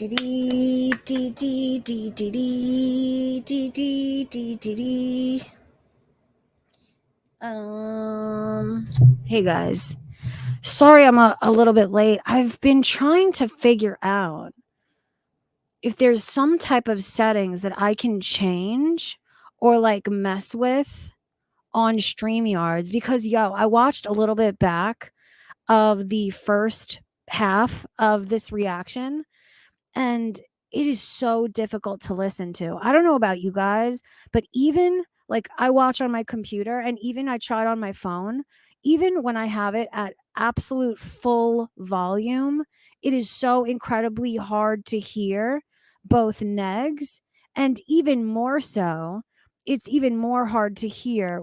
Hey guys. Sorry I'm a little bit late. I've been trying to figure out if there's some type of settings that I can change or like mess with on StreamYards because I watched a little bit back of the first half of this reaction. And it is so difficult to listen to. I don't know about you guys, but even like I watch on my computer and even I tried on my phone, even when I have it at absolute full volume, it is so incredibly hard to hear both Negz and even more so, it's even more hard to hear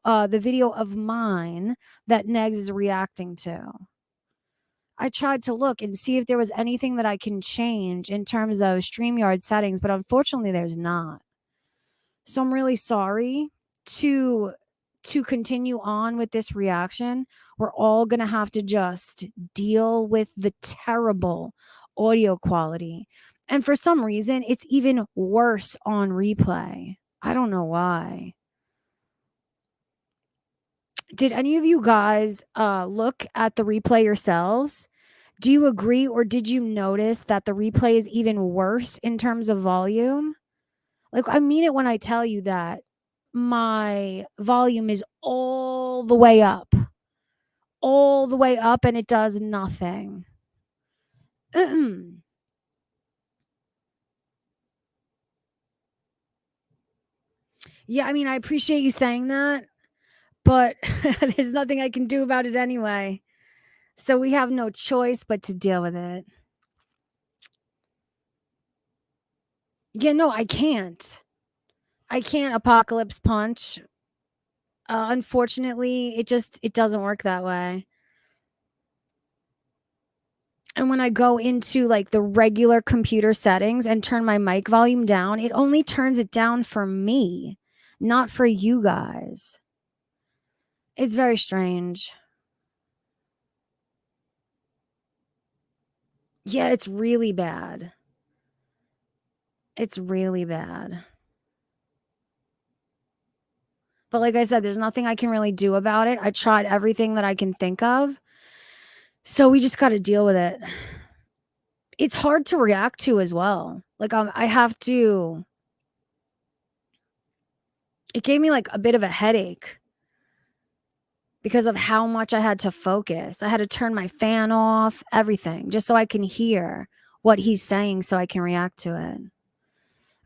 the video of mine that Negz is reacting to. I tried to look and see if there was anything that I can change in terms of StreamYard settings, but unfortunately there's not. So I'm really sorry to continue on with this reaction. We're all going to have to just deal with the terrible audio quality. And for some reason, it's even worse on replay. I don't know why. Did any of you guys look at the replay yourselves? Do you agree, or did you notice that the replay is even worse in terms of volume? Like, I mean it when I tell you that my volume is all the way up, and it does nothing. Yeah, I mean, I appreciate you saying that, but there's nothing I can do about it anyway. So we have no choice but to deal with it. Yeah, no, I can't. I can't apocalypse punch. Unfortunately, it doesn't work that way. And when I go into like the regular computer settings and turn my mic volume down, it only turns it down for me, not for you guys. It's very strange. Yeah, it's really bad. It's really bad. But like I said, there's nothing I can really do about it. I tried everything that I can think of. So we just got to deal with it. It's hard to react to as well. Like I have to. It gave me like a bit of a headache because of how much I had to focus. I had to turn my fan off, everything, just so I can hear what he's saying so I can react to it.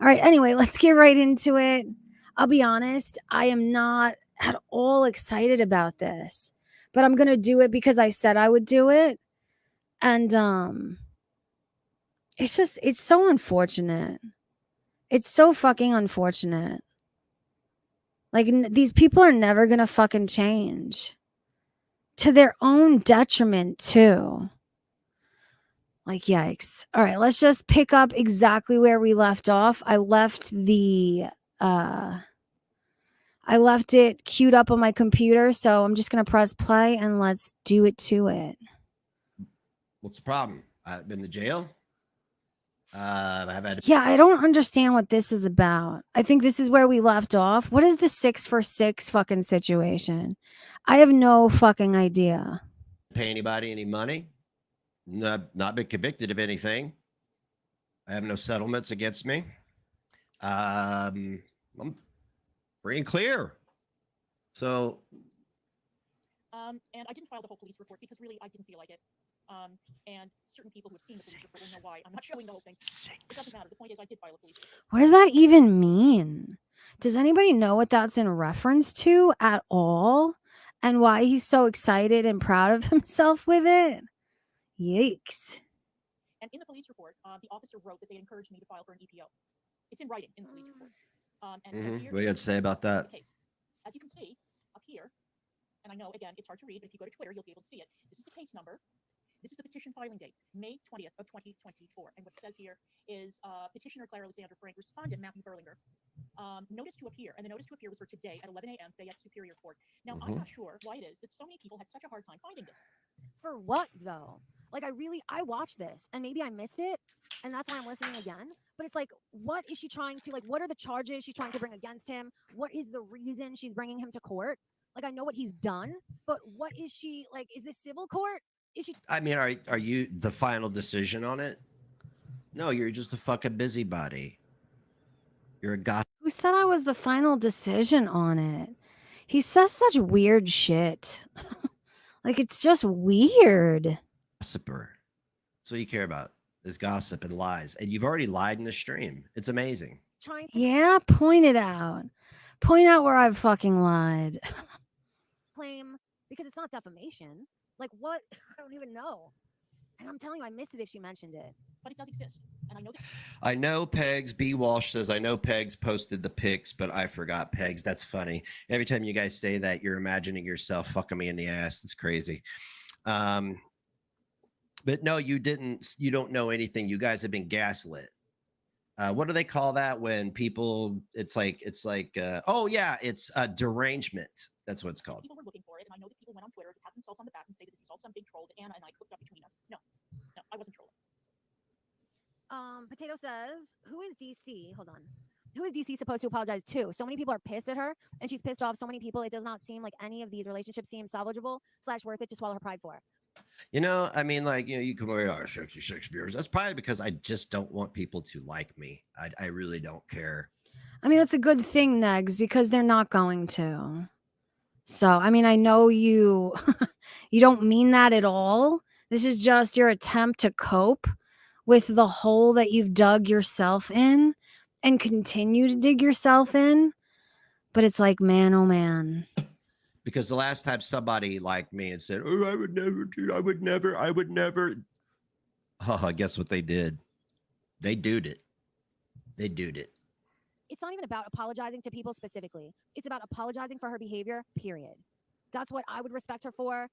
All right, anyway, let's get right into it. I'll be honest, I am not at all excited about this, but I'm going to do it because I said I would do it. And it's so unfortunate. It's so fucking unfortunate. Like these people are never going to fucking change. To their own detriment too. Like, yikes. All right, let's just pick up exactly where we left off. I left it queued up on my computer, so I'm just gonna press play and let's do it to it. What's the problem? I've been to jail. I've had. Yeah, I don't understand what this is about. I think this is where we left off. What is the 6 for 6 fucking situation? I have no fucking idea. Pay anybody any money. Not been convicted of anything. I have no settlements against me. I'm free and clear. So. And I didn't file the whole police report because really I didn't feel like it. And certain people who have seen the police report will know why I'm not showing the whole thing. It doesn't matter. The point is I did file a police report. What does that even mean? Does anybody know what that's in reference to at all? And why he's so excited and proud of himself with it? Yikes. And in the police report, the officer wrote that they encouraged me to file for an EPO. It's in writing in the police report. So what do you have to say about that? Case. As you can see up here, and I know, again, it's hard to read, but if you go to Twitter, you'll be able to see it. This is the case number. This is the petition filing date, May 20th of 2024. And what it says here is petitioner Claire Alexander Frank, respondent Matthew Berlinger. Notice to appear, and the notice to appear was for today at 11 a.m. Fayette Superior Court. Now, I'm not sure why it is that so many people had such a hard time finding this. For what, though? Like, I watched this, and maybe I missed it, and that's why I'm listening again. But it's like, what is she trying to, like, what are the charges she's trying to bring against him? What is the reason she's bringing him to court? Like, I know what he's done, but what is she, like, is this civil court? Is she I mean, are you the final decision on it? No, you're just a fucking busybody. You're a Who said I was the final decision on it? He says such weird shit. Like, it's just weird. gossiper. That's what you care about is gossip and lies. And you've already lied in the stream. It's amazing. trying to Yeah, point it out. Point out where I've fucking lied. claim, because it's not defamation? Like, what? I don't even know. And I'm telling you, I missed it if she mentioned it. But it does exist. And I know that I know Pegs. B. Walsh says, I know Pegs posted the pics, but I forgot Pegs. That's funny. Every time you guys say that, you're imagining yourself fucking me in the ass. It's crazy. But no, you didn't. You don't know anything. You guys have been gaslit. What do they call that when people? It's like oh yeah, it's derangement. That's what it's called. people were looking for it. And I know that people went on Twitter to pat themselves on the back and say that this is all some big troll that Anna and I cooked up between us. No, I wasn't trolling. Potato says, who is DC? Hold on. Who is DC supposed to apologize to? So many people are pissed at her, and she's pissed off so many people. It does not seem like any of these relationships seem salvageable / worth it to swallow her pride for. You know, I mean, like, you know, you come away, oh, 66 viewers. That's probably because I just don't want people to like me. I really don't care. I mean, that's a good thing, Negz, because they're not going to. So, I mean, I know you you don't mean that at all. This is just your attempt to cope with the hole that you've dug yourself in and continue to dig yourself in. But it's like, man, oh man. Because the last time somebody liked me and said, oh, I would never do, I would never. Oh, guess what they did? They doed it. They doed it. It's not even about apologizing to people specifically. It's about apologizing for her behavior, period. That's what I would respect her for.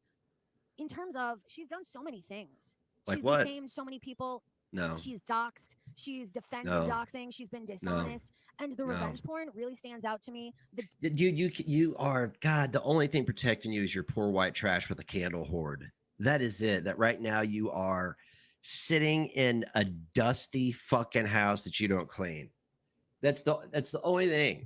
In terms of, she's done so many things. Like She's what? defamed so many people. No. She's doxed. She's defended No. doxing. She's been dishonest. And the No. revenge porn really stands out to me. Dude, you are, God, the only thing protecting you is your poor white trash with a candle hoard. That is it. That right now you are sitting in a dusty fucking house that you don't clean. That's the only thing,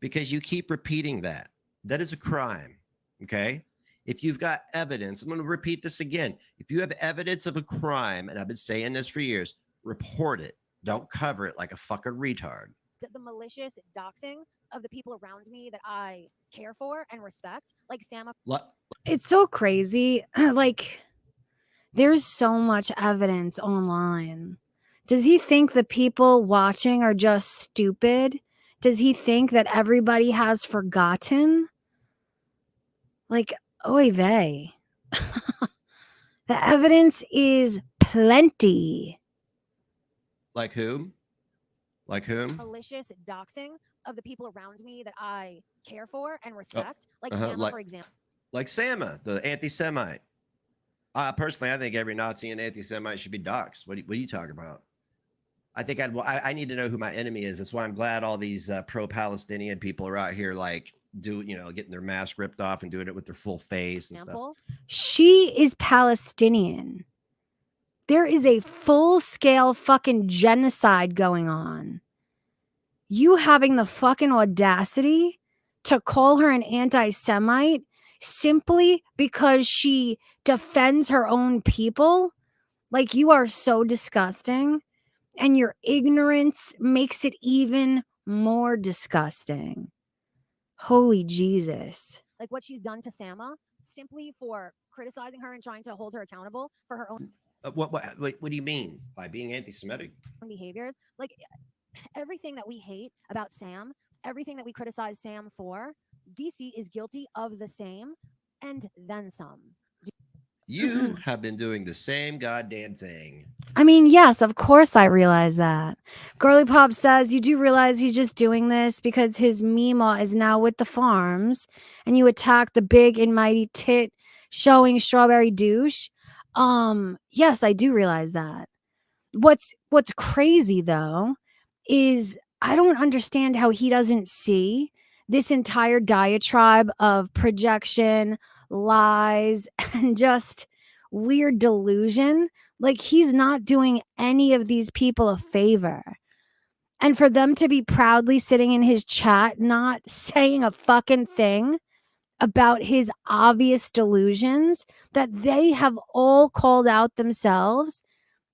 because you keep repeating that. That is a crime. Okay. If you've got evidence, I'm going to repeat this again. If you have evidence of a crime, and I've been saying this for years, report it. Don't cover it like a fucking retard. The malicious doxing of the people around me that I care for and respect, like Sam. It's so crazy. Like, there's so much evidence online. Does he think the people watching are just stupid? Does he think that everybody has forgotten? Like, oy vey. The evidence is plenty. Like whom? Like whom? Malicious doxing of the people around me that I care for and respect, like Sam, for example. Like Sama, the anti-Semite. Personally, I think every Nazi and anti-Semite should be doxxed. What are you talking about? I think I need to know who my enemy is. That's why I'm glad all these pro-Palestinian people are out here, like, getting their mask ripped off and doing it with their full face and stuff. She is Palestinian. There is a full-scale fucking genocide going on. You having the fucking audacity to call her an anti-Semite simply because she defends her own people? Like, you are so disgusting. And your ignorance makes it even more disgusting. Holy Jesus. Like what she's done to Sama, simply for criticizing her and trying to hold her accountable for her own What do you mean by being anti-Semitic? behaviors? Like everything that we hate about Sam, everything that we criticize Sam for, DC is guilty of the same and then some. You have been doing the same goddamn thing. I mean, yes, of course I realize that. Girly Pop says, you do realize he's just doing this because his Mima is now with the farms and you attack the big and mighty tit showing strawberry douche. Yes, I do realize that. What's crazy though is I don't understand how he doesn't see this entire diatribe of projection, lies, and just weird delusion, like he's not doing any of these people a favor. And for them to be proudly sitting in his chat, not saying a fucking thing about his obvious delusions that they have all called out themselves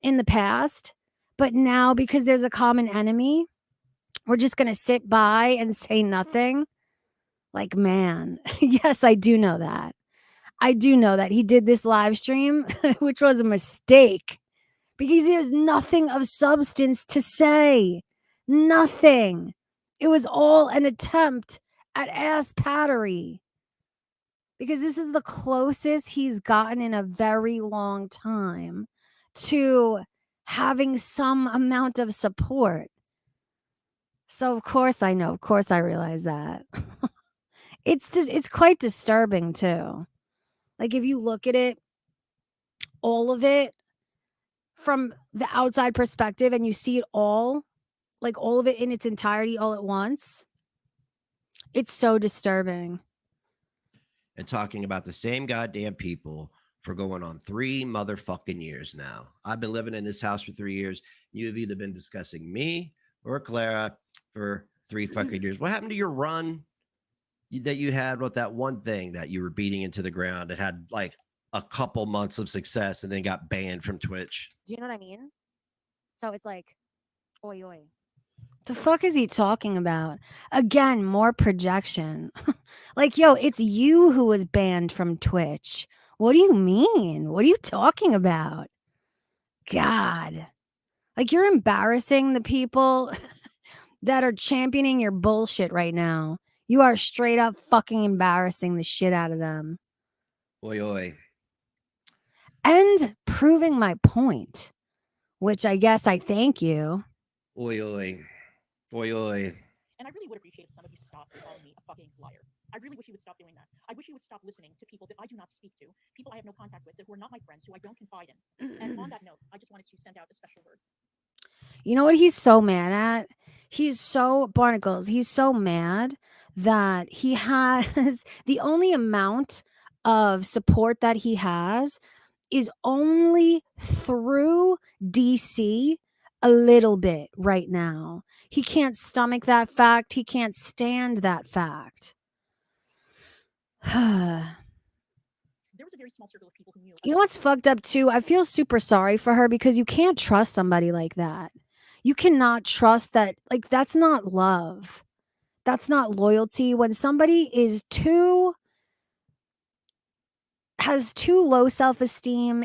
in the past. But now, because there's a common enemy, we're just going to sit by and say nothing. Like, man, yes, I do know that. I do know that he did this live stream, which was a mistake because he has nothing of substance to say. Nothing. It was all an attempt at ass pattery because this is the closest he's gotten in a very long time to having some amount of support. So of course I know, of course I realize that. It's quite disturbing too. Like if you look at it, all of it from the outside perspective and you see it all, like all of it in its entirety all at once, it's so disturbing. And talking about the same goddamn people for going on 3 motherfucking years now. I've been living in this house for 3 years. You've either been discussing me or Clara for 3 fucking years. What happened to your run that you had with that one thing that you were beating into the ground? It had like a couple months of success and then got banned from Twitch. Do you know what I mean? So it's like, oi, oi. The fuck is he talking about? Again, more projection. Like, yo, it's you who was banned from Twitch. What do you mean? What are you talking about? God. Like, you're embarrassing the people that are championing your bullshit right now. You are straight up fucking embarrassing the shit out of them. Oi, oi. And proving my point, which I guess I thank you. Oi, oi. Oi, oi. And I really would appreciate if some of you stopped calling me a fucking liar. I really wish you would stop doing that. I wish you would stop listening to people that I do not speak to, people I have no contact with, who are not my friends, who I don't confide in. And on that note, I just wanted to send out a special word. You know what he's so mad at? He's so, Barnacles, he's so mad that he has the only amount of support that he has is only through DC a little bit right now. He can't stomach that fact. He can't stand that fact. There was a very small circle of people who knew. You know what's fucked up too? I feel super sorry for her because you can't trust somebody like that. You cannot trust that. Like, that's not love. That's not loyalty. When somebody is has too low self-esteem,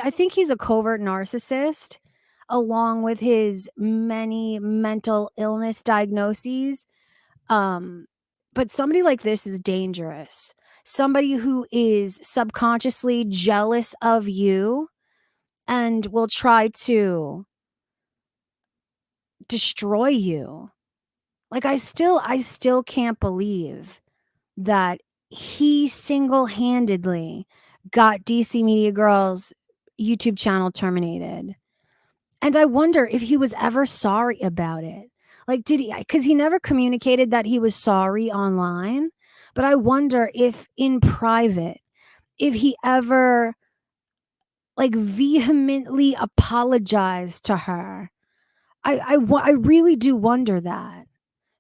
I think he's a covert narcissist, along with his many mental illness diagnoses. But somebody like this is dangerous. Somebody who is subconsciously jealous of you and will try to destroy you. Like, I still can't believe that he single-handedly got DC Media Girls' YouTube channel terminated. And I wonder if he was ever sorry about it. Like, did he? Because he never communicated that he was sorry online. But I wonder if in private, if he ever like vehemently apologized to her. I really do wonder that,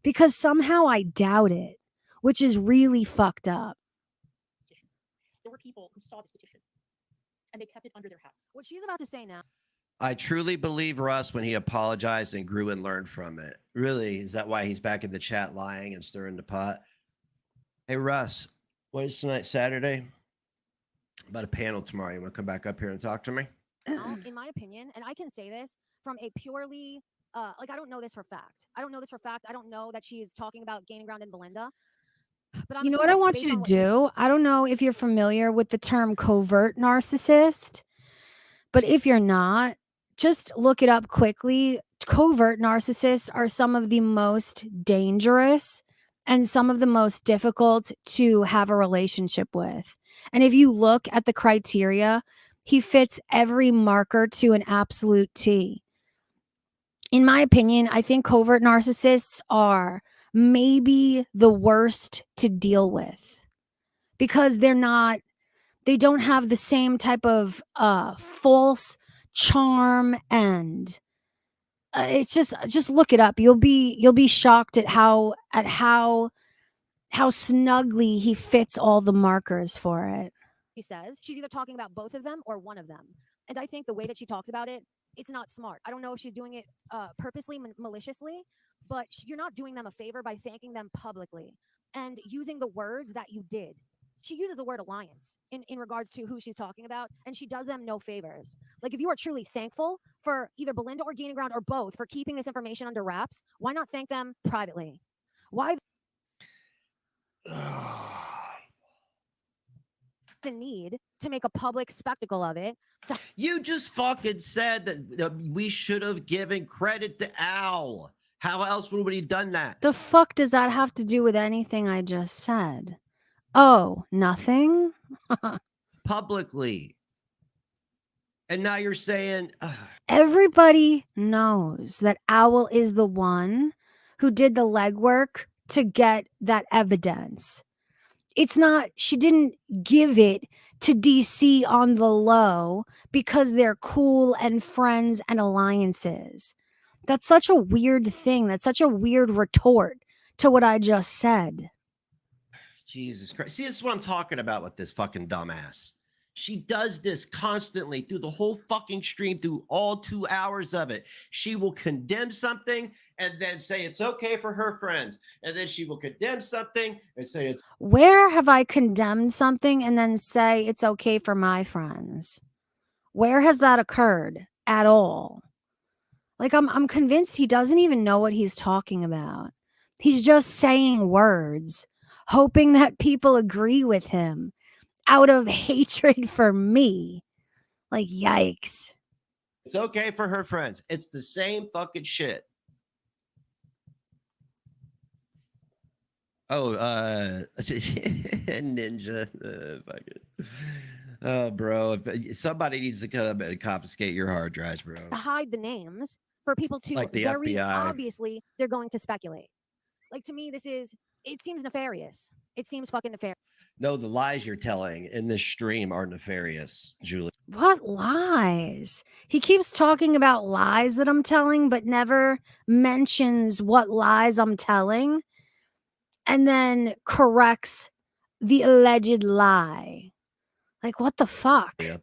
because somehow I doubt it, which is really fucked up. Petition. There were people who saw this petition, and they kept it under their hats. What she's about to say now. I truly believe Russ when he apologized and grew and learned from it. Really, is that why he's back in the chat lying and stirring the pot? Hey, Russ, what is tonight, Saturday? About a panel tomorrow. You want to come back up here and talk to me? In my opinion, and I can say this from a purely, like, I don't know this for fact. I don't know that she's talking about gaining ground in Belinda. But You know what I want you to do? I don't know if you're familiar with the term covert narcissist, but if you're not, just look it up quickly. Covert narcissists are some of the most dangerous and some of the most difficult to have a relationship with. And if you look at the criteria, he fits every marker to an absolute T. In my opinion, I think covert narcissists are maybe the worst to deal with because they're not They don't have the same type of false charm, and it's just look it up. You'll be shocked at how snugly he fits all the markers for it. She says she's either talking about both of them or one of them. And I think the way that she talks about it, it's not smart. I don't know if she's doing it purposely, maliciously, but you're not doing them a favor by thanking them publicly and using the words that you did. She uses the word alliance in regards to who she's talking about, and she does them no favors. Like, if you are truly thankful for either Belinda or Gaining Ground or both for keeping this information under wraps, why not thank them privately? Why the need to make a public spectacle of it? You just fucking said that we should have given credit to Al. How else would we have done that? The fuck does that have to do with anything I just said? Oh, nothing? Publicly. And now you're saying... Everybody knows that Owl is the one who did the legwork to get that evidence. It's not, she didn't give it to DC on the low because they're cool and friends and alliances. That's such a weird thing. That's such a weird retort to what I just said. Jesus Christ. See, this is what I'm talking about with this fucking dumbass. She does this constantly through the whole fucking stream, through all 2 hours of it. She will condemn something and then say it's okay for her friends. And then she will condemn something and say it's... Where have I condemned something and then say it's okay for my friends? Where has that occurred at all? Like, I'm convinced he doesn't even know what he's talking about. He's just saying words, hoping that people agree with him out of hatred for me. Like, yikes. It's okay for her friends. It's the same fucking shit. Oh, Ninja. Fuck it. Oh, bro. Somebody needs to come and confiscate your hard drives, bro. To hide the names for people to Like the very FBI. obviously they're going to speculate. Like, to me, it seems nefarious. It seems fucking nefarious. No, the lies you're telling in this stream are nefarious, Julie. What lies? He keeps talking about lies that I'm telling, but never mentions what lies I'm telling, and then corrects the alleged lie. Like, what the fuck? Yeah.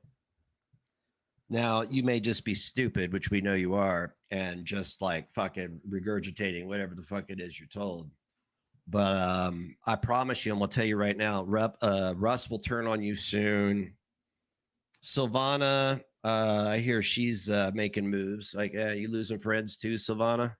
Now, you may just be stupid, which we know you are, and just like fucking regurgitating whatever the fuck it is you're told. But I promise you, I'm gonna tell you right now, Russ will turn on you soon. Silvana, I hear she's making moves. Like, you losing friends too, Silvana?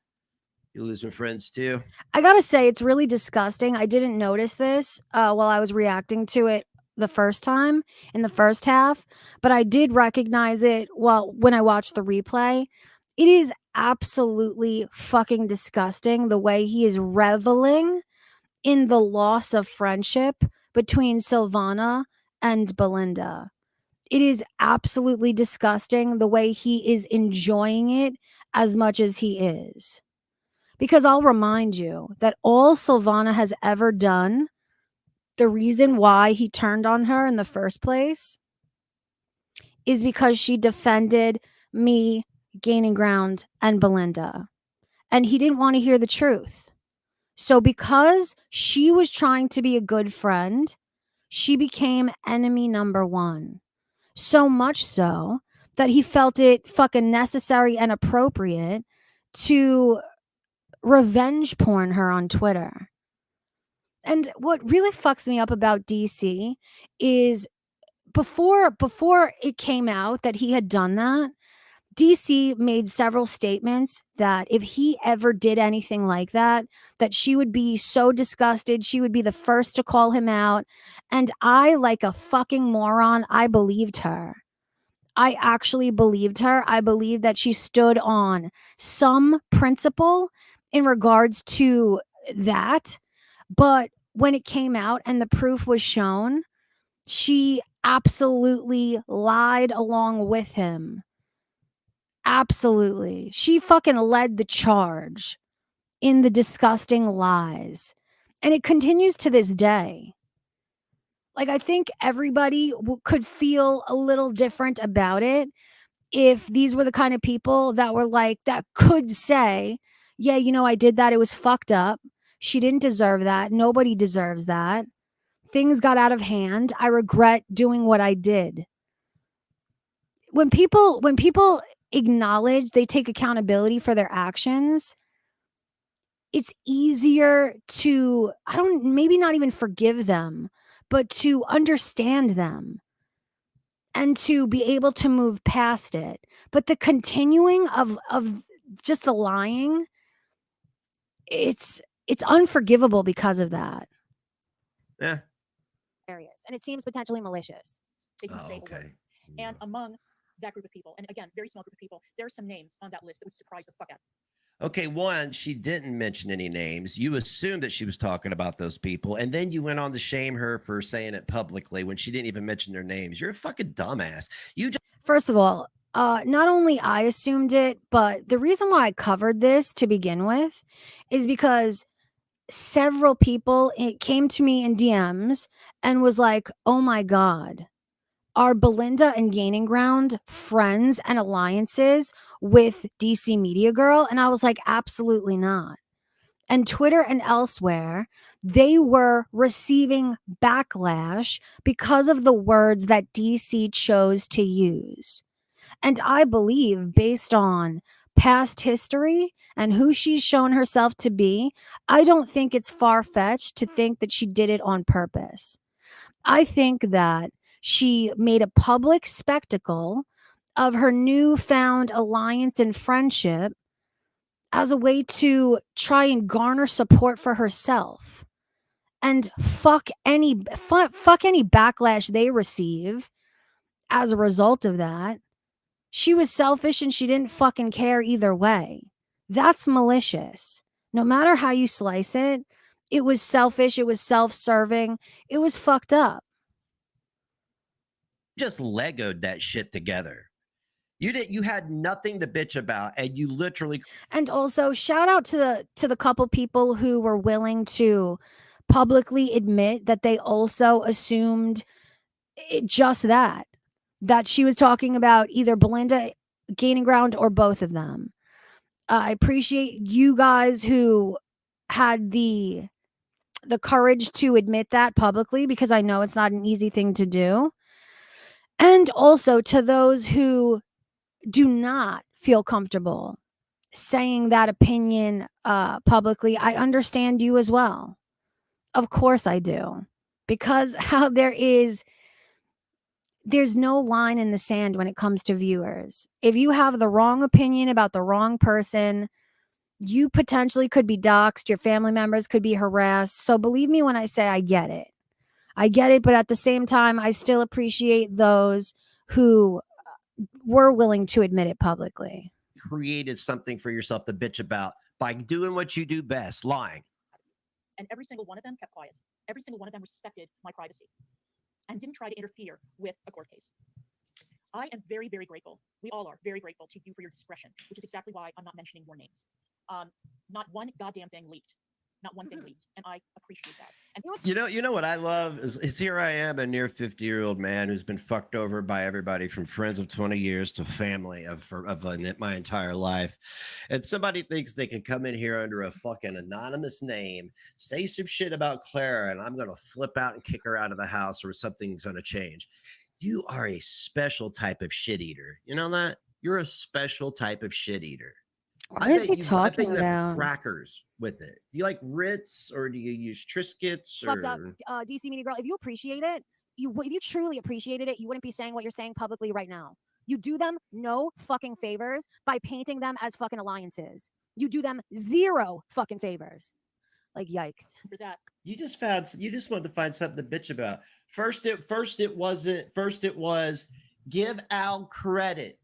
You losing friends too? I gotta say, it's really disgusting. I didn't notice this while I was reacting to it the first time in the first half, but I did recognize it when I watched the replay. It is absolutely fucking disgusting the way he is reveling in the loss of friendship between Silvana and Belinda. It is absolutely disgusting the way he is enjoying it as much as he is. Because I'll remind you that all Silvana has ever done, the reason why he turned on her in the first place, is because she defended me, Gaining Ground, and Belinda. And he didn't want to hear the truth. So because she was trying to be a good friend, she became enemy number one. So much so that he felt it fucking necessary and appropriate to revenge porn her on Twitter. And what really fucks me up about DC is before it came out that he had done that, DC made several statements that if he ever did anything like that, that she would be so disgusted. She would be the first to call him out. And I, like a fucking moron, I believed her. I actually believed her. I believed that she stood on some principle in regards to that. But when it came out and the proof was shown, she absolutely lied along with him. Absolutely. She fucking led the charge in the disgusting lies. And it continues to this day. Like, I think everybody could feel a little different about it if these were the kind of people that were like, that could say, yeah, you know, I did that. It was fucked up. She didn't deserve that. Nobody deserves that. Things got out of hand. I regret doing what I did. When people acknowledge, they take accountability for their actions, it's easier to, I don't, maybe not even forgive them, but to understand them and to be able to move past it. But the continuing of just the lying, it's unforgivable because of that. Yeah. Areas, and it seems potentially malicious. They can Oh, say a okay. word. And among that group of people, and again, very small group of people, there are some names on that list that would surprise the fuck out. Okay, one, she didn't mention any names. You assumed that she was talking about those people, and then you went on to shame her for saying it publicly when she didn't even mention their names. You're a fucking dumbass. You just First of all, not only I assumed it, but the reason why I covered this to begin with is because several people, it came to me in DMs and was like, oh my God, are Belinda and Gaining Ground friends and alliances with DC Media Girl? And I was like, absolutely not. And Twitter and elsewhere, they were receiving backlash because of the words that DC chose to use. And I believe, based on past history and who she's shown herself to be, I don't think it's far-fetched to think that she did it on purpose. I think that she made a public spectacle of her newfound alliance and friendship as a way to try and garner support for herself. And fuck any backlash they receive as a result of that. She was selfish and she didn't fucking care either way. That's malicious. No matter how you slice it, it was selfish, it was self-serving, it was fucked up. Legoed that shit together. You had nothing to bitch about, and you literally. And also shout out to the couple people who were willing to publicly admit that they also assumed just that she was talking about either Belinda, Gaining Ground, or both of them. I appreciate you guys who had the courage to admit that publicly, because I know it's not an easy thing to do. And also to those who do not feel comfortable saying that opinion publicly, I understand you as well. Of course I do. Because how there's no line in the sand when it comes to viewers. If you have the wrong opinion about the wrong person, you potentially could be doxxed, your family members could be harassed. So believe me when I say I get it. I get it, but at the same time, I still appreciate those who were willing to admit it publicly. Created something for yourself to bitch about by doing what you do best, lying. And every single one of them kept quiet. Every single one of them respected my privacy and didn't try to interfere with a court case. I am very, very grateful. We all are very grateful to you for your discretion, which is exactly why I'm not mentioning more names. Not one goddamn thing leaked. Not one thing leaked, and I appreciate that. And you know what I love is here I am, a near 50-year-old man who's been fucked over by everybody from friends of 20 years to family of my entire life, and somebody thinks they can come in here under a fucking anonymous name, say some shit about Clara, and I'm gonna flip out and kick her out of the house, or something's gonna change. You are a special type of shit eater. You know that? You're a special type of shit eater. What is he talking you about? have crackers with it. Do you like Ritz, or do you use Triscuits? Fucked up, DC Media Girl. If you appreciate it, if you truly appreciated it, you wouldn't be saying what you're saying publicly right now. You do them no fucking favors by painting them as fucking alliances. You do them zero fucking favors. Like, yikes. for that, You just wanted to find something to bitch about. First it was give Al credit.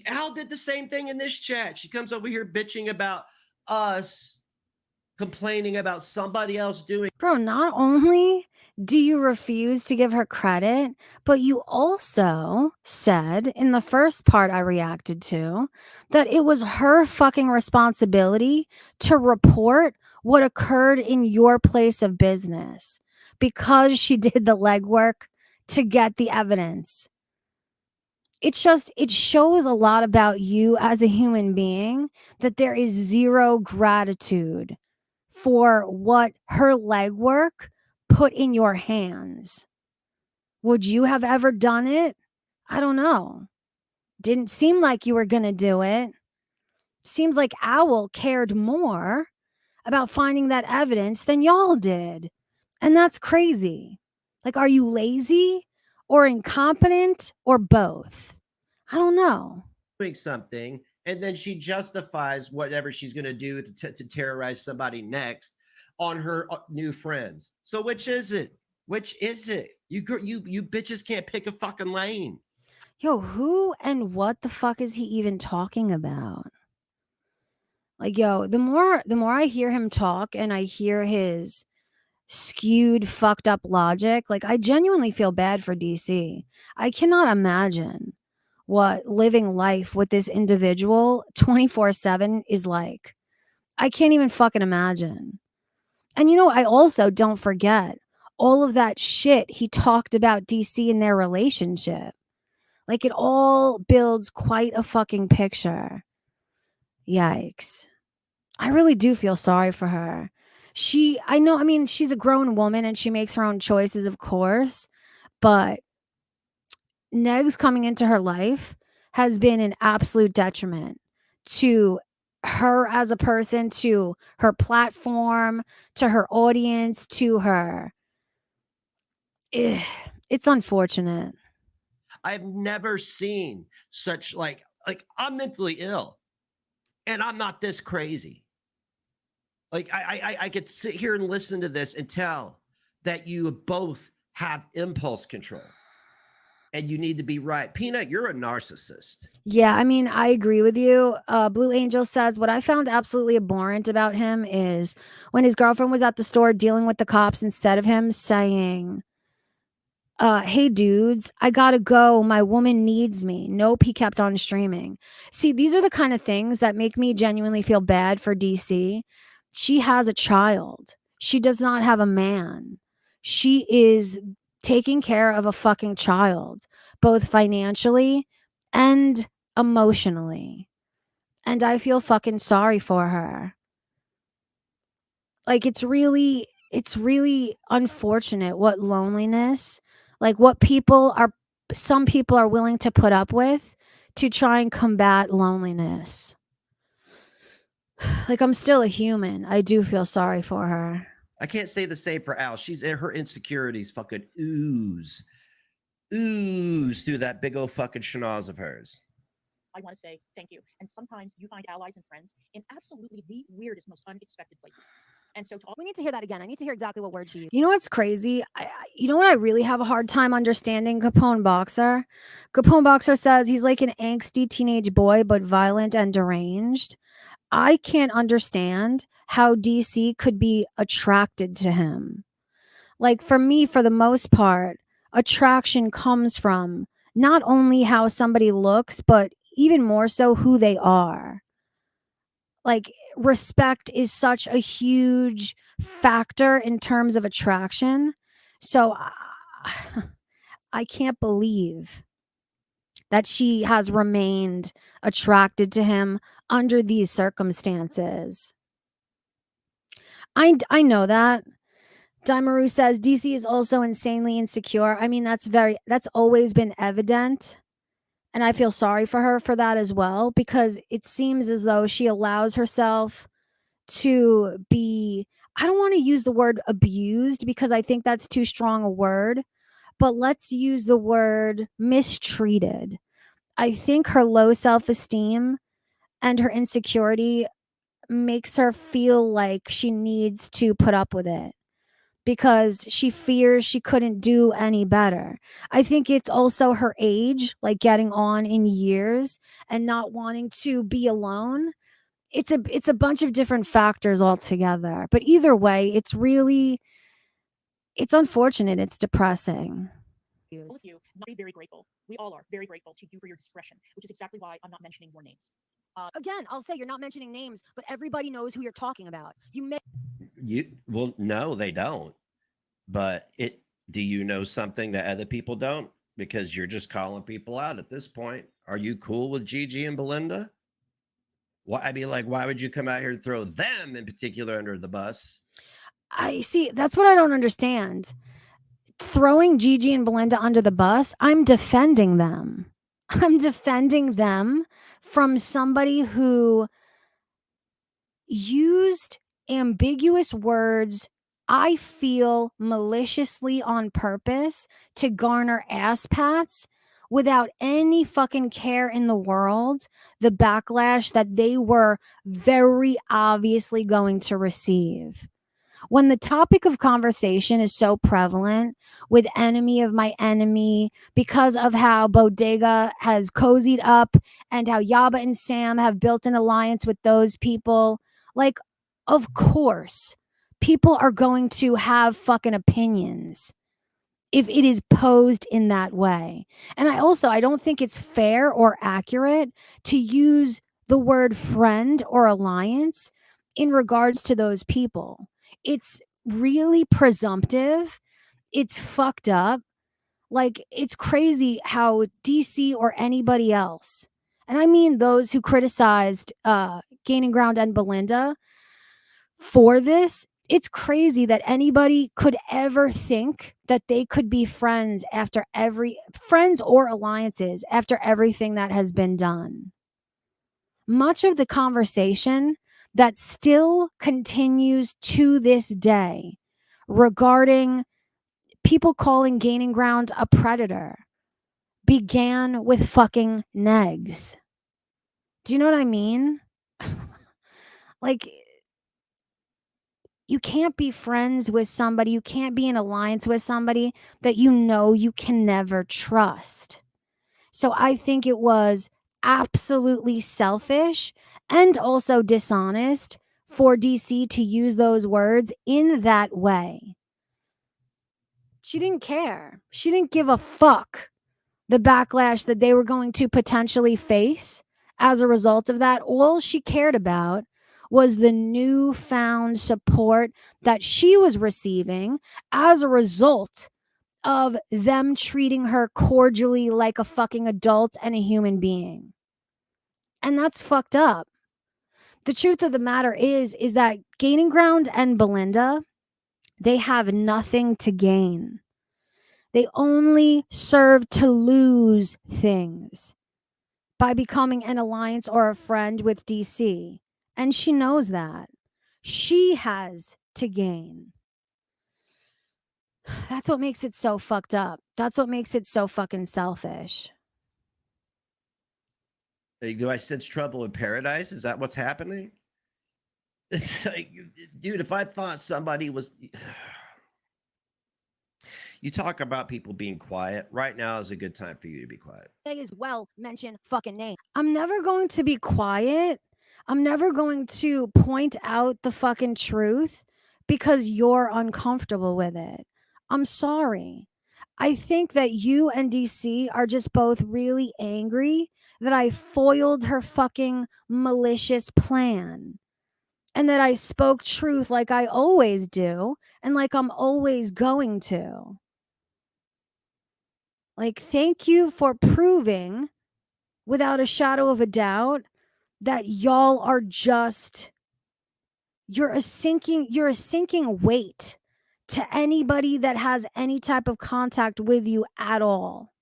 Al did the same thing in this chat. She comes over here bitching about us, complaining about somebody else doing. Bro, not only do you refuse to give her credit, but you also said in the first part I reacted to that it was her fucking responsibility to report what occurred in your place of business. because she did the legwork to get the evidence. It shows a lot about you as a human being that there is zero gratitude for what her legwork put in your hands. Would you have ever done it? I don't know. Didn't seem like you were going to do it. Seems like Owl cared more about finding that evidence than y'all did. And that's crazy. Like, are you lazy or incompetent or both? I don't know. Doing something, and then she justifies whatever she's going to do to terrorize somebody next on her new friends. So which is it? Which is it? You bitches can't pick a fucking lane. Yo, who and what the fuck is he even talking about? Like, yo, the more I hear him talk and I hear his skewed, fucked up logic, like, I genuinely feel bad for DC. I cannot imagine what living life with this individual 24/7 is like. I can't even fucking imagine. And I also don't forget all of that shit he talked about DC in their relationship. Like, it all builds quite a fucking picture. Yikes. I really do feel sorry for her. She's a grown woman and she makes her own choices, of course, but Negz coming into her life has been an absolute detriment to her as a person, to her platform, to her audience, to her. It's unfortunate. I've never seen such like I'm mentally ill and I'm not this crazy. Like I could sit here and listen to this and tell that you both have impulse control and you need to be right. Peanut, you're a narcissist. Yeah, I mean, I agree with you. Blue Angel says, what I found absolutely abhorrent about him is when his girlfriend was at the store dealing with the cops, instead of him saying, hey dudes, I gotta go. My woman needs me. Nope, he kept on streaming. See, these are the kind of things that make me genuinely feel bad for DC. She has a child. She does not have a man. She is taking care of a fucking child, both financially and emotionally. And I feel fucking sorry for her. Like, it's really unfortunate what loneliness, like what some people are willing to put up with to try and combat loneliness. Like, I'm still a human. I do feel sorry for her. I can't say the same for Al. Her insecurities fucking ooze through that big old fucking schnoz of hers. I want to say thank you. And sometimes you find allies and friends in absolutely the weirdest, most unexpected places. And so we need to hear that again. I need to hear exactly what word she used. You know what's crazy? You know what I really have a hard time understanding? Capone Boxer. Capone Boxer says he's like an angsty teenage boy, but violent and deranged. I can't understand how DC could be attracted to him. Like, for me, for the most part, attraction comes from not only how somebody looks, but even more so who they are. Like, respect is such a huge factor in terms of attraction. So I can't believe that she has remained attracted to him under these circumstances. I know that. Daimaru says DC is also insanely insecure. I mean, that's always been evident. And I feel sorry for her for that as well, because it seems as though she allows herself to be, I don't want to use the word abused because I think that's too strong a word, but let's use the word mistreated. I think her low self-esteem and her insecurity makes her feel like she needs to put up with it because she fears she couldn't do any better. I think it's also her age, like getting on in years and not wanting to be alone. It's a bunch of different factors altogether. But either way, it's unfortunate. It's depressing. all of you, very, very grateful. We all are very grateful to you for your discretion, which is exactly why I'm not mentioning more names. Again, I'll say you're not mentioning names, but everybody knows who you're talking about. Well, no, they don't. but do you know something that other people don't? Because you're just calling people out at this point. Are you cool with Gigi and Belinda? Why? I mean, like, why would you come out here and throw them in particular under the bus? I see. That's what I don't understand. Throwing Gigi and Belinda under the bus, I'm defending them. I'm defending them from somebody who used ambiguous words, I feel maliciously on purpose to garner ass pats without any fucking care in the world, the backlash that they were very obviously going to receive. When the topic of conversation is so prevalent with enemy of my enemy because of how Bodega has cozied up and how Yaba and Sam have built an alliance with those people, like, of course, people are going to have fucking opinions if it is posed in that way. And I don't think it's fair or accurate to use the word friend or alliance in regards to those people. It's really presumptive. It's fucked up. Like, it's crazy how DC or anybody else, and I mean those who criticized Gaining Ground and Belinda for this, it's crazy that anybody could ever think that they could be friends or alliances after everything that has been done. Much of the conversation that still continues to this day regarding people calling Gaining Ground a predator began with fucking Negz. Do you know what I mean? Like, you can't be friends with somebody, you can't be in alliance with somebody that you know you can never trust. So I think it was absolutely selfish and also dishonest for DC to use those words in that way. She didn't care. She didn't give a fuck the backlash that they were going to potentially face as a result of that. All she cared about was the newfound support that she was receiving as a result of them treating her cordially like a fucking adult and a human being. And that's fucked up. The truth of the matter is that Gaining Ground and Belinda, they have nothing to gain. They only serve to lose things by becoming an alliance or a friend with DC. And she knows that. She has to gain. That's what makes it so fucked up. That's what makes it so fucking selfish. Do I sense trouble in paradise? Is that what's happening? It's like, dude, if I thought somebody was... You talk about people being quiet. Right now is a good time for you to be quiet. May as well mention fucking name. I'm never going to be quiet. I'm never going to point out the fucking truth because you're uncomfortable with it. I'm sorry. I think that you and DC are just both really angry that I foiled her fucking malicious plan and that I spoke truth like I always do and like I'm always going to. Like, thank you for proving without a shadow of a doubt that y'all are just, you're a sinking weight to anybody that has any type of contact with you at all.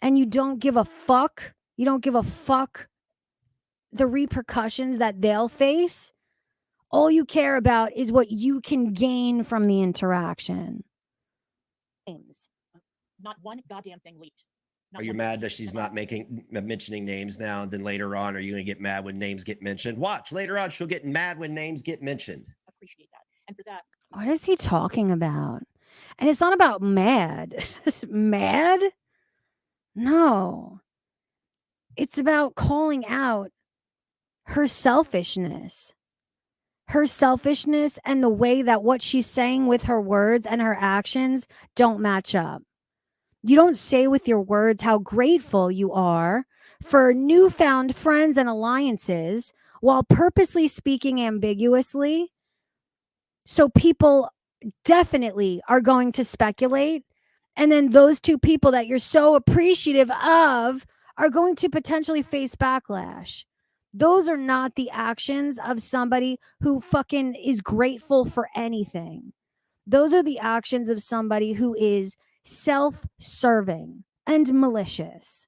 And you don't give a fuck. You don't give a fuck the repercussions that they'll face. All you care about is what you can gain from the interaction. Not one goddamn thing leaked. Are you mad that she's not mentioning names now? And then later on, are you going to get mad when names get mentioned? Watch, later on, she'll get mad when names get mentioned. Appreciate that. And for that, What is he talking about? And it's not about mad. Mad? No. It's about calling out her selfishness. Her selfishness and the way that what she's saying with her words and her actions don't match up. You don't say with your words how grateful you are for newfound friends and alliances while purposely speaking ambiguously so people definitely are going to speculate. And then those two people that you're so appreciative of are going to potentially face backlash. Those are not the actions of somebody who fucking is grateful for anything. Those are the actions of somebody who is self-serving and malicious.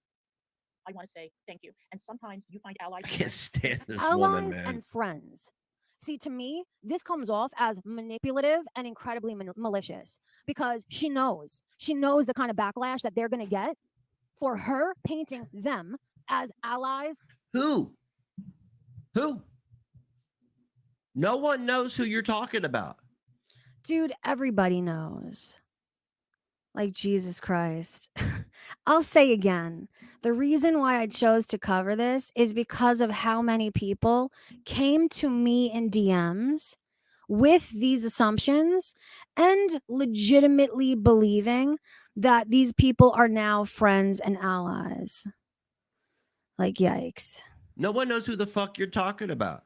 I want to say thank you. And sometimes you find allies. I can't stand this woman, Allies man. and friends. See, to me, this comes off as manipulative and incredibly malicious because she knows the kind of backlash that they're going to get for her painting them as allies. Who? No one knows who you're talking about. Dude, everybody knows. Like, Jesus Christ. I'll say again, the reason why I chose to cover this is because of how many people came to me in DMs with these assumptions and legitimately believing that these people are now friends and allies. Like, yikes. No one knows who the fuck you're talking about.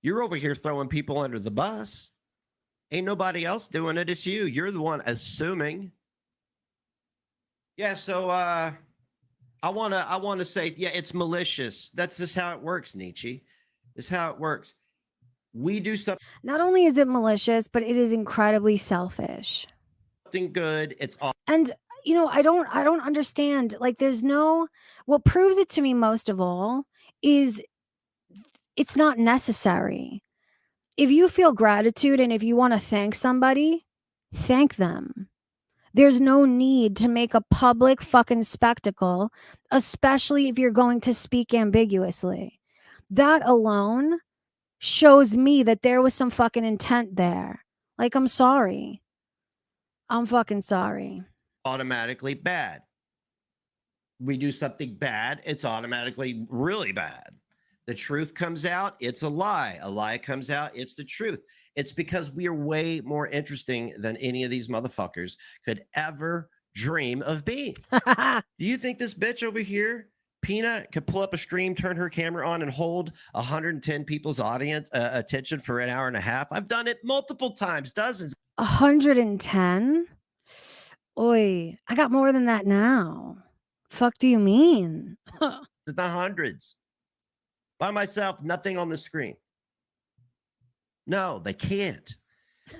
You're over here throwing people under the bus. Ain't nobody else doing it. It's you. You're the one assuming. Yeah, so I wanna say, yeah, it's malicious. That's just how it works, Nietzsche. It's how it works. We do something Not only is it malicious, but it is incredibly selfish. good. It's all And you know, I don't understand. Like, there's no, what proves it to me most of all is it's not necessary. If you feel gratitude and if you want to thank somebody, thank them. There's no need to make a public fucking spectacle, especially if you're going to speak ambiguously. That alone shows me that there was some fucking intent there. Like, I'm sorry. I'm fucking sorry. automatically bad. We do something bad, it's automatically really bad. The truth comes out, it's a lie. A lie comes out, it's the truth. It's because we are way more interesting than any of these motherfuckers could ever dream of being. Do you think this bitch over here, Peanut, could pull up a stream, turn her camera on, and hold 110 people's audience attention for an hour and a half? I've done it multiple times, dozens. 110? Oi, I got more than that now. Fuck do you mean? The hundreds. By myself, nothing on the screen. No, they can't.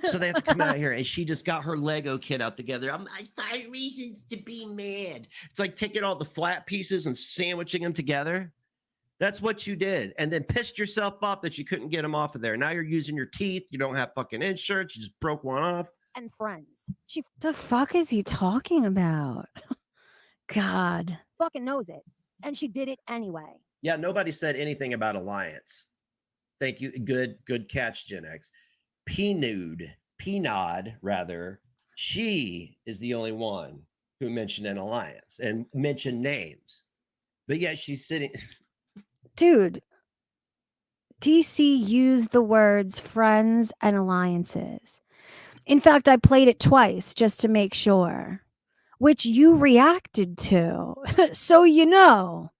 So they have to come out here, and she just got her Lego kit out together. I 5 reasons to be mad. It's like taking all the flat pieces and sandwiching them together. That's what you did. And then pissed yourself off that you couldn't get them off of there. Now you're using your teeth. You don't have fucking insurance. You just broke one off. And friends. She The fuck is he talking about? God. fucking knows it. And she did it anyway. Yeah, nobody said anything about alliance. Thank you. Good catch, Gen X. Pnod, rather, she is the only one who mentioned an alliance and mentioned names. But yeah, she's sitting. Dude, DC used the words friends and alliances. In fact, I played it twice just to make sure, which you reacted to. So you know.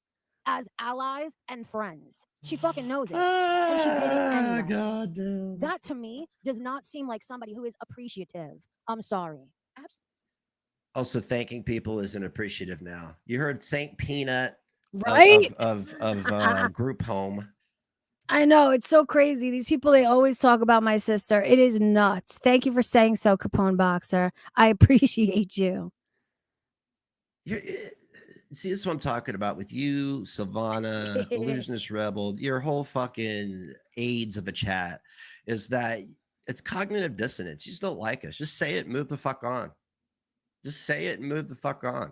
As allies and friends. She fucking knows it. And she did it anyway. God damn. That to me does not seem like somebody who is appreciative. I'm sorry. Also, thanking people isn't appreciative now. You heard Saint Peanut Right? of group home. I know, it's so crazy. These people, they always talk about my sister. It is nuts. Thank you for saying so, Capone Boxer. I appreciate you. See, this is what I'm talking about with you, Savannah, Illusionist Rebel, your whole fucking AIDS of a chat is that it's cognitive dissonance. You just don't like us. Just say it and move the fuck on. Just say it and move the fuck on.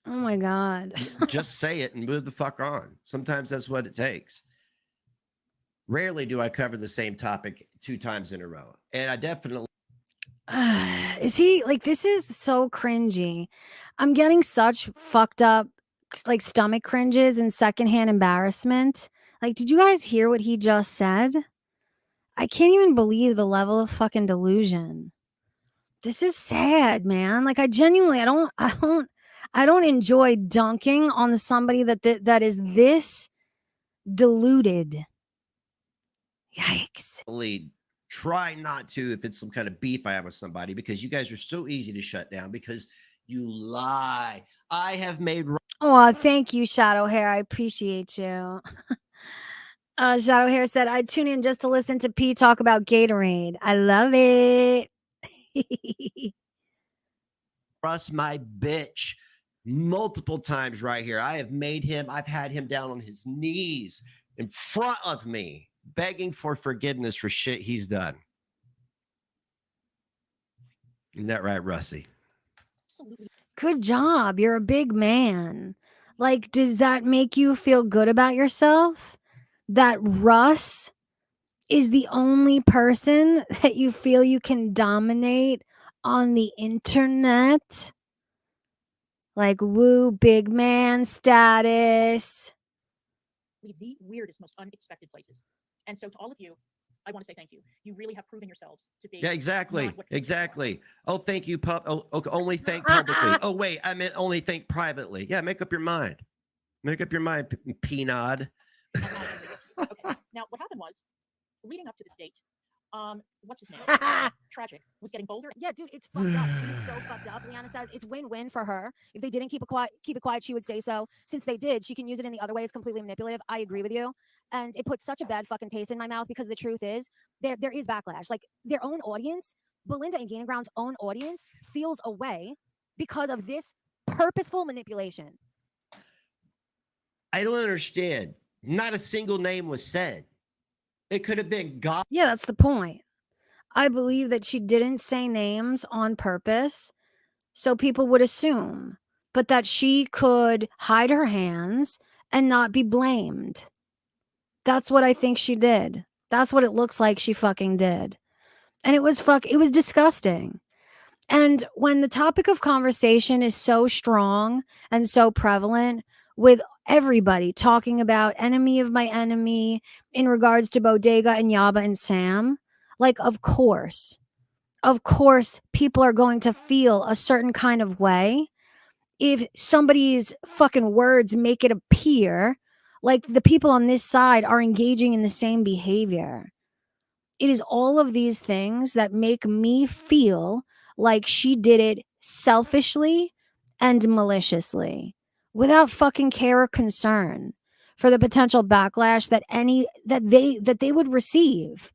Oh my God. Just say it and move the fuck on. Sometimes that's what it takes. Rarely do I cover the same topic 2 times in a row. And I definitely. Is he like, this is so cringy. I'm getting such fucked up like stomach cringes and secondhand embarrassment. Like, did you guys hear what he just said? I can't even believe the level of fucking delusion. This is sad, man. Like, I genuinely, I don't enjoy dunking on somebody that is this deluded. Yikes. try not to if it's some kind of beef I have with somebody, because you guys are so easy to shut down because you lie. I have made Oh, thank you, Shadow Hair. I appreciate you. Shadow Hair said, I'd tune in just to listen to P talk about Gatorade. I love it. Russ, my bitch, multiple times right here. I've had him down on his knees in front of me, begging for forgiveness for shit he's done. Isn't that right, Russie? Absolutely. Good job. You're a big man. Like, does that make you feel good about yourself? That Russ is the only person that you feel you can dominate on the internet? Like, woo, big man status. The weirdest, most unexpected places. And so to all of you, I want to say thank you. You really have proven yourselves to be. Yeah, exactly. not what people Exactly. Oh, thank you, oh, okay, only think publicly. Oh, wait, I meant only think privately. Yeah, make up your mind. Make up your mind, Peanod. are. Okay. Now, what happened was, leading up to this date, what's his name? Tragic was getting bolder. Yeah, dude, it's fucked up. It is so fucked up. Liana says it's win-win for her. If they didn't keep it quiet, she would say so. Since they did, she can use it in the other way. It's completely manipulative. I agree with you. And it puts such a bad fucking taste in my mouth because the truth is there is backlash. Like their own audience, Belinda and Gaining Ground's own audience feels away because of this purposeful manipulation. I don't understand. Not a single name was said. It could have been God. Yeah, that's the point. I believe that she didn't say names on purpose so people would assume, but that she could hide her hands and not be blamed. That's what I think she did. That's what it looks like she fucking did. And it was disgusting. And when the topic of conversation is so strong and so prevalent, with everybody talking about enemy of my enemy in regards to Bodega and Yaba and Sam, like, of course, people are going to feel a certain kind of way if somebody's fucking words make it appear like the people on this side are engaging in the same behavior. It is all of these things that make me feel like she did it selfishly and maliciously, without fucking care or concern for the potential backlash that they would receive.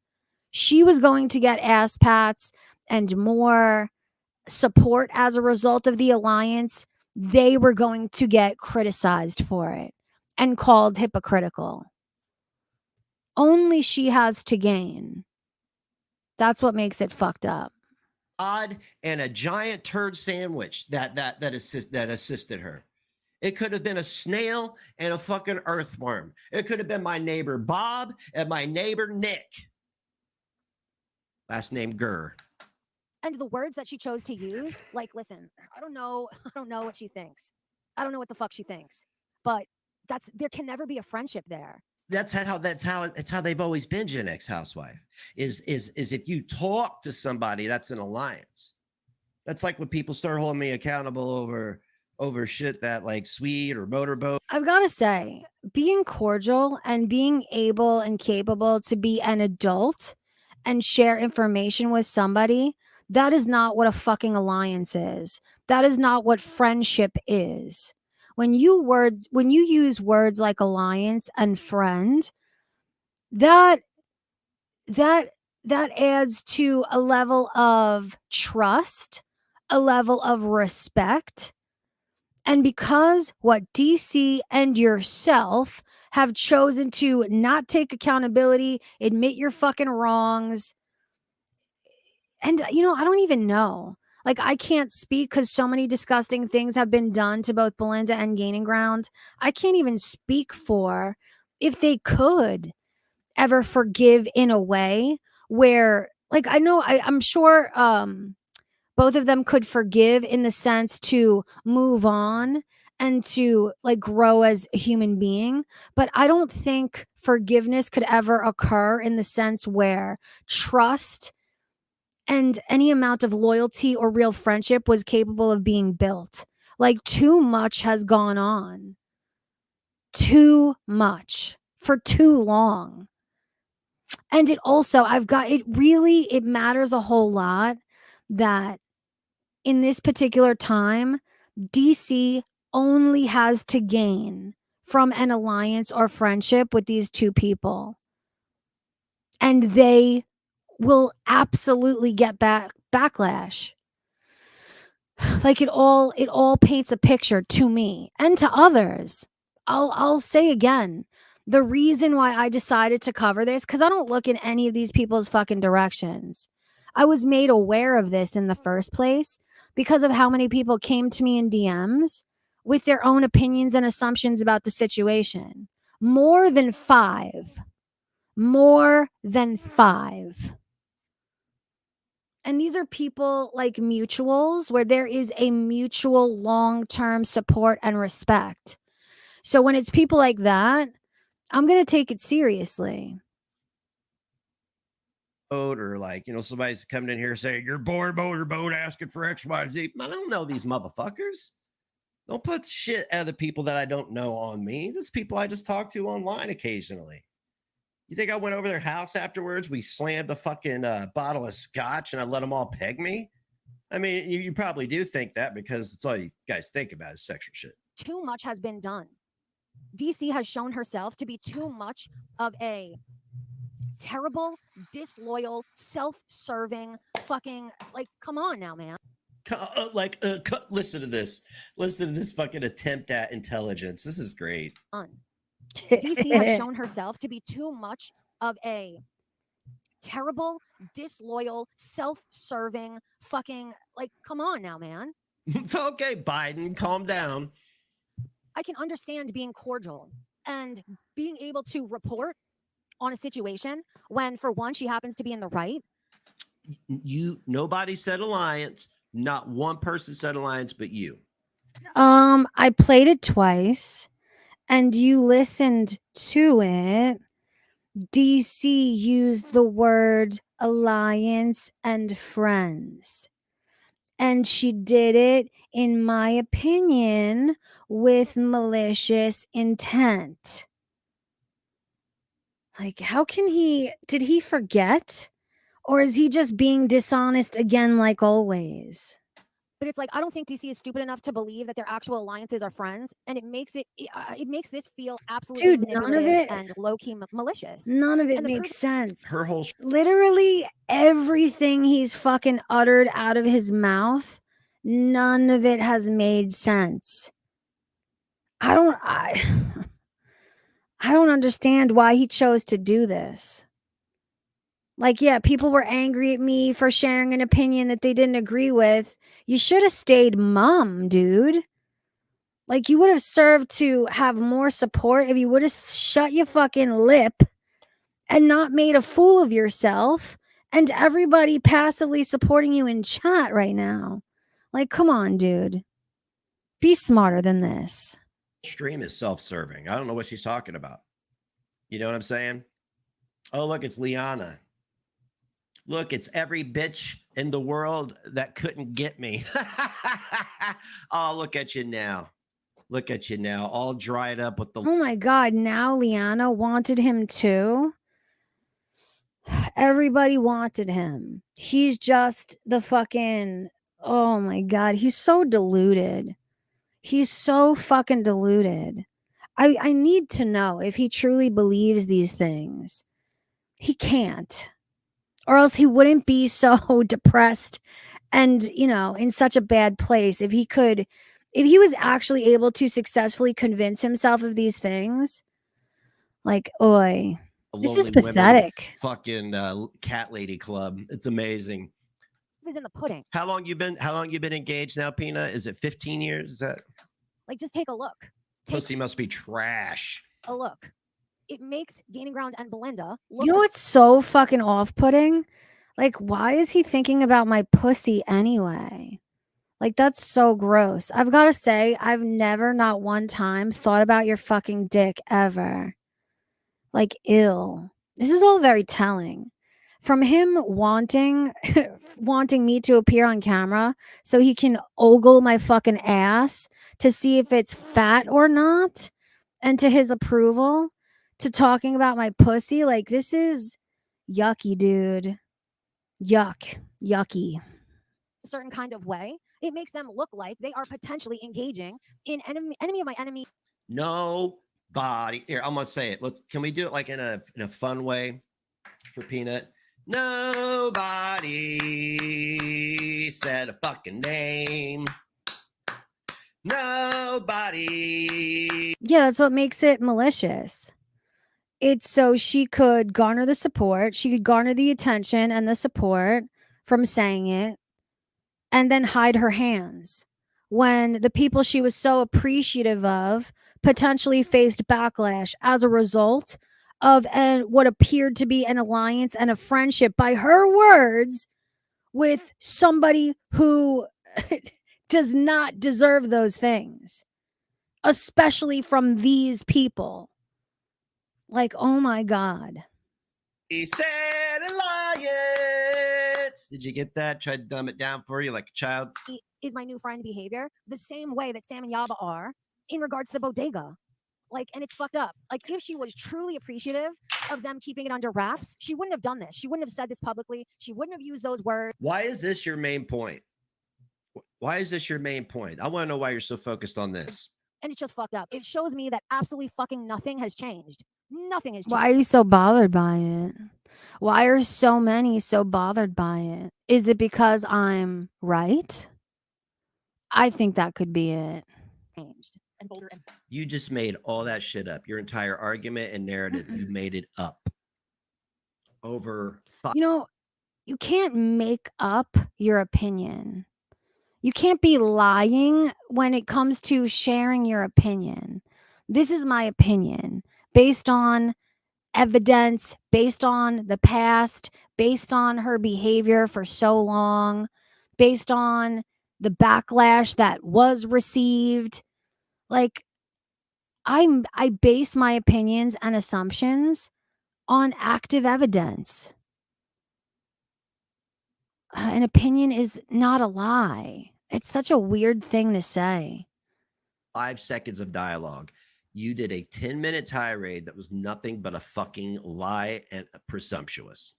She was going to get ass pats and more support as a result of the alliance. They were going to get criticized for it and called hypocritical. Only she has to gain. That's what makes it fucked up. God and a giant turd sandwich that assisted her. It could have been a snail and a fucking earthworm. It could have been my neighbor Bob and my neighbor Nick. Last name Gurr. And the words that she chose to use, like, listen, I don't know what she thinks. I don't know what the fuck she thinks. But there can never be a friendship there. That's how they've always been, Gen X housewife. Is if you talk to somebody, that's an alliance. That's like when people start holding me accountable over shit that like Sweet or Motorboat. I've got to say, being cordial and being able and capable to be an adult and share information with somebody, that is not what a fucking alliance is. That is not what friendship is. When you use words like alliance and friend, that adds to a level of trust, a level of respect. And because what DC and yourself have chosen to not take accountability, admit your fucking wrongs, and I don't even know. Like, I can't speak because so many disgusting things have been done to both Belinda and Gaining Ground. I can't even speak for if they could ever forgive in a way where, like, I'm sure both of them could forgive in the sense to move on and to like grow as a human being. But I don't think forgiveness could ever occur in the sense where trust and any amount of loyalty or real friendship was capable of being built. Like, too much has gone on. Too much for too long. And it also, it matters a whole lot that in this particular time, DC only has to gain from an alliance or friendship with these two people. And they will absolutely get backlash. Like it all paints a picture to me and to others. I'll say again, the reason why I decided to cover this, because I don't look in any of these people's fucking directions. I was made aware of this in the first place because of how many people came to me in DMs with their own opinions and assumptions about the situation. More than 5. More than 5. And these are people like mutuals where there is a mutual long-term support and respect. So when it's people like that, I'm going to take it seriously. Or like, somebody's coming in here saying, you're bored motorboat asking for X, Y, Z. I don't know these motherfuckers. Don't put shit out of the people that I don't know on me. This people I just talk to online occasionally. You think I went over their house afterwards? We slammed a fucking bottle of scotch and I let them all peg me? I mean, you probably do think that because it's all you guys think about is sexual shit. Too much has been done. DC has shown herself to be too much of a terrible, disloyal, self-serving, fucking, like, come on now, man. Listen to this. Listen to this fucking attempt at intelligence. This is great. DC has shown herself to be too much of a terrible, disloyal, self-serving, fucking, like, come on now, man. Okay, Biden, calm down. I can understand being cordial and being able to report on a situation when, for one, she happens to be in the right. Nobody said alliance. Not one person said alliance, but you. I played it twice, and you listened to it. DC used the word alliance and friends. And she did it, in my opinion, with malicious intent. Like, how can did he forget? Or is he just being dishonest again, like always? But it's like, I don't think DC is stupid enough to believe that their actual alliances are friends. And it makes this feel absolutely manipulative and low-key malicious. None of it makes sense. Her whole literally everything he's fucking uttered out of his mouth, none of it has made sense. I don't understand why he chose to do this. Like, yeah, people were angry at me for sharing an opinion that they didn't agree with. You should have stayed mum, dude. Like, you would have served to have more support if you would have shut your fucking lip and not made a fool of yourself and everybody passively supporting you in chat right now. Like, come on, dude. Be smarter than this. Stream is self-serving. I don't know what she's talking about. You know what I'm saying? Oh, look, it's Liana. Look, it's every bitch in the world that couldn't get me. Oh, look at you now. Look at you now, all dried up with the... Oh my God, now Liana wanted him too? Everybody wanted him. He's just the fucking... Oh my God, he's so deluded. He's so fucking deluded. I need to know if he truly believes these things. He can't. Or else he wouldn't be so depressed and, in such a bad place. If he was actually able to successfully convince himself of these things, like, oi, this is pathetic. Fucking cat lady club. It's amazing. Is in the pudding. How long you been engaged now, Pina? Is it 15 years? Is that... Like, just take a look. Pussy must be trash. A look. It makes Gaining Ground and Belinda look... You know what's so fucking off-putting? Like, why is he thinking about my pussy anyway? Like, that's so gross. I've got to say, I've never, not one time, thought about your fucking dick ever. Like, ill. This is all very telling. From him wanting me to appear on camera so he can ogle my fucking ass to see if it's fat or not, and to his approval, to talking about my pussy, like, this is, Yucky, dude. Yucky. a certain kind of way, it makes them look like they are potentially engaging in enemy of my enemy. Nobody. Here, I'm gonna say it. Can we do it like in a fun way for Peanut? Nobody said a fucking name. Nobody. Yeah, that's what makes it malicious. It's so she could garner the support, she could garner the attention and the support from saying it, and then hide her hands when the people she was so appreciative of potentially faced backlash as a result of what appeared to be an alliance and a friendship, by her words, with somebody who does not deserve those things, especially from these people. Like, oh my God. He said alliance. Did you get that? Tried to dumb it down for you like a child. Is my new friend behavior the same way that Sam and Yaba are in regards to the bodega? Like, and it's fucked up. Like, if she was truly appreciative of them keeping it under wraps, she wouldn't have done this. She wouldn't have said this publicly. She wouldn't have used those words. Why is this your main point? Why is this your main point? I want to know why you're so focused on this. And it's just fucked up. It shows me that absolutely fucking nothing has changed. Nothing has changed. Why are you so bothered by it? Why are so many so bothered by it? Is it because I'm right? I think that could be it. Changed. And bolder and You just made all that shit up. Your entire argument and narrative, you made it up. Over. You know, you can't make up your opinion. You can't be lying when it comes to sharing your opinion. This is my opinion based on evidence, based on the past, based on her behavior for so long, based on the backlash that was received. Like, I base my opinions and assumptions on active evidence. An opinion is not a lie. It's such a weird thing to say. 5 seconds of dialogue. You did a 10-minute tirade that was nothing but a fucking lie and presumptuous.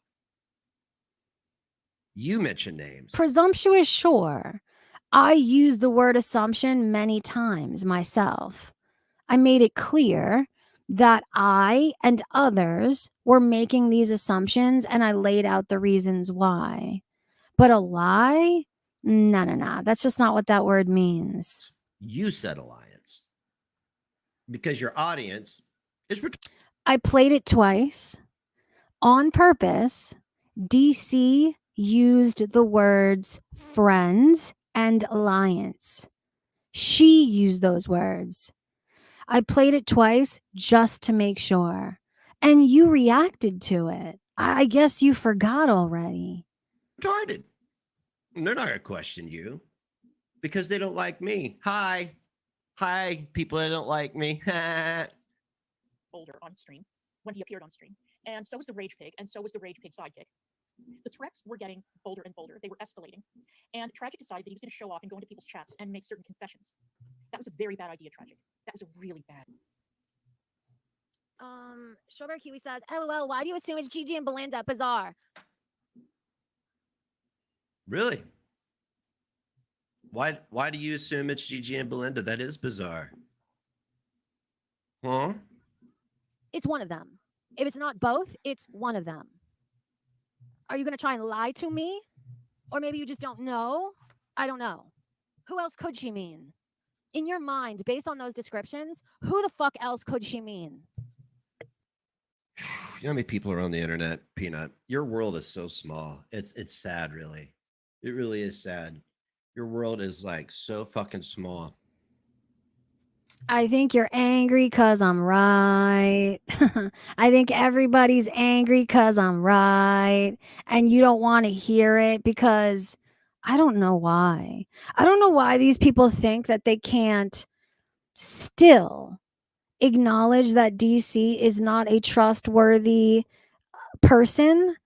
You mentioned names. Presumptuous, sure. I use the word assumption many times myself. I made it clear that I and others were making these assumptions, and I laid out the reasons why. But a lie? No. That's just not what that word means. You said alliance. Because your audience is... I played it twice. On purpose, DC used the words friends and alliance. She used those words. I played it twice just to make sure. And you reacted to it. I guess you forgot already. Retarded. They're not going to question you because they don't like me. Hi, people that don't like me. bolder on stream when he appeared on stream. And so was the Rage Pig, and so was the Rage Pig sidekick. The threats were getting bolder and bolder. They were escalating. And Tragic decided that he was going to show off and go into people's chats and make certain confessions. That was a very bad idea, Tragic. That was a really bad. Strawberry Kiwi says, LOL, why do you assume it's Gigi and Belinda? Bizarre. Really? Why do you assume it's Gigi and Belinda? That is bizarre. Huh? It's one of them. If it's not both, it's one of them. Are you going to try and lie to me? Or maybe you just don't know? I don't know. Who else could she mean? In your mind, based on those descriptions, who the fuck else could she mean? You know how many people are on the internet, Peanut? Your world is so small. It's sad, really. It really is sad. Your world is like so fucking small. I think you're angry because I'm right. I think everybody's angry because I'm right. And you don't want to hear it because I don't know why. I don't know why these people think that they can't still acknowledge that DC is not a trustworthy person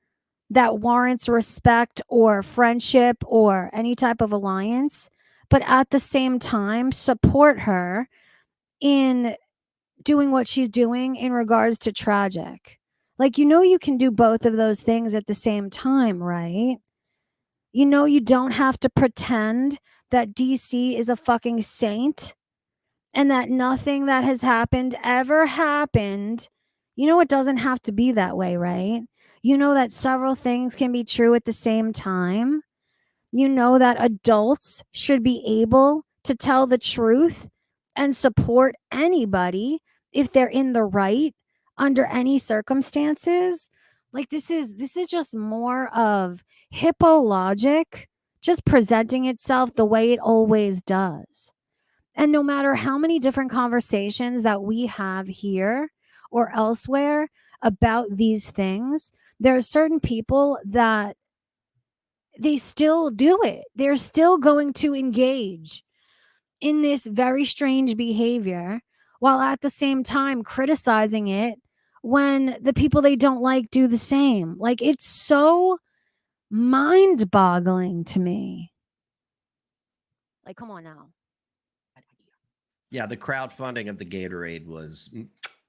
that warrants respect or friendship or any type of alliance, but at the same time support her in doing what she's doing in regards to Tragic. Like, you can do both of those things at the same time, right? You don't have to pretend that DC is a fucking saint and that nothing that has happened ever happened. It doesn't have to be that way, right? That several things can be true at the same time. That adults should be able to tell the truth and support anybody if they're in the right under any circumstances. Like, this is just more of hippo logic just presenting itself the way it always does. And no matter how many different conversations that we have here or elsewhere about these things, there are certain people that they still do it. They're still going to engage in this very strange behavior while at the same time criticizing it when the people they don't like do the same. Like, it's so mind boggling to me. Like, come on now. Bad idea. Yeah, the crowdfunding of the Gatorade was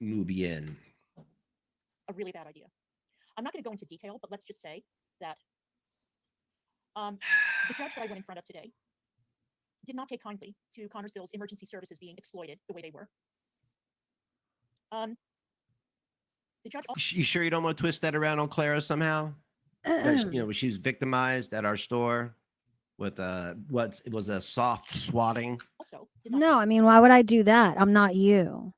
muy bien. A really bad idea. I'm not going to go into detail, but let's just say that the judge that I went in front of today did not take kindly to Connersville's emergency services being exploited the way they were. The judge You sure you don't want to twist that around on Clara somehow? That, she was victimized at our store with what it was a soft swatting. also did not No, I mean, why would I do that? I'm not you.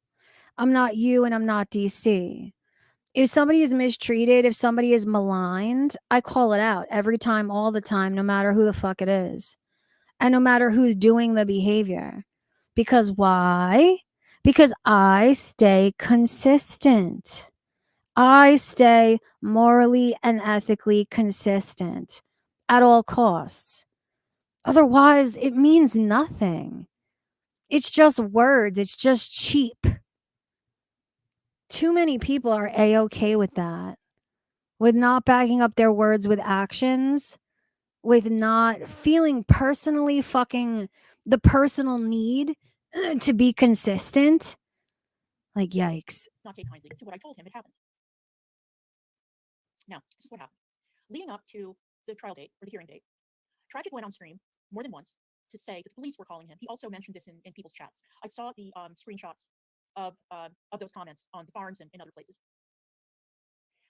I'm not you and I'm not DC. If somebody is mistreated, if somebody is maligned, I call it out every time, all the time, no matter who the fuck it is. And no matter who's doing the behavior. Because why? Because I stay consistent. I stay morally and ethically consistent at all costs. Otherwise, it means nothing. It's just words. It's just cheap. Too many people are A-okay with that. With not backing up their words with actions. With not feeling personally fucking the personal need to be consistent. Like, yikes. not take kindly to what I told him had happened. Now, this is what happened. Leading up to the trial date or the hearing date, Tragic went on stream more than once to say that the police were calling him. He also mentioned this in people's chats. I saw the screenshots of those comments on the forums and in other places.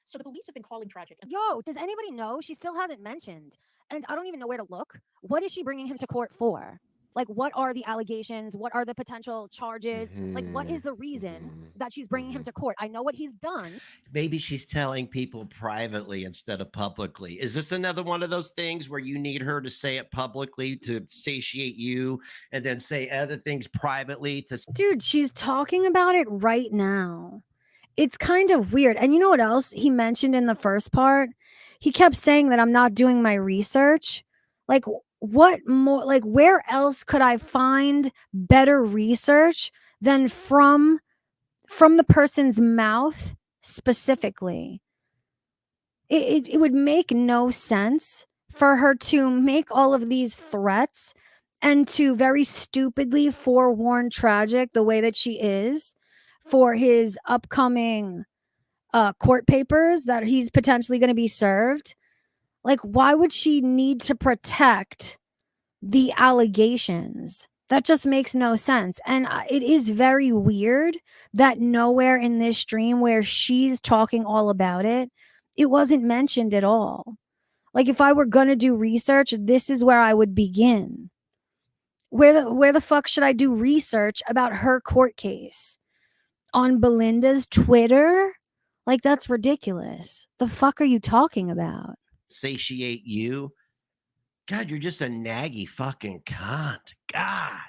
So the police have been calling Tragic. And Yo, does anybody know? She still hasn't mentioned. And I don't even know where to look. What is she bringing him to court for? Like, what are the allegations? What are the potential charges? Like, what is the reason that she's bringing him to court? I know what he's done. Maybe she's telling people privately instead of publicly. Is this another one of those things where you need her to say it publicly to satiate you and then say other things privately to Dude, she's talking about it right now. It's kind of weird. And you know what else he mentioned in the first part? He kept saying that I'm not doing my research. Like, what more? Like, where else could I find better research than from the person's mouth specifically? It would make no sense for her to make all of these threats and to very stupidly forewarn Tragic the way that she is for his upcoming court papers that he's potentially going to be served. Like, why would she need to protect the allegations? That just makes no sense. And it is very weird that nowhere in this stream where she's talking all about it, it wasn't mentioned at all. Like, if I were going to do research, this is where I would begin. Where the fuck should I do research about her court case? On Belinda's Twitter? Like, that's ridiculous. The fuck are you talking about? satiate you. God, you're just a naggy fucking cunt. God.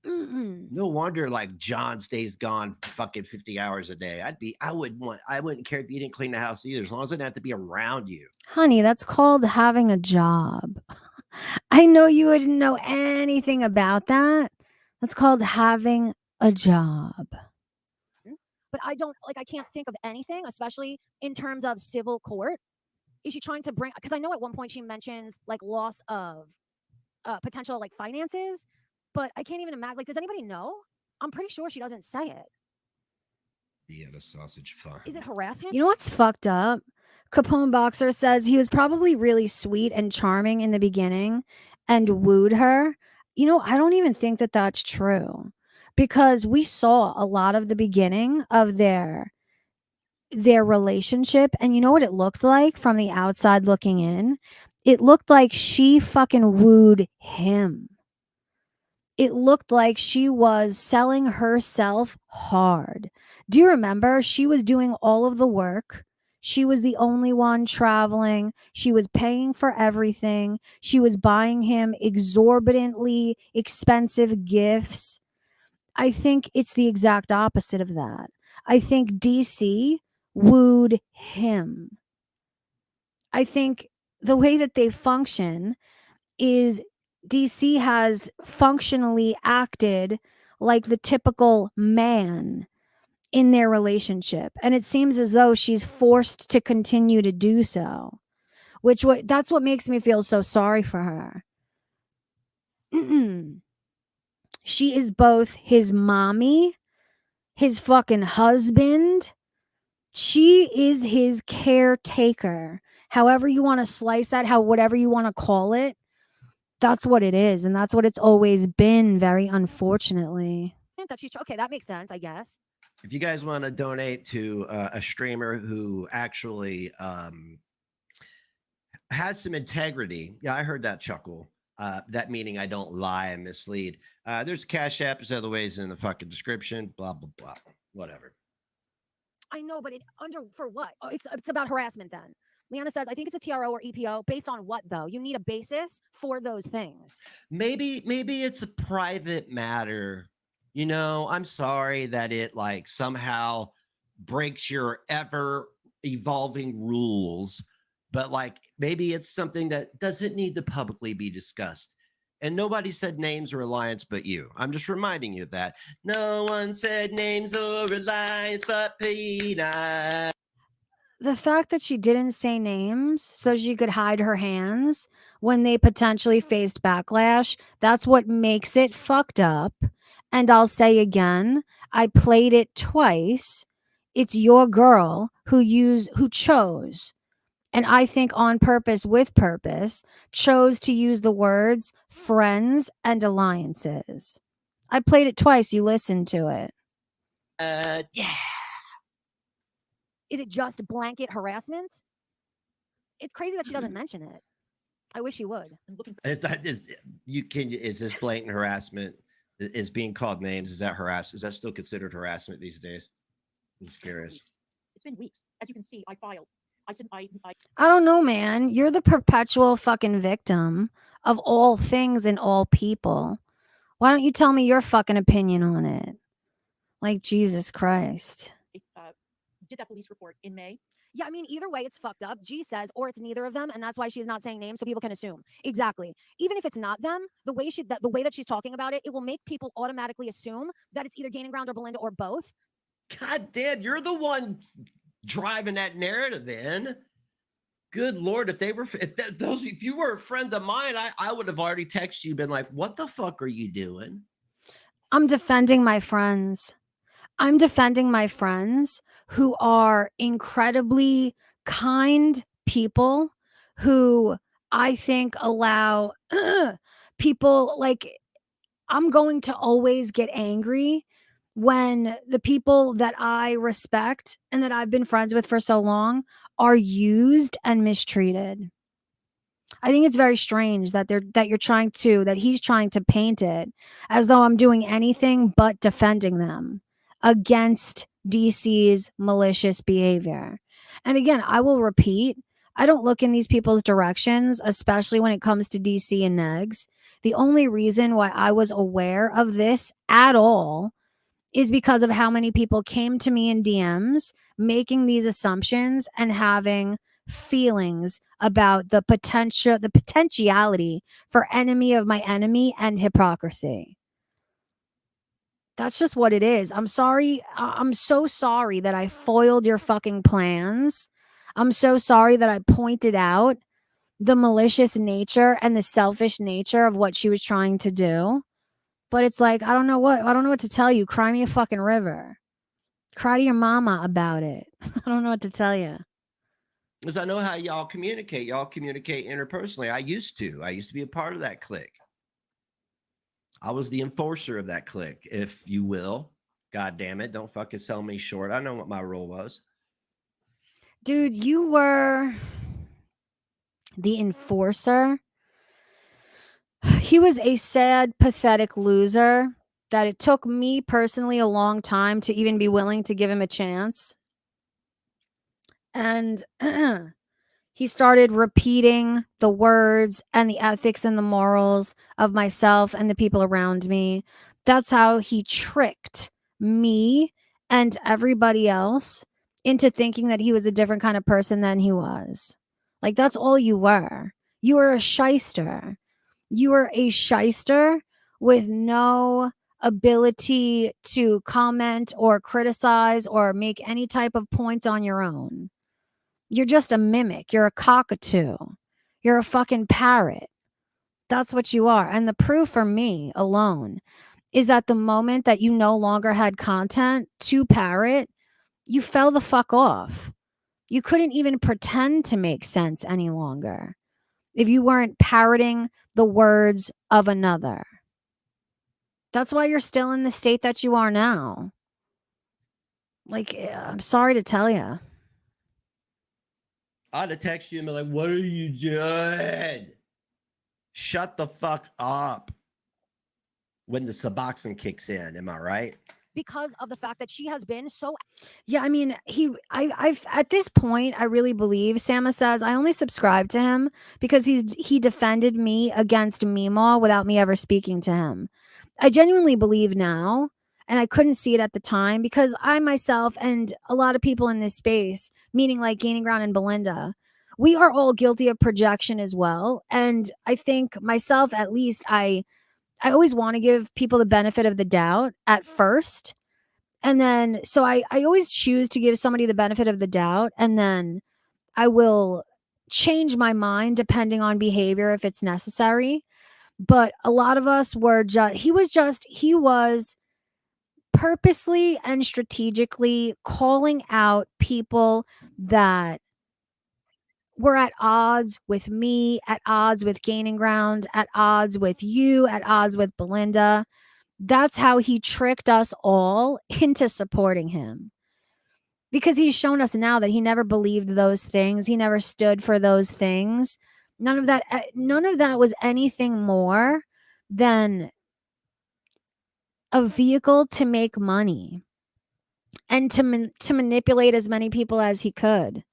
No wonder like John stays gone fucking 50 hours a day. I wouldn't care if you didn't clean the house either, as long as I didn't have to be around you. Honey, that's called having a job. I know you wouldn't know anything about that. That's called having a job. But I can't think of anything, especially in terms of civil court. Is she trying to bring, because I know at one point she mentions like loss of potential like finances, but I can't even imagine. Like, does anybody know? I'm pretty sure she doesn't say it. Vienna sausage fun. Is it harassment? You know what's fucked up? Capone Boxer says he was probably really sweet and charming in the beginning and wooed her. You know, I don't even think that that's true, because we saw a lot of the beginning of their relationship, and you know what it looked like from the outside looking in? It looked like she fucking wooed him. It looked like she was selling herself hard. Do you remember? She was doing all of the work. She was the only one traveling. She was paying for everything. She was buying him exorbitantly expensive gifts. I think it's the exact opposite of that. I think DC wooed him. I think the way that they function is DC has functionally acted like the typical man in their relationship. And it seems as though she's forced to continue to do so, that's what makes me feel so sorry for her. She is both his mommy, his fucking husband. She is his caretaker. However you want to slice that, whatever you want to call it, that's what it is. And that's what it's always been, very unfortunately. That she's okay. That makes sense, I guess. If you guys want to donate to a streamer who actually has some integrity, yeah, I heard that chuckle. That meaning I don't lie and mislead. There's Cash App. There's other ways in the fucking description. Blah blah blah. Whatever. I know, but for what? Oh, it's about harassment then. Leanna says, I think it's a TRO or EPO. Based on what, though? You need a basis for those things. Maybe it's a private matter. You know, I'm sorry that it like somehow breaks your ever evolving rules, but like maybe it's something that doesn't need to publicly be discussed. And nobody said names or alliance but you. I'm just reminding you of that. No one said names or alliance but Peanut. The fact that she didn't say names so she could hide her hands when they potentially faced backlash, that's what makes it fucked up. And I'll say again, I played it twice. It's your girl who chose, and I think on purpose, with purpose, chose to use the words friends and alliances. I played it twice. You listened to it. Yeah. Is it just blanket harassment? It's crazy that she doesn't mention it. I wish she would. Is this blatant harassment? Is being called names? Is that harass? Is that still considered harassment these days? I'm just curious. It's been weeks. As you can see, I filed. I said I don't know, man. You're the perpetual fucking victim of all things and all people. Why don't you tell me your fucking opinion on it? Like, Jesus Christ. Did that police report in May. Yeah, I mean, either way, it's fucked up. G says, or it's neither of them, and that's why she's not saying names, so people can assume. Exactly. Even if it's not them, the way that she's talking about it, it will make people automatically assume that it's either Gaining Ground or Belinda or both. God damn, you're the one driving that narrative in. Good Lord, if you were a friend of mine, I would have already texted you, been like, what the fuck are you doing? I'm defending my friends. I'm defending my friends who are incredibly kind people who I think allow people, like, I'm going to always get angry when the people that I respect and that I've been friends with for so long are used and mistreated. I think it's very strange that he's trying to paint it as though I'm doing anything but defending them against DC's malicious behavior. And again, I will repeat, I don't look in these people's directions, especially when it comes to DC and Negz. The only reason why I was aware of this at all is because of how many people came to me in DMs making these assumptions and having feelings about the potentiality for enemy of my enemy and hypocrisy. That's just what it is. I'm sorry. I'm so sorry that I foiled your fucking plans. I'm so sorry that I pointed out the malicious nature and the selfish nature of what she was trying to do. But it's like, I don't know what to tell you. Cry me a fucking river. Cry to your mama about it. I don't know what to tell you. Because I know how y'all communicate. Y'all communicate interpersonally. I used to be a part of that clique. I was the enforcer of that clique, if you will. God damn it. Don't fucking sell me short. I know what my role was. Dude, you were the enforcer. He was a sad, pathetic loser that it took me personally a long time to even be willing to give him a chance. And he started repeating the words and the ethics and the morals of myself and the people around me. That's how he tricked me and everybody else into thinking that he was a different kind of person than he was. Like, that's all you were. You were a shyster. You were a shyster with no ability to comment or criticize or make any type of points on your own. You're just a mimic. You're a cockatoo. You're a fucking parrot. That's what you are. And the proof for me alone is that the moment that you no longer had content to parrot, you fell the fuck off. You couldn't even pretend to make sense any longer if you weren't parroting the words of another. That's why you're still in the state that you are now. Like, I'm sorry to tell you. I'd have texted you and be like, what are you doing? Shut the fuck up. When the Suboxone kicks in, am I right? because of the fact that she has been so Yeah, I mean, I've at this point, I really believe Sama says I only subscribe to him because he defended me against Meemaw without me ever speaking to him. I genuinely believe now, and I couldn't see it at the time because I myself and a lot of people in this space, meaning like Gaining Ground and Belinda, we are all guilty of projection as well. And I think myself, at least, I always want to give people the benefit of the doubt at first. And then, so I always choose to give somebody the benefit of the doubt. And then I will change my mind depending on behavior if it's necessary. But a lot of us were he was purposely and strategically calling out people that were at odds with me, at odds with Gaining Ground, at odds with you, at odds with Belinda. That's how he tricked us all into supporting him. Because he's shown us now that he never believed those things. He never stood for those things. None of that was anything more than a vehicle to make money and to manipulate as many people as he could.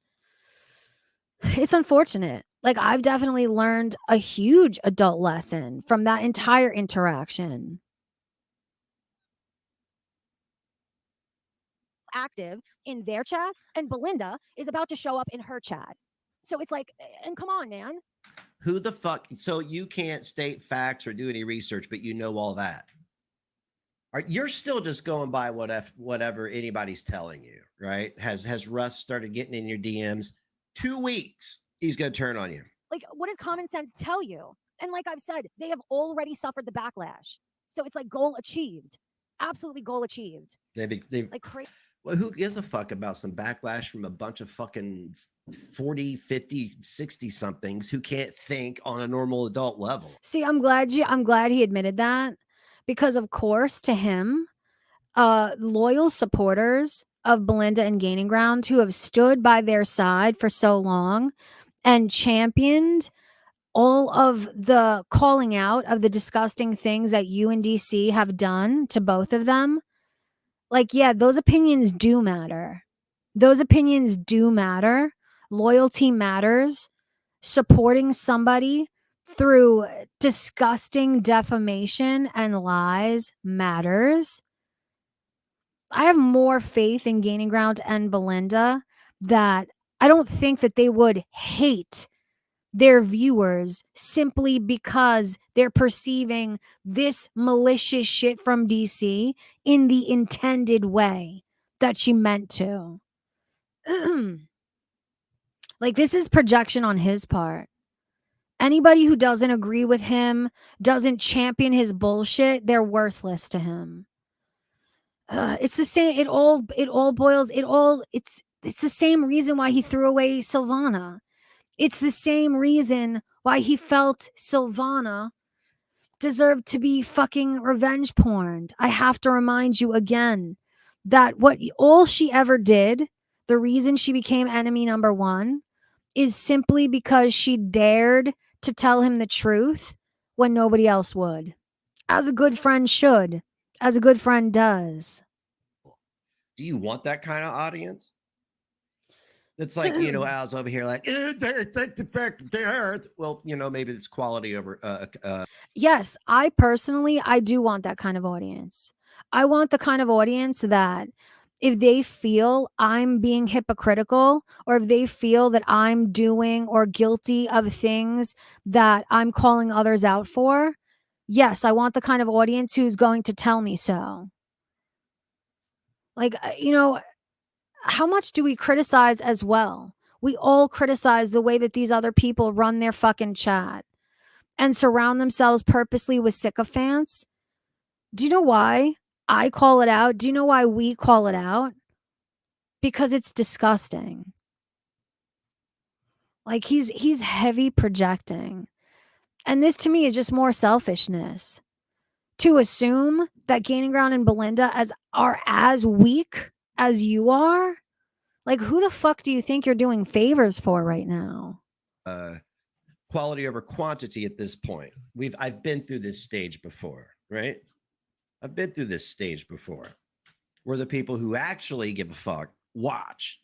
It's unfortunate. Like, I've definitely learned a huge adult lesson from that entire interaction. active in their chats, and Belinda is about to show up in her chat. So it's like, and come on, man. Who the fuck? So you can't state facts or do any research, but you know all that. You're still just going by whatever anybody's telling you, right? Has Russ started getting in your DMs? 2 weeks, he's gonna turn on you. Like, what does common sense tell you? And like I've said, they have already suffered the backlash. So it's like goal achieved. Absolutely goal achieved. They Like crazy. Well, who gives a fuck about some backlash from a bunch of fucking 40, 50, 60 somethings who can't think on a normal adult level? See, I'm glad he admitted that, because of course to him, loyal supporters of Belinda and Gaining Ground who have stood by their side for so long and championed all of the calling out of the disgusting things that you and DC have done to both of them. Like, yeah, those opinions do matter. Those opinions do matter. Loyalty matters. Supporting somebody through disgusting defamation and lies matters. I have more faith in Gaining Ground and Belinda that I don't think that they would hate their viewers simply because they're perceiving this malicious shit from DC in the intended way that she meant to. Like, this is projection on his part. Anybody who doesn't agree with him, doesn't champion his bullshit, they're worthless to him. it's the same. It all boils. It's the same reason why he threw away Silvana. It's the same reason why he felt Silvana deserved to be fucking revenge porn. I have to remind you again that all she ever did, the reason she became enemy number one, is simply because she dared to tell him the truth when nobody else would. As a good friend should, as a good friend does. Do you want that kind of audience? It's like, you know, Al's over here like, well, you know, maybe it's quality over. Yes, I do want that kind of audience. I want the kind of audience that if they feel I'm being hypocritical, or if they feel that I'm doing or guilty of things that I'm calling others out for, yes, I want the kind of audience who's going to tell me so. Like, you know, how much do we criticize as well? We all criticize the way that these other people run their fucking chat and surround themselves purposely with sycophants. Do you know why I call it out? Do you know why we call it out? Because it's disgusting. Like he's heavy projecting. And this to me is just more selfishness. To assume that Gaining Ground and Belinda are as weak as you are? Like, who the fuck do you think you're doing favors for right now? Quality over quantity at this point. I've been through this stage before, right? I've been through this stage before where the people who actually give a fuck watch,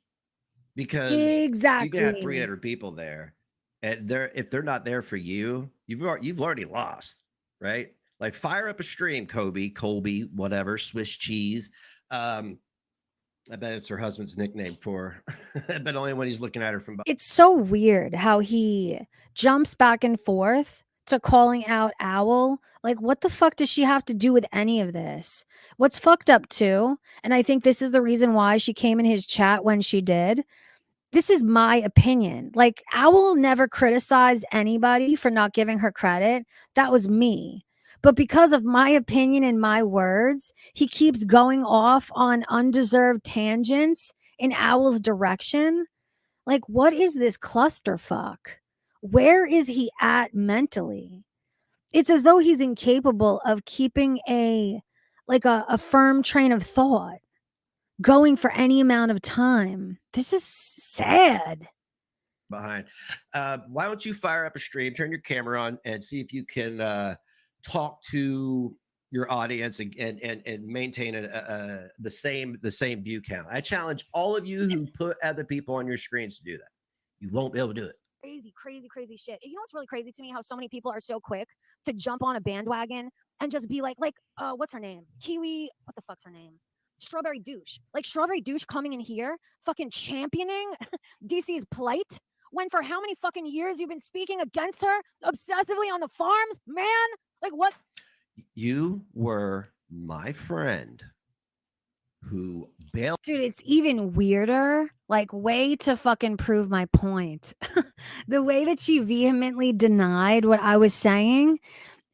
because exactly, you can have 300 people there, and if they're not there for you, you've already lost, right? Like, fire up a stream, Colby, whatever, Swiss cheese. I bet it's her husband's nickname for her, but only when he's looking at her from behind. It's so weird how he jumps back and forth to calling out Owl. Like, what the fuck does she have to do with any of this? What's fucked up too, and I think this is the reason why she came in his chat when she did. This is my opinion. Like, Owl never criticized anybody for not giving her credit. That was me. But because of my opinion and my words, he keeps going off on undeserved tangents in Owl's direction. Like, what is this clusterfuck? Where is he at mentally? It's as though he's incapable of keeping a firm train of thought going for any amount of time. This is sad. Behind. Why don't you fire up a stream, turn your camera on, and see if you can talk to your audience and maintain the same view count. I challenge all of you who put other people on your screens to do that. You won't be able to do it. Crazy shit. You know what's really crazy to me? How so many people are so quick to jump on a bandwagon and just be like, what's her name? Kiwi, what the fuck's her name? Strawberry Douche. Like, Strawberry Douche coming in here, fucking championing DC's plight, when for how many fucking years you've been speaking against her obsessively on the farms, man? Like, what? You were my friend who bailed. Dude, it's even weirder. Like, way to fucking prove my point. The way that she vehemently denied what I was saying,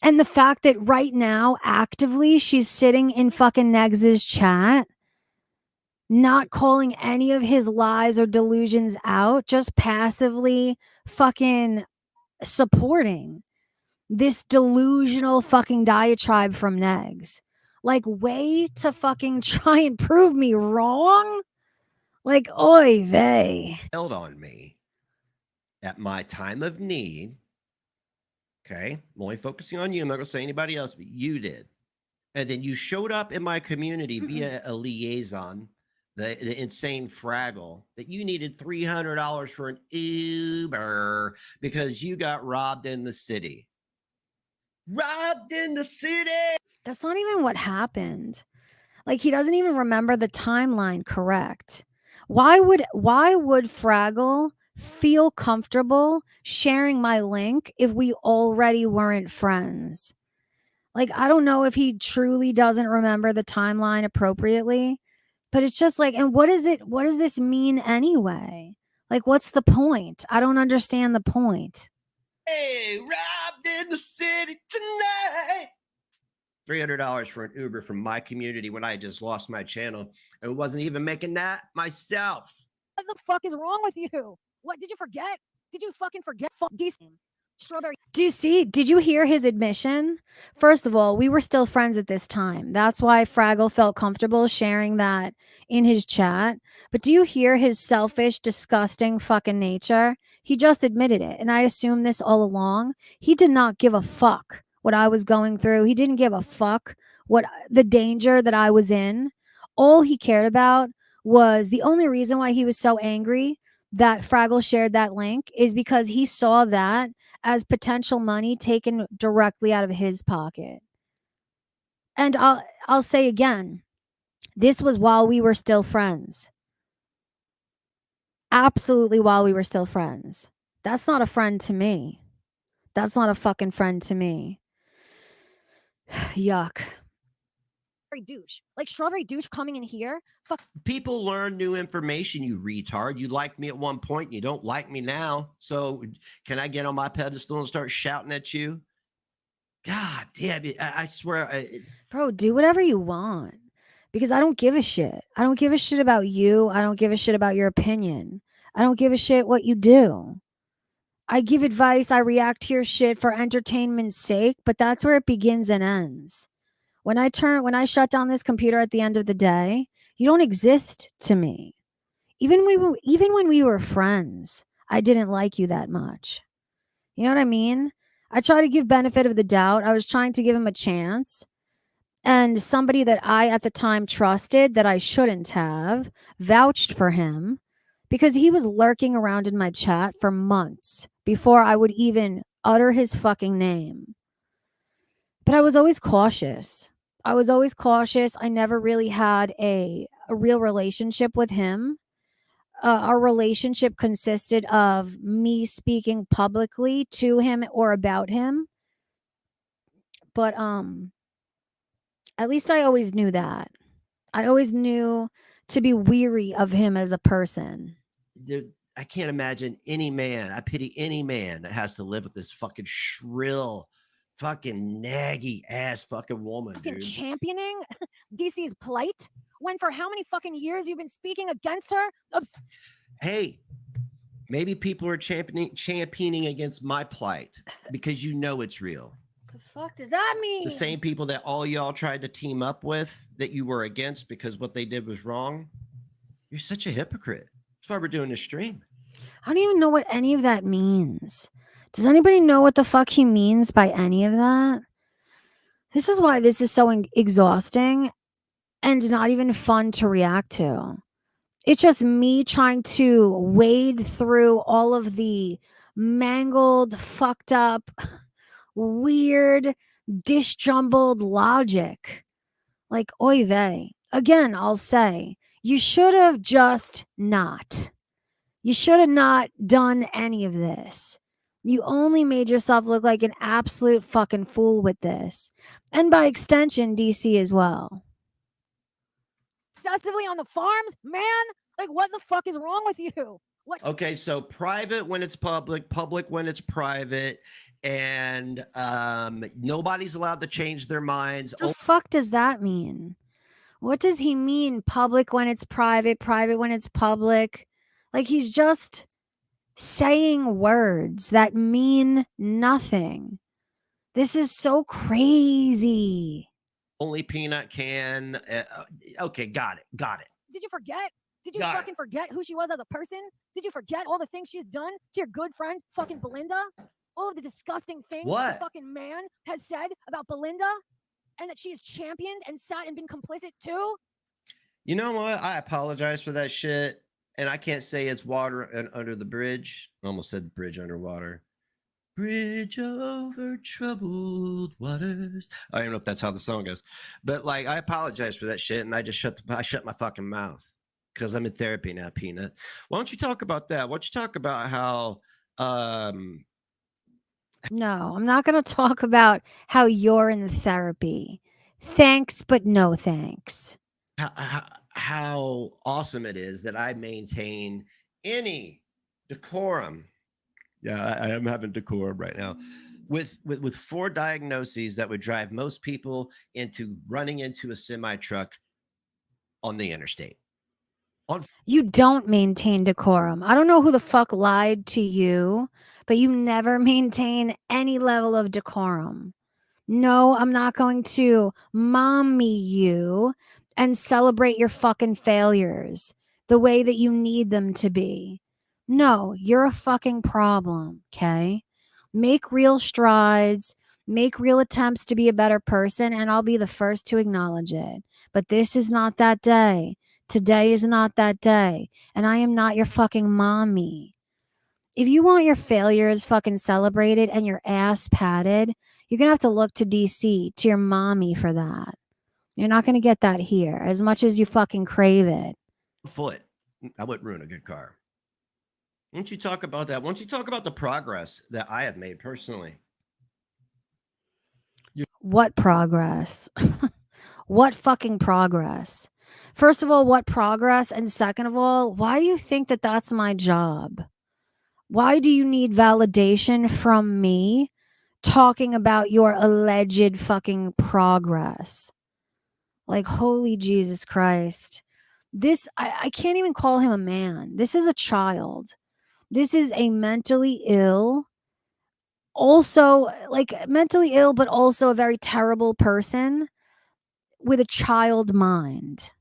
and the fact that right now, actively, she's sitting in fucking Negz's chat, not calling any of his lies or delusions out, just passively fucking supporting this delusional fucking diatribe from Negz. Like, way to fucking try and prove me wrong? Like, oy vey. Held on me at my time of need. Okay, I'm only focusing on you. I'm not going to say anybody else, but you did. And then you showed up in my community via a liaison, the insane Fraggle, that you needed $300 for an Uber because you got robbed in the city. Robbed in the city. That's not even what happened. Like, he doesn't even remember the timeline correct. Why would Fraggle feel comfortable sharing my link if we already weren't friends? Like, I don't know if he truly doesn't remember the timeline appropriately, but it's just like, and what does this mean anyway? Like, what's the point? I don't understand the point. Hey, robbed in the city tonight. $300 for an Uber from my community when I just lost my channel and wasn't even making that myself. What the fuck is wrong with you? What did you forget? Did you fucking forget? Decent. Strawberry. Did you hear his admission? First of all, we were still friends at this time. That's why Fraggle felt comfortable sharing that in his chat. But do you hear his selfish, disgusting fucking nature? He just admitted it. And I assumed this all along. He did not give a fuck what I was going through. He didn't give a fuck what the danger that I was in. All he cared about was the only reason why he was so angry that Fraggle shared that link is because he saw that as potential money taken directly out of his pocket. And I'll say again, this was while we were still friends. Absolutely while we were still friends. That's not a friend to me. That's not a fucking friend to me. Yuck. Douche. Like strawberry douche coming in here. Fuck. People learn new information, you retard. You liked me at one point, you don't like me now. So can I get on my pedestal and start shouting at you? God damn it. I swear. Bro, do whatever you want. Because I don't give a shit. I don't give a shit about you. I don't give a shit about your opinion. I don't give a shit what you do. I give advice. I react to your shit for entertainment's sake, but that's where it begins and ends. When I shut down this computer at the end of the day, you don't exist to me. Even when we were friends, I didn't like you that much. You know what I mean? I try to give benefit of the doubt. I was trying to give him a chance. And somebody that I at the time trusted that I shouldn't have vouched for him because he was lurking around in my chat for months before I would even utter his fucking name. But I was always cautious. I never really had a real relationship with him. Our relationship consisted of me speaking publicly to him or about him. But at least I always knew that. I always knew to be weary of him as a person. I can't imagine any man. I pity any man that has to live with this fucking shrill, fucking naggy ass fucking woman, fucking dude. Championing DC's plight when for how many fucking years you've been speaking against her? Hey, maybe people are championing against my plight because you know it's real. The fuck does that mean? The same people that all y'all tried to team up with that you were against because what they did was wrong. You're such a hypocrite. That's why we're doing this stream. I don't even know what any of that means. Does anybody know what the fuck he means by any of that? This is why this is so exhausting and not even fun to react to. It's just me trying to wade through all of the mangled, fucked up, weird, disjumbled logic. Like, oy vey. Again, I'll say, you should have just not. You should have not done any of this. You only made yourself look like an absolute fucking fool with this. And by extension, DC as well. Excessively on the farms, man? Like, what the fuck is wrong with you? What? Okay, so private when it's public, public when it's private, and nobody's allowed to change their minds. What the fuck does that mean? What does he mean? Public when it's private, private when it's public? Like he's just saying words that mean nothing. This is so crazy. Only Peanut can. Okay, got it. Did you forget? Did you Got fucking forget who she was as a person? Did you forget all the things she's done to your good friend, fucking Belinda? All of the disgusting things What? the fucking man has said about Belinda? And that she has championed and sat and been complicit too? You know what? I apologize for that shit. And I can't say it's water under the bridge. I almost said bridge underwater. Bridge over troubled waters. I don't even know if that's how the song goes. But like, I apologize for that shit. And I just shut my fucking mouth. Because I'm in therapy now, Peanut. Why don't you talk about that? Why don't you talk about how No, I'm not going to talk about how you're in therapy. Thanks, but no thanks. how awesome it is that I maintain any decorum. Yeah, I am having decorum right now. with 4 diagnoses that would drive most people into running into a semi truck on the interstate. You don't maintain decorum. I don't know who the fuck lied to you, but you never maintain any level of decorum. No, I'm not going to mommy you and celebrate your fucking failures the way that you need them to be. No, you're a fucking problem, okay? Make real strides, make real attempts to be a better person, and I'll be the first to acknowledge it. But this is not that day. Today is not that day. And I am not your fucking mommy. If you want your failures fucking celebrated and your ass patted, you're going to have to look to DC, to your mommy for that. You're not going to get that here as much as you fucking crave it. Foot, I wouldn't ruin a good car. Why don't you talk about that? Why don't you talk about the progress that I have made personally? What progress? What fucking progress? First of all, what progress? And second of all, why do you think that that's my job? Why do you need validation from me talking about your alleged fucking progress? Like, holy Jesus Christ. This, I can't even call him a man. This is a child. This is a mentally ill, also, like, mentally ill, but also a very terrible person with a child mind.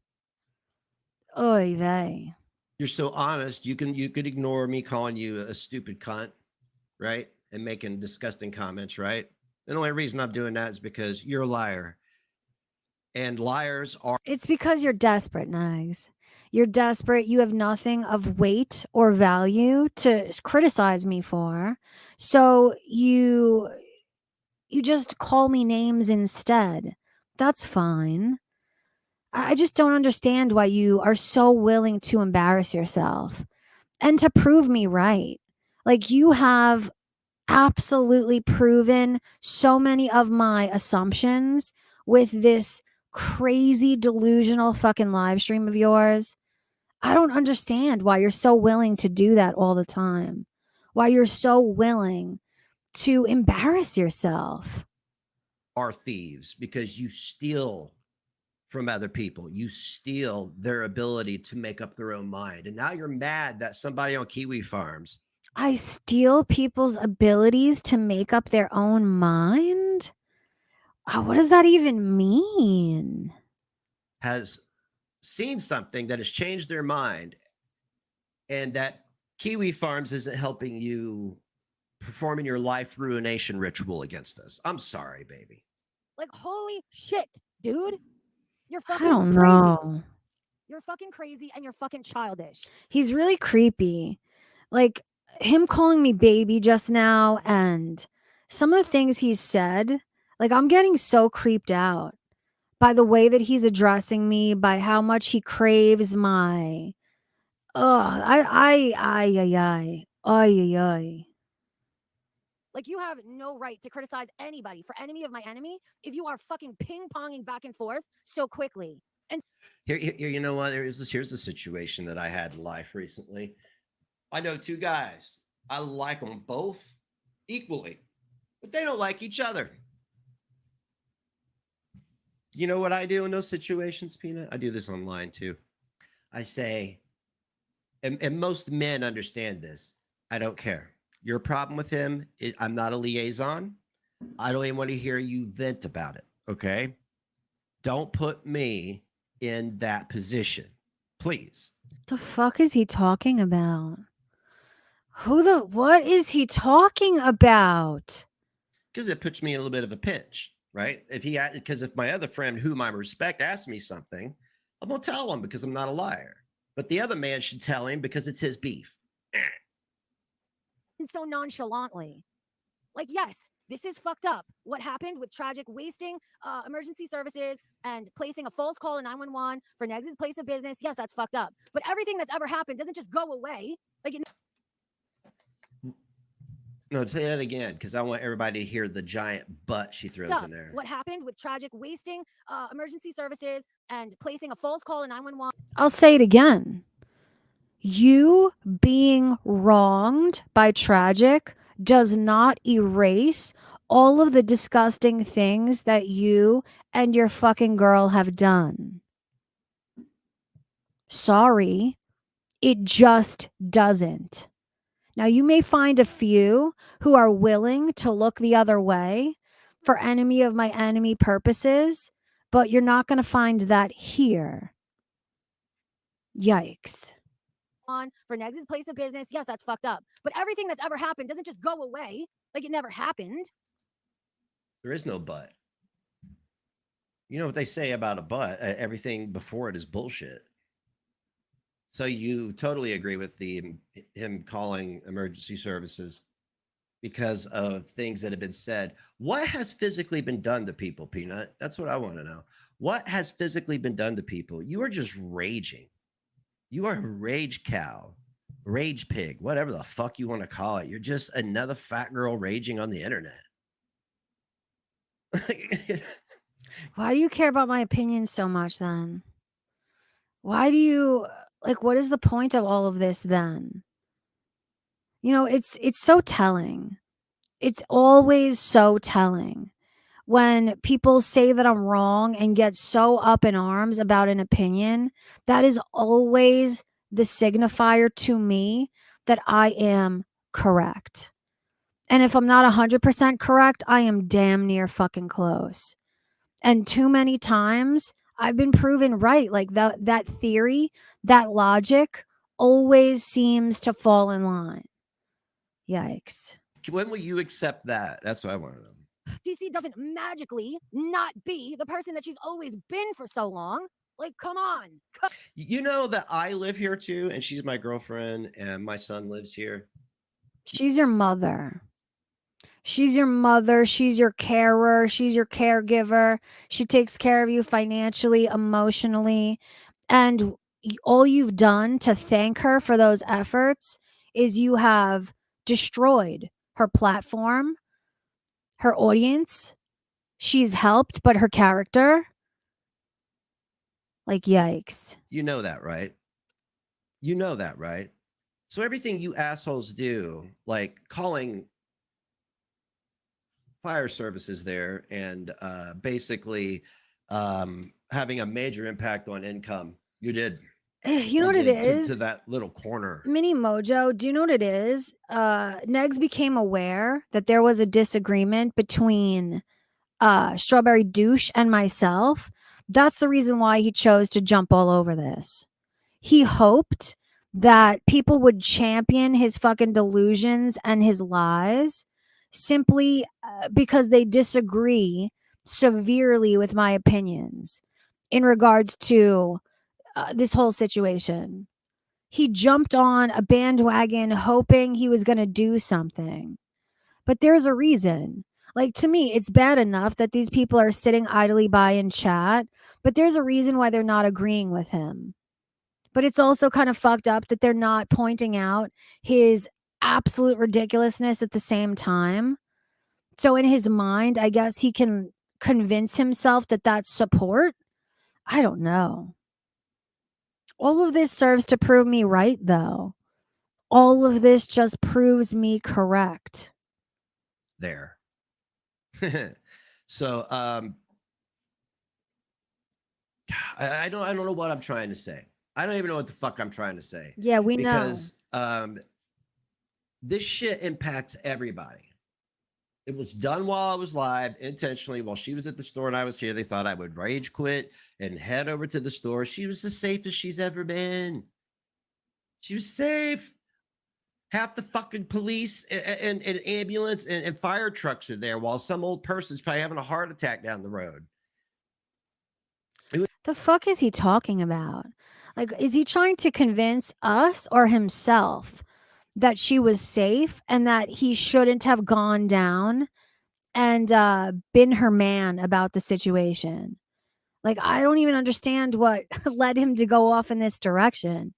Oy vey. You're so honest. You could ignore me calling you a stupid cunt, right? And making disgusting comments, right? The only reason I'm doing that is because you're a liar. And liars are. It's because you're desperate, Negz. You're desperate. You have nothing of weight or value to criticize me for. So you just call me names instead. That's fine. I just don't understand why you are so willing to embarrass yourself and to prove me right. Like, you have absolutely proven so many of my assumptions with this crazy delusional fucking live stream of yours. I don't understand why you're so willing to do that all the time. Why you're so willing to embarrass yourself. Are thieves because you steal from other people. You steal their ability to make up their own mind. And now you're mad that somebody on Kiwi Farms. I steal people's abilities to make up their own mind? What does that even mean? Has seen something that has changed their mind, and that Kiwi Farms isn't helping you performing your life ruination ritual against us. I'm sorry, baby. Like, holy shit, dude. You're I fucking don't crazy. know. You're fucking crazy and you're fucking childish. He's really creepy. Like, him calling me baby just now and some of the things he's said, like, I'm getting so creeped out by the way that he's addressing me, by how much he craves my ay. Like, you have no right to criticize anybody for enemy of my enemy if you are fucking ping-ponging back and forth so quickly. And Here, you know what? Here's the situation that I had in life recently. I know 2 guys. I like them both equally, but they don't like each other. You know what I do in those situations, Peanut? I do this online too. I say, and most men understand this, I don't care. Your problem with him, I'm not a liaison. I don't even want to hear you vent about it, okay? Don't put me in that position, please. The fuck is he talking about? What is he talking about? Because it puts me in a little bit of a pinch, right? Because if my other friend, whom I respect, asks me something, I'm gonna tell him because I'm not a liar. But the other man should tell him because it's his beef. so nonchalantly. Like, yes, this is fucked up. What happened with tragic wasting emergency services and placing a false call to 911 for Negz's place of business, yes, that's fucked up. But everything that's ever happened doesn't just go away. Like, No, say that again, because I want everybody to hear the giant butt she throws in there. What happened with tragic wasting emergency services and placing a false call to 911? I'll say it again. You being wronged by tragic does not erase all of the disgusting things that you and your fucking girl have done. Sorry, it just doesn't. Now, you may find a few who are willing to look the other way for enemy of my enemy purposes, but you're not going to find that here. Yikes. On for Negz's place of business. Yes, that's fucked up. But everything that's ever happened doesn't just go away like it never happened. There is no but. You know what they say about a but? Everything before it is bullshit. So you totally agree with him calling emergency services because of things that have been said. What has physically been done to people, Peanut? That's what I want to know. What has physically been done to people? You are just raging. You are a rage cow, rage pig, whatever the fuck you want to call it. You're just another fat girl raging on the internet. Why do you care about my opinion so much then? Why do you like what is the point of all of this then? You know, it's so telling. It's always so telling when people say that I'm wrong and get so up in arms about an opinion. That is always the signifier to me that I am correct. And if I'm not 100% correct, I am damn near fucking close. And too many times I've been proven right. Like that theory, that logic always seems to fall in line. Yikes. When will you accept that? That's what I want to know. DC doesn't magically not be the person that she's always been for so long. Like, come on. You know that I live here too, and she's my girlfriend, and my son lives here. She's your mother. She's your mother. She's your carer. She's your caregiver. She takes care of you financially, emotionally. And all you've done to thank her for those efforts is you have destroyed her platform, her audience. She's helped, but her character, like, yikes. You know that, right? You know that, right? So everything you assholes do, like calling fire services there and basically having a major impact on income, you did. You know what it is? To that little corner. Mini Mojo, do you know what it is? Negz became aware that there was a disagreement between Strawberry Douche and myself. That's the reason why he chose to jump all over this. He hoped that people would champion his fucking delusions and his lies simply because they disagree severely with my opinions in regards to this whole situation. He jumped on a bandwagon hoping he was going to do something. But there's a reason. Like, to me, it's bad enough that these people are sitting idly by in chat, but there's a reason why they're not agreeing with him. But it's also kind of fucked up that they're not pointing out his absolute ridiculousness at the same time. So in his mind, I guess he can convince himself that that's support. I don't know. All of this serves to prove me right, though. All of this just proves me correct. There. So I don't know what I'm trying to say. I don't even know what the fuck I'm trying to say. Yeah, we because know. This shit impacts everybody. It was done while I was live intentionally while she was at the store and I was here. They thought I would rage quit and head over to the store. She was the safest she's ever been. She was safe. Half the fucking police and ambulance and fire trucks are there while some old person's probably having a heart attack down the road. The fuck is he talking about? Like, is he trying to convince us or himself that she was safe and that he shouldn't have gone down and been her man about the situation? Like, I don't even understand what led him to go off in this direction.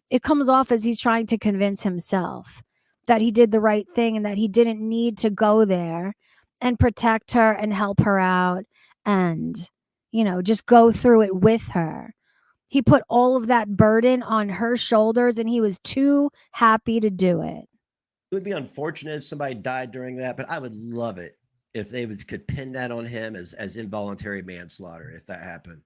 It comes off as he's trying to convince himself that he did the right thing and that he didn't need to go there and protect her and help her out and, you know, just go through it with her. He put all of that burden on her shoulders and he was too happy to do it. It would be unfortunate if somebody died during that, but I would love it if they could pin that on him as involuntary manslaughter, if that happened.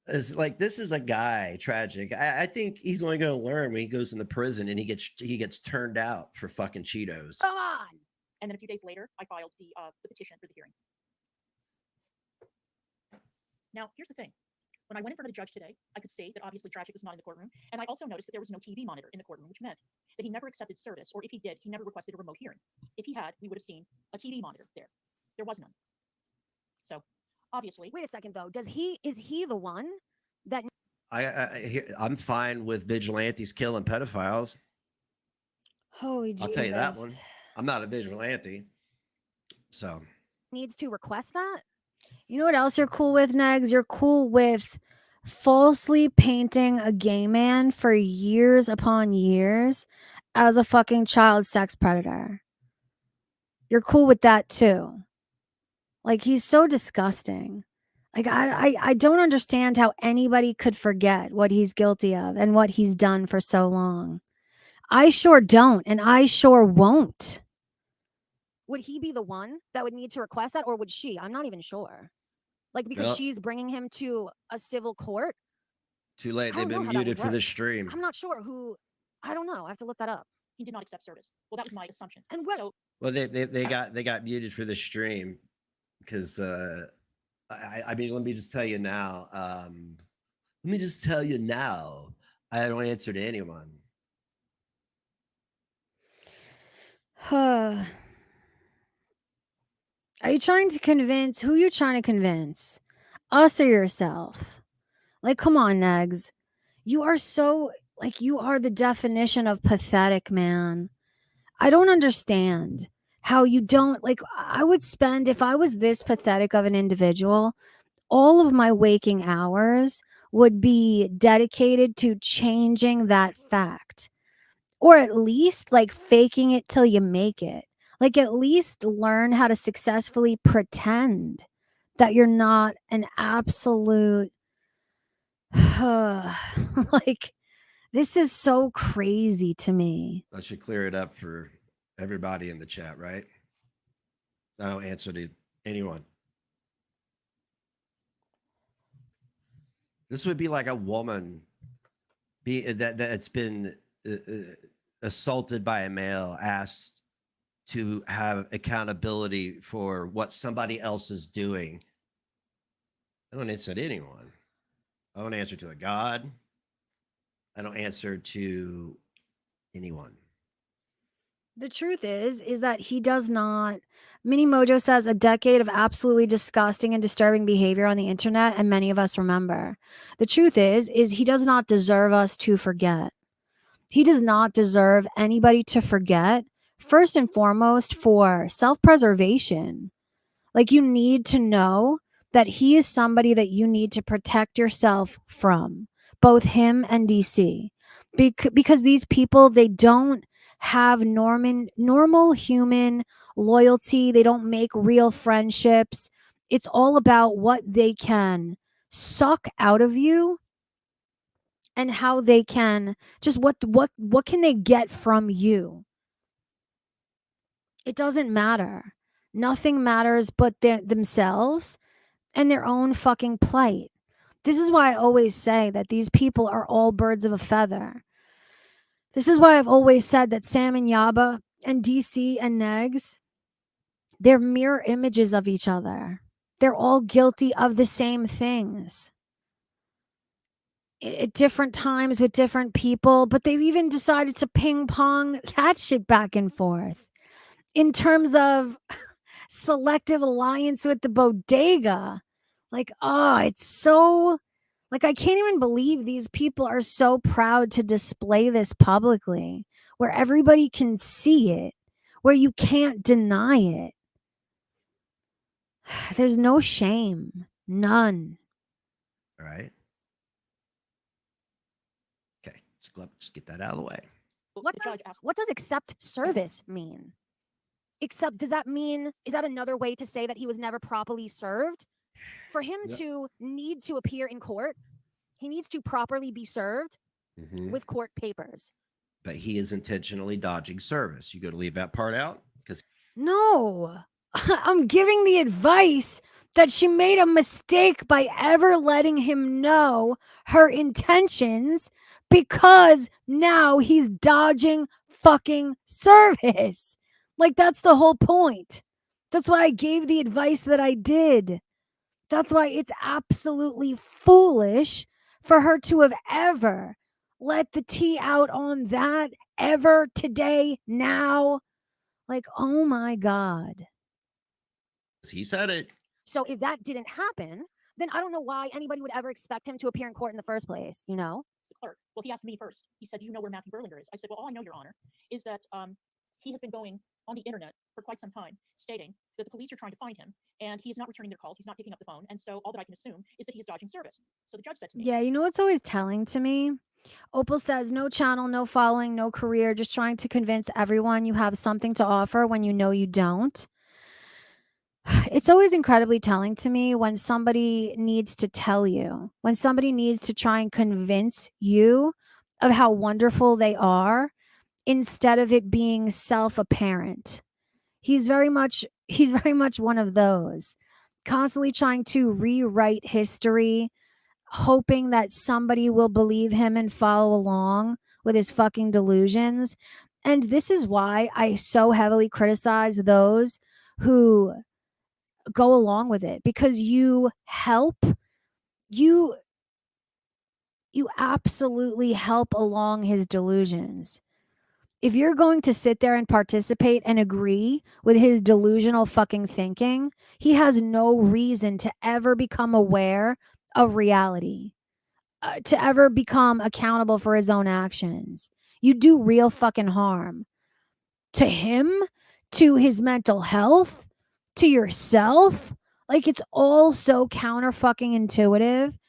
It's like, this is a guy, tragic. I think he's only going to learn when he goes into prison and he gets turned out for fucking Cheetos. Come on. And then a few days later, I filed the petition for the hearing. Now, here's the thing. When I went in front of the judge today, I could see that obviously Tragic was not in the courtroom. And I also noticed that there was no TV monitor in the courtroom, which meant that he never accepted service, or if he did, he never requested a remote hearing. If he had, we would have seen a TV monitor there. There was none. So, obviously. Wait a second, though. Is he the one that I'm fine with vigilantes killing pedophiles. Holy Jesus. I'll tell you that one. I'm not a vigilante. So needs to request that? You know what else you're cool with, Negz? You're cool with falsely painting a gay man for years upon years as a fucking child sex predator. You're cool with that too. Like, he's so disgusting. Like, I don't understand how anybody could forget what he's guilty of and what he's done for so long. I sure don't, and I sure won't. Would he be the one that would need to request that, or would she? I'm not even sure. Like, because Well, she's bringing him to a civil court. too late. I They've don't know been how that would muted for work. this stream. I'm not sure who. I don't know. I have to look that up. He did not accept service. Well, that was my assumption. And what? So, Well, they got muted for this stream because I mean, let me just tell you now. Let me just tell you now. I don't answer to anyone. Are you trying to convince? Who you trying to convince? Us or yourself? Like, come on, Negz. You are so, like, you are the definition of pathetic, man. I don't understand how you don't, like, I would spend, if I was this pathetic of an individual, all of my waking hours would be dedicated to changing that fact. Or at least, like, faking it till you make it. Like, at least learn how to successfully pretend that you're not an absolute like, this is so crazy to me. That should clear it up for everybody in the chat, right? I don't answer to anyone. This would be like a woman that's been assaulted by a male, asked to have accountability for what somebody else is doing. I don't answer to anyone. I don't answer to a God. I don't answer to anyone. The truth is that he does not. Mini Mojo says a decade of absolutely disgusting and disturbing behavior on the internet, and many of us remember. The truth is he does not deserve us to forget. He does not deserve anybody to forget, first and foremost, for self-preservation. Like, you need to know that he is somebody that you need to protect yourself from, both him and DC. Because these people, they don't have normal human loyalty. They don't make real friendships. It's all about what they can suck out of you and how they can just what can they get from you. It doesn't matter. Nothing matters but themselves and their own fucking plight. This is why I always say that these people are all birds of a feather. This is why I've always said that Sam and Yaba and DC and Negz, they're mirror images of each other. They're all guilty of the same things at different times with different people, but they've even decided to ping pong that shit back and forth in terms of selective alliance with the bodega. Like, oh, it's so, like, I can't even believe these people are so proud to display this publicly, where everybody can see it, where you can't deny it. There's no shame. None. All right. Okay. Just get that out of the way. What does accept service mean? Except, does that mean, is that another way to say that he was never properly served? For him to need to appear in court, he needs to properly be served with court papers. But he is intentionally dodging service. You got to leave that part out because No. I'm giving the advice that she made a mistake by ever letting him know her intentions because now he's dodging fucking service. Like, that's the whole point. That's why I gave the advice that I did. That's why it's absolutely foolish for her to have ever let the tea out on that ever today, now. Like, oh my God. He said it. So if that didn't happen, then I don't know why anybody would ever expect him to appear in court in the first place, you know? The clerk. Well, he asked me first. He said, "Do you know where Matthew Berlinger is?" I said, "Well, all I know, Your Honor, is that he has been going on the internet for quite some time, stating that the police are trying to find him, and he is not returning their calls. He's not picking up the phone, and so all that I can assume is that he is dodging service." So the judge said to me, Yeah, you know what's always telling to me? Opal says, no channel, no following, no career, just trying to convince everyone you have something to offer when you know you don't. It's always incredibly telling to me when somebody needs to tell you, when somebody needs to try and convince you of how wonderful they are instead of it being self-apparent. He's very much one of those, constantly trying to rewrite history, hoping that somebody will believe him and follow along with his fucking delusions. And this is why I so heavily criticize those who go along with it, because you absolutely help along his delusions. If you're going to sit there and participate and agree with his delusional fucking thinking, he has no reason to ever become aware of reality, to ever become accountable for his own actions. You do real fucking harm to him, to his mental health, to yourself. Like, it's all so counter fucking intuitive.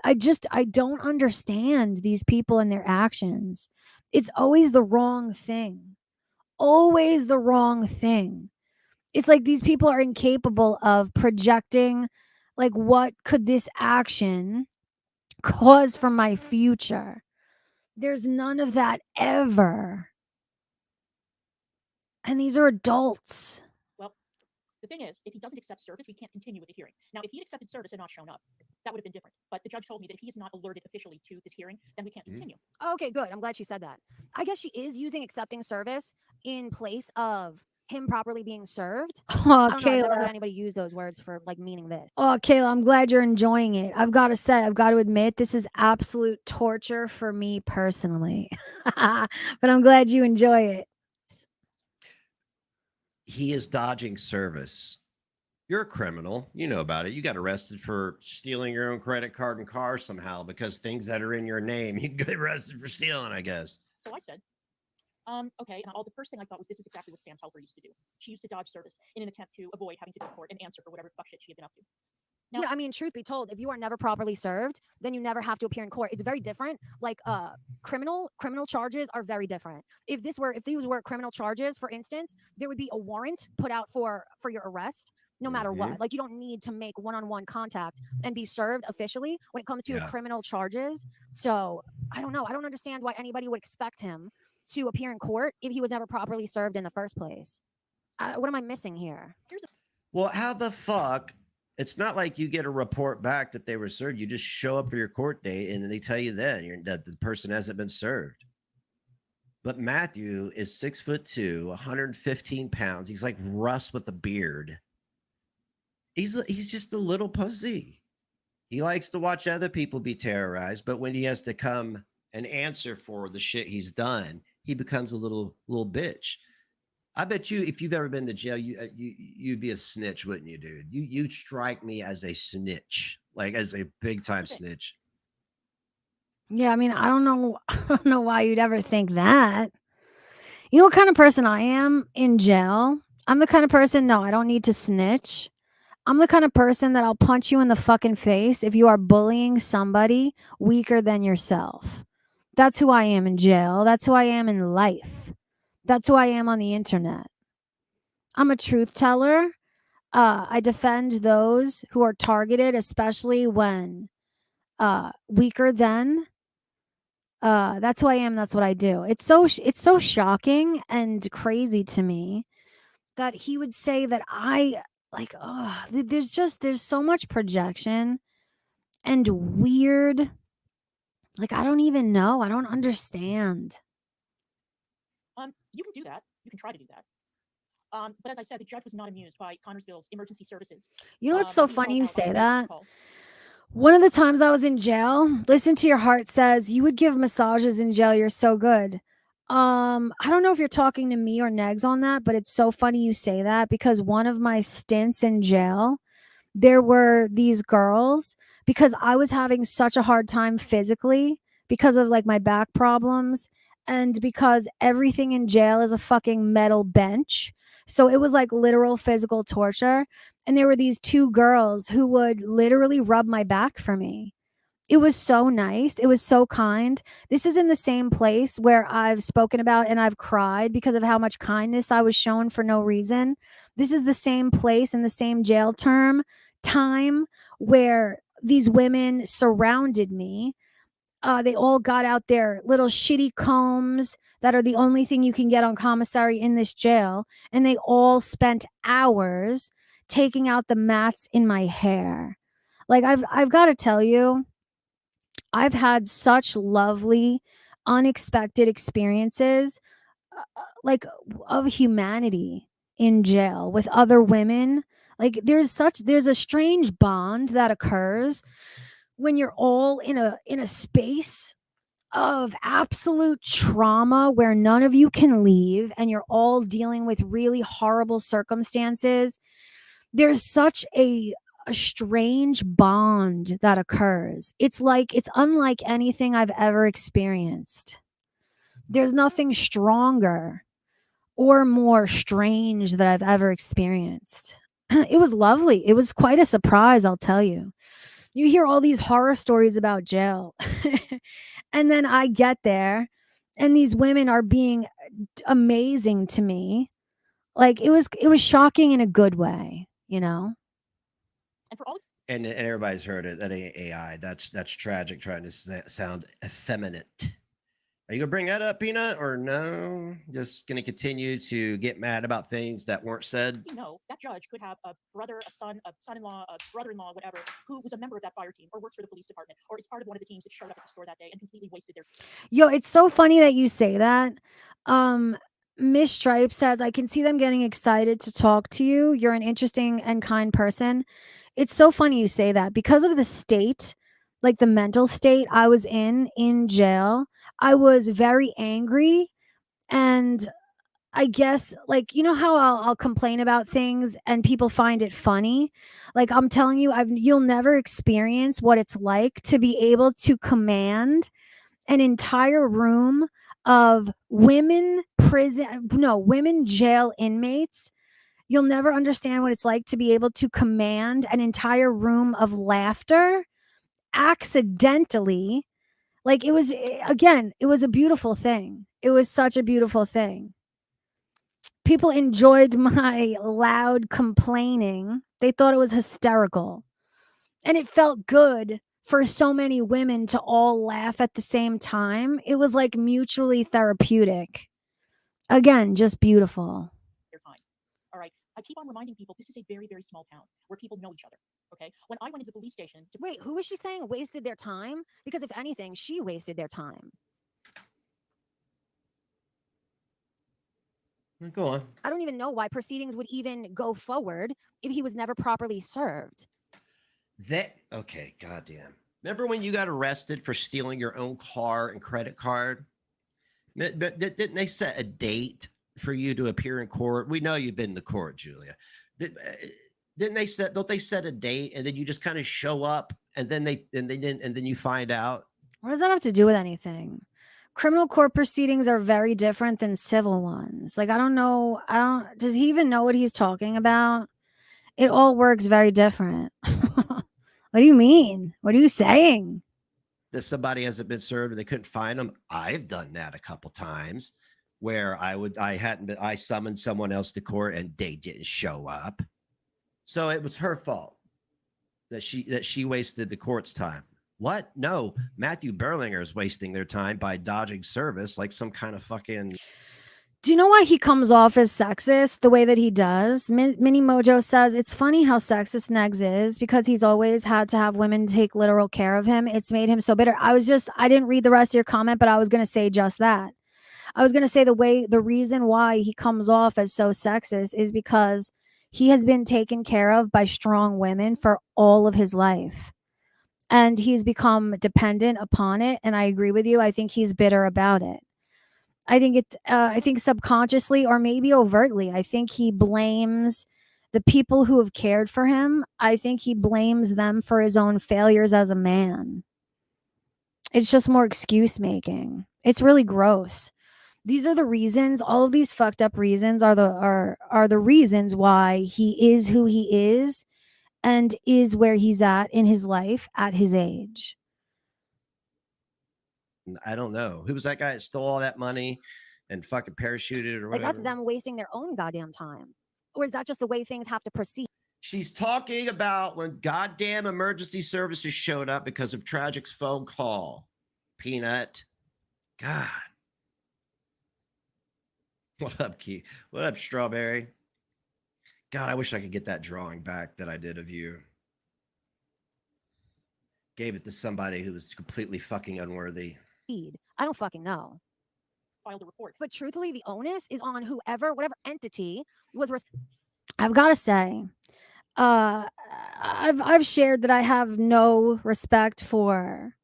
I don't understand these people and their actions. It's always the wrong thing. Always the wrong thing. It's like these people are incapable of projecting, like, what could this action cause for my future? There's none of that ever. And these are adults. "Well, the thing is, if he doesn't accept service, we can't continue with the hearing." Now, if he had accepted service and not shown up, that would have been different. But the judge told me that if he is not alerted officially to this hearing, then we can't continue. Okay, good. I'm glad she said that. I guess she is using accepting service in place of him properly being served. Oh, I don't know. I've never Kayla. heard anybody use those words for like meaning this. Oh, Kayla, I'm glad you're enjoying it. I've got to admit, this is absolute torture for me personally. But I'm glad you enjoy it. He is dodging service. You're a criminal. You know about it. You got arrested for stealing your own credit card and car somehow because things that are in your name, you get arrested for stealing, I guess. So I said, okay. And the first thing I thought was, this is exactly what Sam Telfer used to do. She used to dodge service in an attempt to avoid having to go to court and answer for whatever fuck shit she had been up to. Now, Yeah, I mean, truth be told, if you are never properly served, then you never have to appear in court. It's very different. Like criminal charges are very different. If these were criminal charges, for instance, there would be a warrant put out for your arrest no matter what. Like, you don't need to make one-on-one contact and be served officially when it comes to criminal charges. So I don't know. I don't understand why anybody would expect him to appear in court if he was never properly served in the first place. What am I missing here? Well, how the fuck? It's not like you get a report back that they were served. You just show up for your court date and they tell you that the person hasn't been served. But Matthew is 6'2", 115 pounds. He's like Russ with a beard. He's just a little pussy. He likes to watch other people be terrorized, but when he has to come and answer for the shit he's done, he becomes a little bitch. I bet you, if you've ever been to jail, you'd be a snitch, wouldn't you, dude? You'd strike me as a snitch, like as a big time snitch. Yeah, I mean, I don't know why you'd ever think that. You know what kind of person I am in jail? I'm the kind of person, no, I don't need to snitch. I'm the kind of person that I'll punch you in the fucking face if you are bullying somebody weaker than yourself. That's who I am in jail. That's who I am in life. That's who I am on the internet. I'm a truth teller. I defend those who are targeted, especially when weaker than. That's who I am. That's what I do. It's so shocking and crazy to me that he would say that I like, oh, there's so much projection and weird. Like, I don't even know. I don't understand. You can do that. You can try to do that. But as I said, the judge was not amused by Connorsville's emergency services. You know what's so He was funny called you out on say a that? call. One of the times I was in jail, Listen to Your Heart says, you would give massages in jail. You're so good. I don't know if you're talking to me or Negz on that, but it's so funny you say that because one of my stints in jail, there were these girls because I was having such a hard time physically because of like my back problems and because everything in jail is a fucking metal bench. So it was like literal physical torture. And there were these two girls who would literally rub my back for me. It was so nice. It was so kind. This is in the same place where I've spoken about and I've cried because of how much kindness I was shown for no reason. This is the same place in the same jail time where these women surrounded me. They all got out their little shitty combs that are the only thing you can get on commissary in this jail. And they all spent hours taking out the mats in my hair. Like I've got to tell you, I've had such lovely, unexpected experiences, like of humanity in jail with other women. Like there's a strange bond that occurs when you're all in a space of absolute trauma where none of you can leave and you're all dealing with really horrible circumstances. There's such a strange bond that occurs. It's unlike anything I've ever experienced. There's nothing stronger or more strange that I've ever experienced. It was lovely. It was quite a surprise, I'll tell you. You hear all these horror stories about jail. And then I get there and these women are being amazing to me. Like it was shocking in a good way, you know? And for all And everybody's heard it. That ain't AI. That's tragic. Trying to sound effeminate. Are you gonna bring that up, Peanut, or no? Just gonna continue to get mad about things that weren't said? we know, that judge could have a brother, a son, a son-in-law, a brother-in-law, whatever, who was a member of that fire team or works for the police department or is part of one of the teams that showed up at the store that day and completely wasted their Yo, it's so funny that you say that. Miss Stripe says, I can see them getting excited to talk to you. You're an interesting and kind person. It's so funny you say that because of the state, like the mental state I was in jail. I was very angry. And I guess, like, you know how I'll complain about things and people find it funny? Like, I'm telling you, you'll never experience what it's like to be able to command an entire room of women jail inmates. You'll never understand what it's like to be able to command an entire room of laughter accidentally. Like it was, again, it was a beautiful thing. It was such a beautiful thing. People enjoyed my loud complaining. They thought it was hysterical. And it felt good for so many women to all laugh at the same time. It was like mutually therapeutic. Again, just beautiful. their time. All right. I keep on reminding people this is a very, very small town where people know each other. Okay. When I went into the police station to Wait, who was she saying wasted their time? Because if anything, she wasted their time. Go on. I don't even know why proceedings would even go forward if he was never properly served. Okay, goddamn. Remember when you got arrested for stealing your own car and credit card? Didn't they set a date for you to appear in court? We know you've been to court, Julia. Don't they set a date and then you just kind of show up and then you find out? What does that have to do with anything? Criminal court proceedings are very different than civil ones. Like, I don't know. Does he even know what he's talking about? It all works very different. What do you mean? What are you saying? That somebody hasn't been served or they couldn't find them. I've done that a couple times where I summoned someone else to court and they didn't show up. So it was her fault that she wasted the court's time. What? No, Matthew Berlinger is wasting their time by dodging service like some kind of fucking. Do you know why he comes off as sexist the way that he does? Mini Mojo says it's funny how sexist Negz is because he's always had to have women take literal care of him. It's made him so bitter. I didn't read the rest of your comment, but I was going to say just that. I was going to say the reason why he comes off as so sexist is because he has been taken care of by strong women for all of his life. And he's become dependent upon it. And I agree with you. I think he's bitter about it. I think subconsciously or maybe overtly, I think he blames the people who have cared for him. I think he blames them for his own failures as a man. It's just more excuse making. It's really gross. These are the reasons, all of these fucked up reasons are the reasons why he is who he is and is where he's at in his life at his age. I don't know. Who was that guy that stole all that money and fucking parachuted or Like, whatever? that's them wasting their own goddamn time. Or is that just the way things have to proceed? She's talking about when goddamn emergency services showed up because of Tragic's phone call. Peanut. God. What up, Key? What up, Strawberry? God, I wish I could get that drawing back that I did of you. Gave it to somebody who was completely fucking unworthy. I don't fucking know. Filed a report. But truthfully, the onus is on whatever entity was I've got to say, I've shared that I have no respect for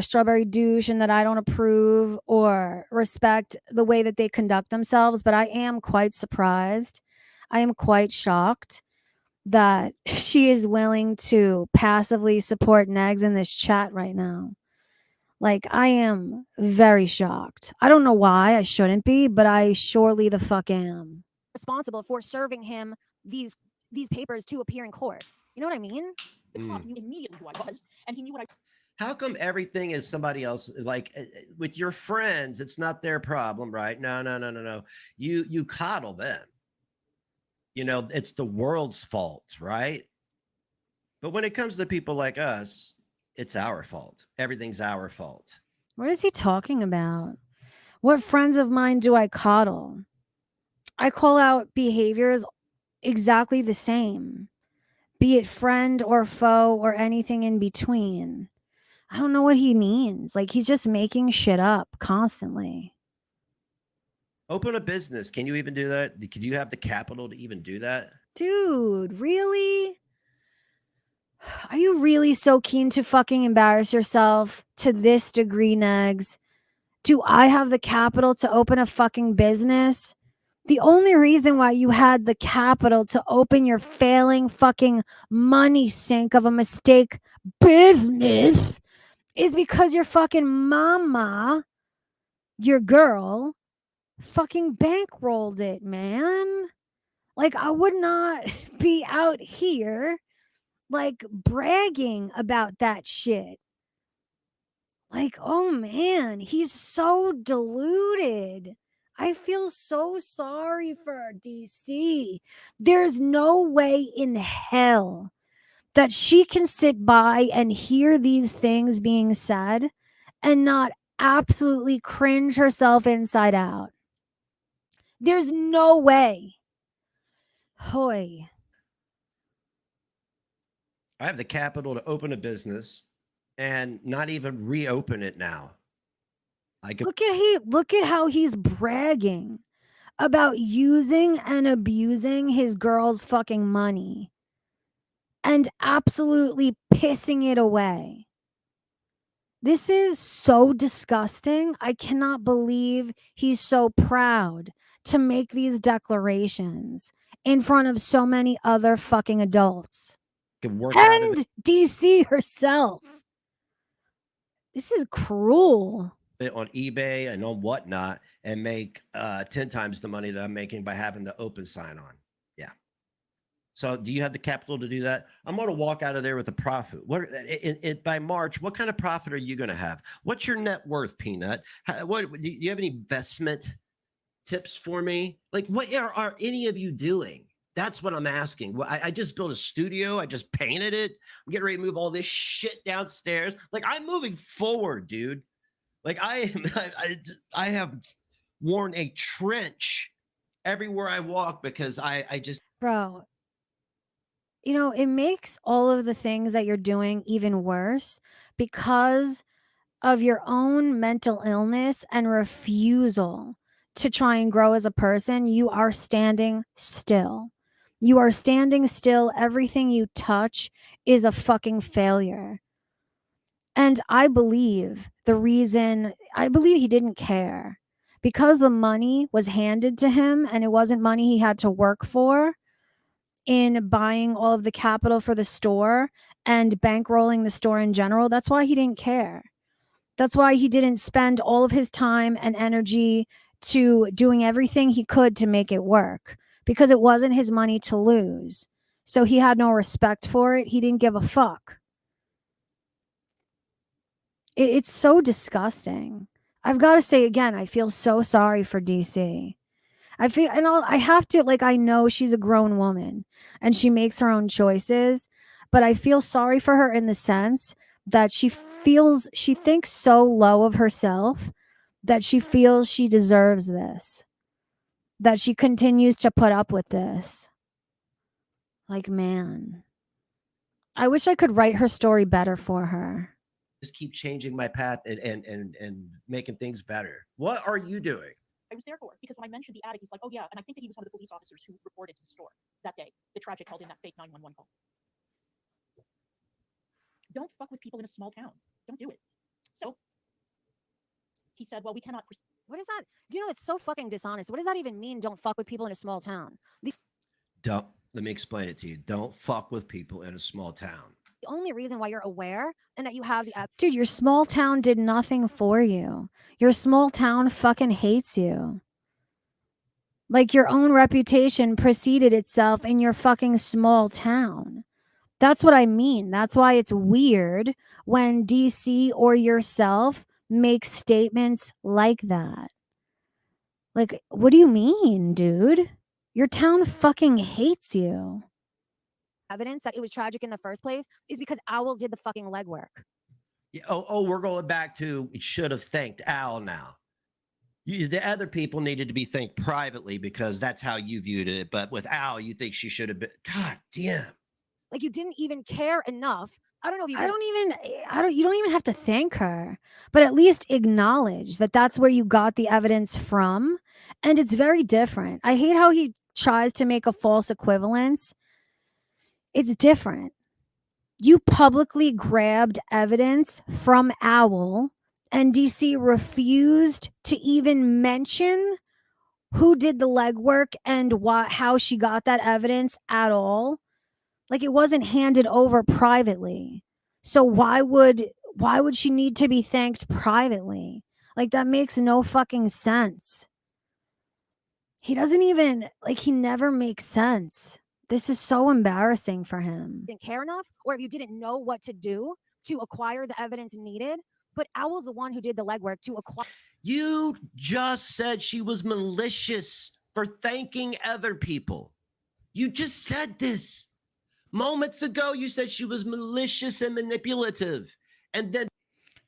Strawberry Douche and that I don't approve or respect the way that they conduct themselves, but I am quite surprised. I am quite shocked that she is willing to passively support Negz in this chat right now. Like, I am very shocked. I don't know why I shouldn't be, but I surely the fuck am. responsible for serving him these papers to appear in court. You know what I mean? The cop knew immediately who I was, and he knew what I. How come everything is somebody else? Like with your friends, it's not their problem, right? No. You coddle them. You know, it's the world's fault, right? But when it comes to people like us, it's our fault. Everything's our fault. What is he talking about? What friends of mine do I coddle? I call out behaviors exactly the same, be it friend or foe or anything in between. I don't know what he means. Like, he's just making shit up constantly. Open a business. Can you even do that? Could you have the capital to even do that? Dude, really? Are you really so keen to fucking embarrass yourself to this degree, Negz? Do I have the capital to open a fucking business? The only reason why you had the capital to open your failing fucking money sink of a mistake business is because your fucking mama, your girl, fucking bankrolled it, man. Like, I would not be out here like bragging about that shit. Like, oh man, he's so deluded. I feel so sorry for DC. There's no way in hell that she can sit by and hear these things being said and not absolutely cringe herself inside out. There's no way. Hoy. I have the capital to open a business and not even reopen it now. I could Look at how he's bragging about using and abusing his girl's fucking money and absolutely pissing it away. This is so disgusting. I cannot believe he's so proud to make these declarations in front of so many other fucking adults. work out of And it. DC herself. This is cruel. On eBay and on whatnot and make 10 times the money that I'm making by having the open sign on. Yeah. So do you have the capital to do that? I'm going to walk out of there with a profit. What by March, what kind of profit are you going to have? What's your net worth, Peanut? What do you have any investment tips for me? Like, what are any of you doing? That's what I'm asking. Well, I just built a studio. I just painted it. I'm getting ready to move all this shit downstairs. Like, I'm moving forward, dude. Like I have worn a trench everywhere I walk because I just Bro, you know, it makes all of the things that you're doing even worse because of your own mental illness and refusal to try and grow as a person. You are standing still. You are standing still. Everything you touch is a fucking failure. And I believe he didn't care because the money was handed to him and it wasn't money he had to work for in buying all of the capital for the store and bankrolling the store in general. That's why he didn't care. That's why he didn't spend all of his time and energy to doing everything he could to make it work because it wasn't his money to lose. So he had no respect for it. He didn't give a fuck. It's so disgusting. I've got to say again, I feel so sorry for DC. I have to, like, I know she's a grown woman and she makes her own choices, but I feel sorry for her in the sense that she thinks so low of herself that she feels she deserves this, that she continues to put up with this. Like, man, I wish I could write her story better for her. just keep changing my path and making things better. What are you doing? I was there for, because when I mentioned the attic, he's like, oh yeah, and I think that he was one of the police officers who reported to the store that day, the tragic held in that fake 911 call. Don't fuck with people in a small town. Don't do it. So he said, well, we cannot. What is that? Do you know it's so fucking dishonest? What does that even mean? Don't fuck with people in a small town. Don't, let me explain it to you. Don't fuck with people in a small town. The only reason why you're aware and that you have the Dude, your small town did nothing for you. Your small town fucking hates you. Like, your own reputation preceded itself in your fucking small town. That's what I mean. That's why it's weird when DC or yourself make statements like that. Like, what do you mean, dude? Your town fucking hates you. evidence that it was tragic in the first place is because Owl did the fucking legwork. Yeah, we're going back to it should have thanked Al now. The other people needed to be thanked privately because that's how you viewed it. But with Al, you think she should have been. God damn. Like, you didn't even care enough. I don't know if you. You don't even have to thank her, but at least acknowledge that that's where you got the evidence from. And it's very different. I hate how he tries to make a false equivalence. It's different. You publicly grabbed evidence from Owl, and DC refused to even mention who did the legwork and how she got that evidence at all. Like, it wasn't handed over privately. So why would she need to be thanked privately? Like, that makes no fucking sense. He doesn't even, like, he never makes sense. This is so embarrassing for him. Didn't care enough, or if you didn't know what to do to acquire the evidence needed. But Owl's the one who did the legwork to acquire. You just said she was malicious for thanking other people. You just said this. Moments ago, you said she was malicious and manipulative. And then.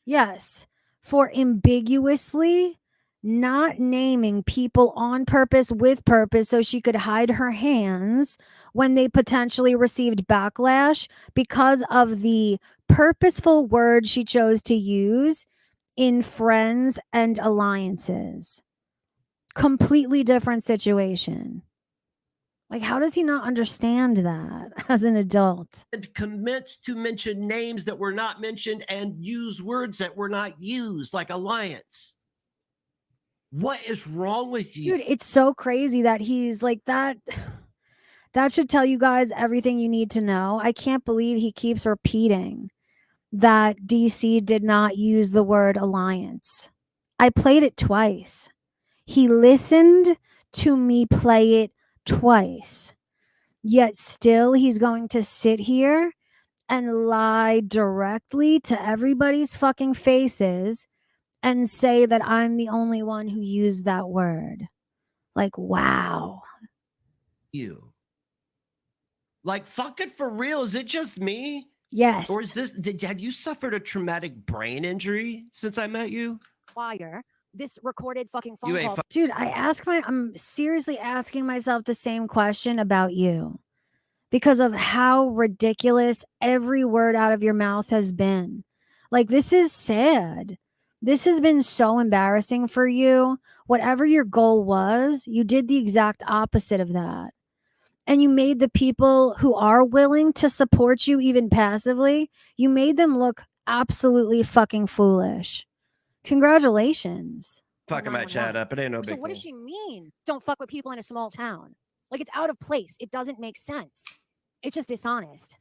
Yes, for ambiguously not naming people on purpose with purpose so she could hide her hands when they potentially received backlash because of the purposeful words she chose to use in friends and alliances. Completely different situation. Like, how does he not understand that as an adult? Commits to mention names that were not mentioned and use words that were not used, like alliance. What is wrong with you? Dude, it's so crazy that he's like that. That should tell you guys everything you need to know. I can't believe he keeps repeating that DC did not use the word alliance. I played it twice. He listened to me play it twice. Yet still he's going to sit here and lie directly to everybody's fucking faces and say that I'm the only one who used that word. Like, wow. You. Like, fuck it, for real. Is it just me? Yes. Or is this, have you suffered a traumatic brain injury since I met you? Acquire this recorded fucking phone You ain't call. Dude, I'm seriously asking myself the same question about you because of how ridiculous every word out of your mouth has been. Like, this is sad. This has been so embarrassing for you. Whatever your goal was, you did the exact opposite of that. And you made the people who are willing to support you, even passively, you made them look absolutely fucking foolish. Congratulations. fucking my chat 911. up. It ain't no So big what thing. does she mean? Don't fuck with people in a small town. Like, it's out of place. It doesn't make sense. It's just dishonest.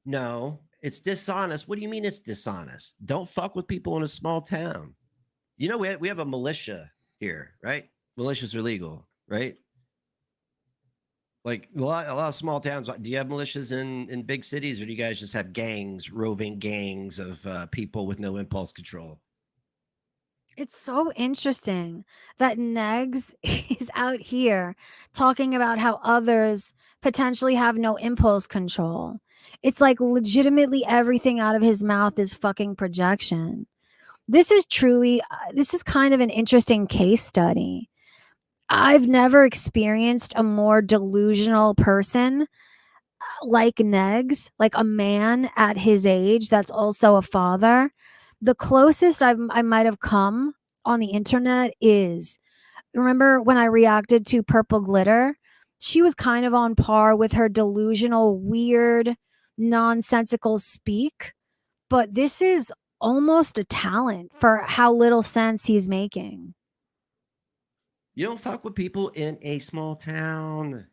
No, it's dishonest. What do you mean it's dishonest? Don't fuck with people in a small town. You know, we have a militia here, right? Militias are legal, right? Like a lot of small towns. Do you have militias in big cities, or do you guys just have gangs, roving gangs of people with no impulse control? It's so interesting that Negz is out here talking about how others potentially have no impulse control. It's like legitimately everything out of his mouth is fucking projection. This is truly, this is kind of an interesting case study. I've never experienced a more delusional person like Negz, like a man at his age that's also a father. The closest I might have come on the internet is, remember when I reacted to Purple Glitter? She was kind of on par with her delusional, weird, nonsensical speak. But this is almost a talent for how little sense he's making. You don't fuck with people in a small town,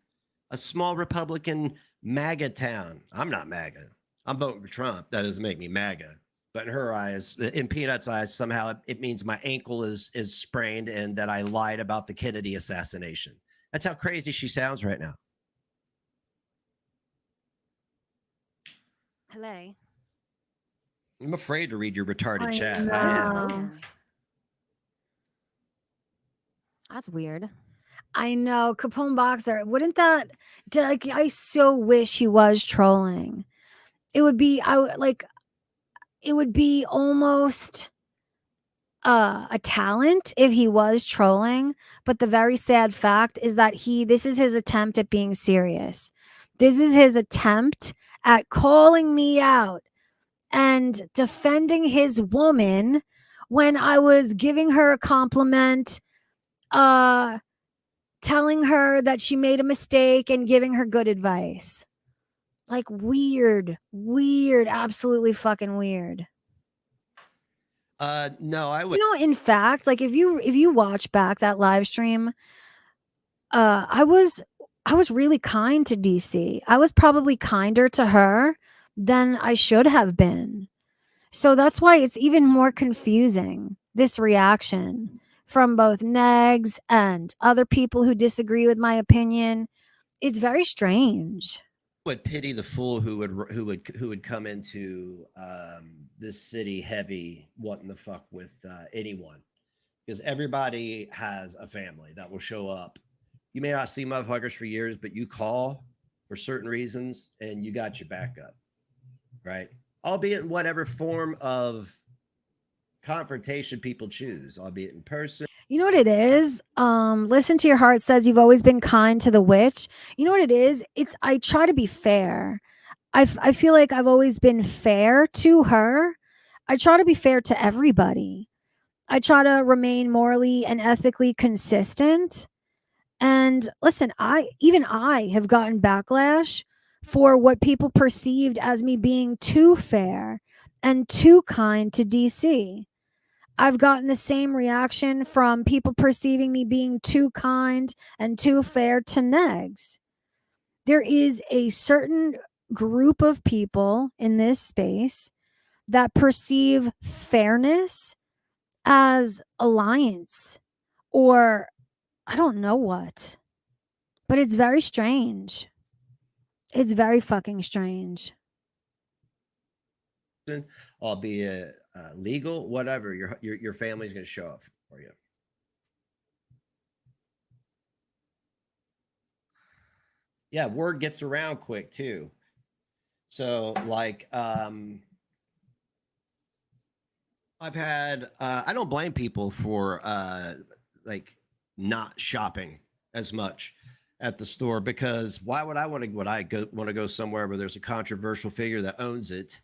a small Republican MAGA town. I'm not MAGA. I'm voting for Trump. That doesn't make me MAGA. But in her eyes, in Peanut's eyes, somehow it means my ankle is sprained and that I lied about the Kennedy assassination. That's how crazy she sounds right now. Hello. I'm afraid to read your retarded I chat. know. I am. Spoken. That's weird. I know, Capone Boxer. Wouldn't that like? I so wish he was trolling. It would be like it would be almost a talent if he was trolling, but the very sad fact is that this is his attempt at being serious. This is his attempt at calling me out and defending his woman when I was giving her a compliment, telling her that she made a mistake and giving her good advice. Like, weird, absolutely fucking weird. No, I would. You know, in fact, like if you watch back that live stream, I was really kind to DC. I was probably kinder to her than I should have been. So that's why it's even more confusing, this reaction from both Negz and other people who disagree with my opinion. It's very strange. Would pity the fool who would come into this city heavy wanting to fuck with anyone, because everybody has a family that will show up. You may not see motherfuckers for years, but you call for certain reasons and you got your backup, right? Albeit in whatever form of confrontation people choose, albeit in person. You know what it is? Listen to Your Heart says you've always been kind to the witch. You know what it is? I try to be fair. I feel like I've always been fair to her. I try to be fair to everybody. I try to remain morally and ethically consistent. And listen, I have gotten backlash for what people perceived as me being too fair and too kind to DC. I've gotten the same reaction from people perceiving me being too kind and too fair to Negz. There is a certain group of people in this space that perceive fairness as alliance or I don't know what. But it's very strange. It's very fucking strange. Albeit legal, whatever, your family's going to show up for you. Yeah, word gets around quick too. So like I've had I don't blame people for like not shopping as much at the store, because why would I want to go somewhere where there's a controversial figure that owns it,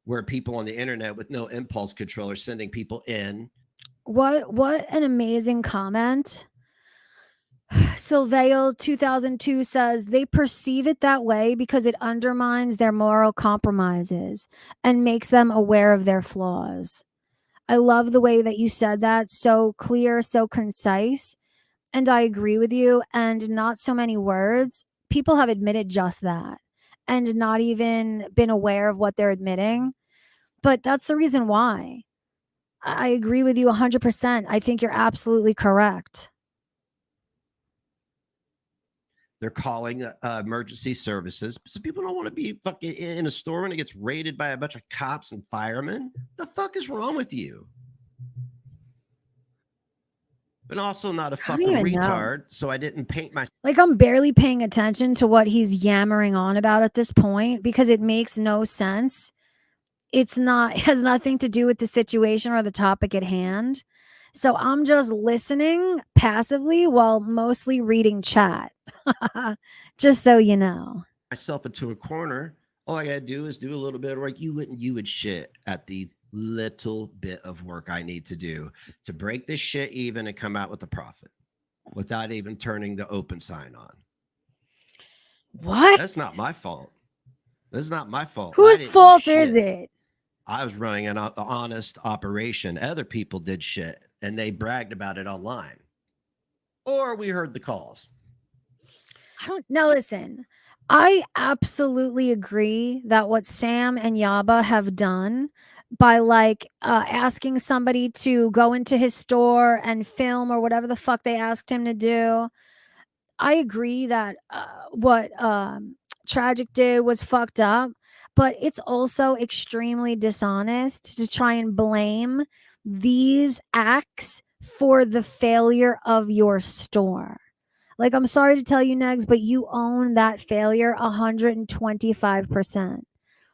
where people on the internet with no impulse control are sending people in. What an amazing comment. Silveo 2002 says they perceive it that way because it undermines their moral compromises and makes them aware of their flaws. I love the way that you said that. So clear, so concise. And I agree with you. And not so many words. People have admitted just that and not even been aware of what they're admitting. But that's the reason why. I agree with you 100%. I think you're absolutely correct. They're calling emergency services. So people don't want to be fucking in a store when it gets raided by a bunch of cops and firemen. The fuck is wrong with you? But also not a I don't fucking even know. retard. So I didn't paint my Like, I'm barely paying attention to what he's yammering on about at this point because it makes no sense. It has nothing to do with the situation or the topic at hand. So I'm just listening passively while mostly reading chat. Just so you know. myself into a corner. All I gotta do is do a little bit of work. You would shit at the little bit of work I need to do to break this shit even and come out with a profit without even turning the open sign on. What? That's not my fault. That's not my fault. I Whose didn't do fault is shit. it? I was running an honest operation. Other people did shit and they bragged about it online. Or we heard the calls. Now listen, I absolutely agree that what Sam and Yaba have done by like asking somebody to go into his store and film or whatever the fuck they asked him to do. I agree that what Tragic did was fucked up, but it's also extremely dishonest to try and blame these acts for the failure of your store. Like, I'm sorry to tell you, Negs, but you own that failure 125%.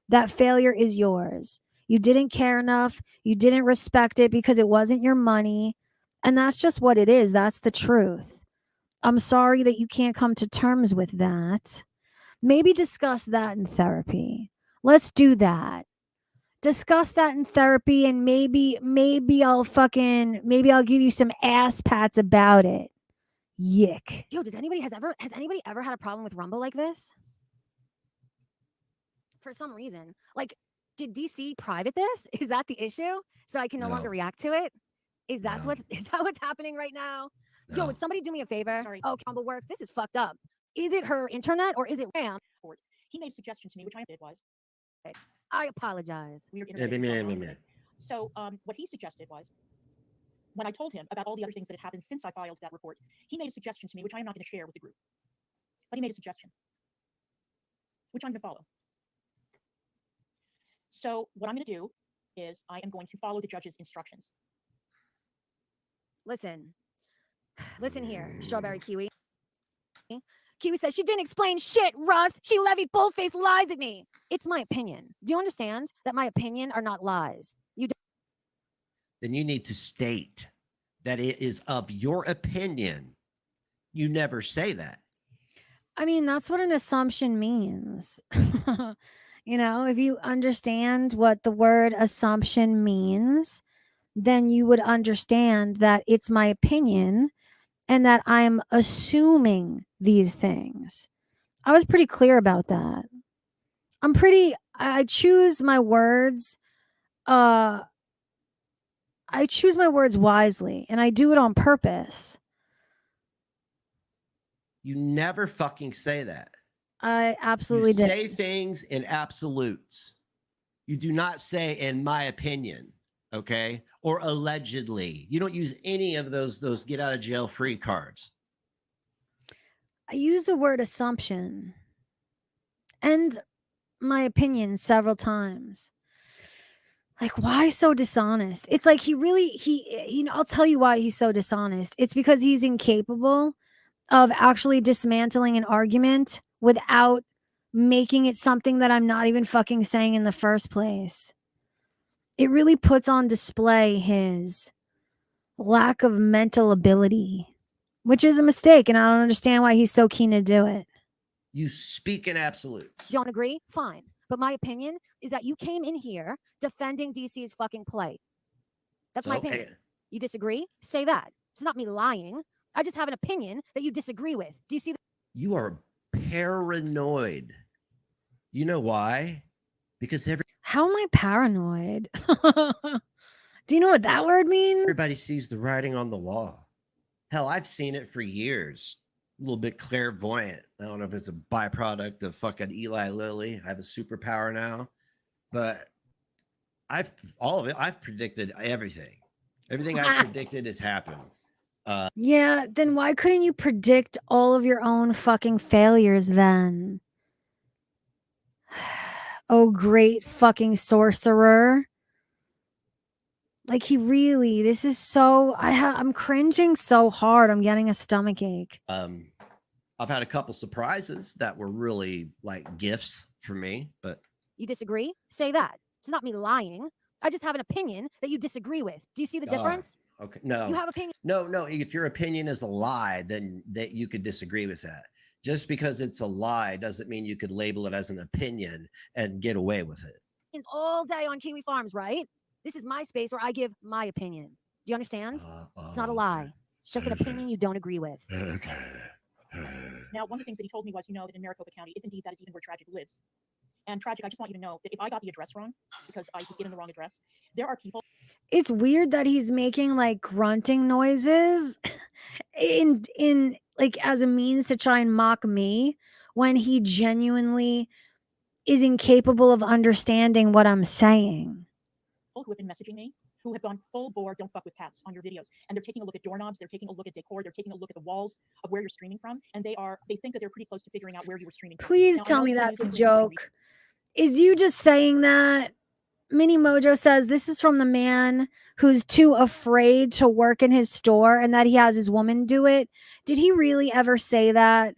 That failure is yours. You didn't care enough. You didn't respect it because it wasn't your money. And that's just what it is. That's the truth. I'm sorry that you can't come to terms with that. Maybe discuss that in therapy. Let's do that. Discuss that in therapy, and maybe I'll give you some ass pats about it. Yick. Yo, has anybody ever had a problem with Rumble like this? For some reason. Like, did DC private this? Is that the issue? So I can no longer react to it? Is that what's happening right now? Yo, would somebody do me a favor? Sorry. Oh, Rumble works. This is fucked up. Is it her internet or is it RAM? He made a suggestion to me, which I did was. I apologize. Weird internet. So what he suggested was, when I told him about all the other things that had happened since I filed that report, he made a suggestion to me, which I am not going to share with the group. But he made a suggestion, which I'm going to follow. So what I'm going to do is I am going to follow the judge's instructions. Listen here, Strawberry Kiwi. Kiwi says she didn't explain shit, Russ. She levied bullface lies at me. It's my opinion. Do you understand that my opinion are not lies? Then you need to state that it is of your opinion. You never say that. I mean, that's what an assumption means. You know, if you understand what the word assumption means, then you would understand that it's my opinion and that I'm assuming these things. I was pretty clear about that. I choose my words. I choose my words wisely, and I do it on purpose. You never fucking say that. I absolutely did. Say things in absolutes. You do not say in my opinion, okay? Or allegedly. You don't use any of those get out of jail free cards. I use the word assumption and my opinion several times. Like, why so dishonest? It's like I'll tell you why he's so dishonest. It's because he's incapable of actually dismantling an argument without making it something that I'm not even fucking saying in the first place. it really puts on display his lack of mental ability, which is a mistake, and I don't understand why he's so keen to do it. You speak in absolutes. Don't agree? Fine. But my opinion is that you came in here defending DC's fucking play. That's my opinion. Okay. You disagree? Say that. It's not me lying. I just have an opinion that you disagree with. Do you see? You are paranoid. You know why? Because How am I paranoid? Do you know what that word means? everybody sees the writing on the wall. Hell, I've seen it for years. A little bit clairvoyant. I don't know if it's a byproduct of fucking Eli Lilly. I have a superpower now, but I've predicted everything. Everything I've predicted has happened. Yeah, then why couldn't you predict all of your own fucking failures then? Oh, great fucking sorcerer. Like he really, this is so, I'm cringing so hard. I'm getting a stomach ache. I've had a couple surprises that were really like gifts for me, but You disagree? Say that. It's not me lying. I just have an opinion that you disagree with. Do you see the difference? okay, no. You have opinion. No, if your opinion is a lie, then that you could disagree with that. Just because it's a lie doesn't mean you could label it as an opinion and get away with it. All day on Kiwi Farms, right? This is my space where I give my opinion. Do you understand? It's not a lie. It's just an opinion you don't agree with. Okay. Now, one of the things that he told me was, you know, that in Maricopa County, if indeed that is even where Tragic lives. And Tragic, I just want you to know that if I got the address wrong, because I was given the wrong address, there are people. It's weird that he's making like grunting noises in like as a means to try and mock me when he genuinely is incapable of understanding what I'm saying. Who have been messaging me who have gone full bore, don't fuck with cats on your videos. And they're taking a look at doorknobs, they're taking a look at decor, they're taking a look at the walls of where you're streaming from. And they think that they're pretty close to figuring out where you were streaming from. Please Now, I tell know me that that's a you can joke. Is you just saying that? Mini Mojo says this is from the man who's too afraid to work in his store and that he has his woman do it. Did he really ever say that?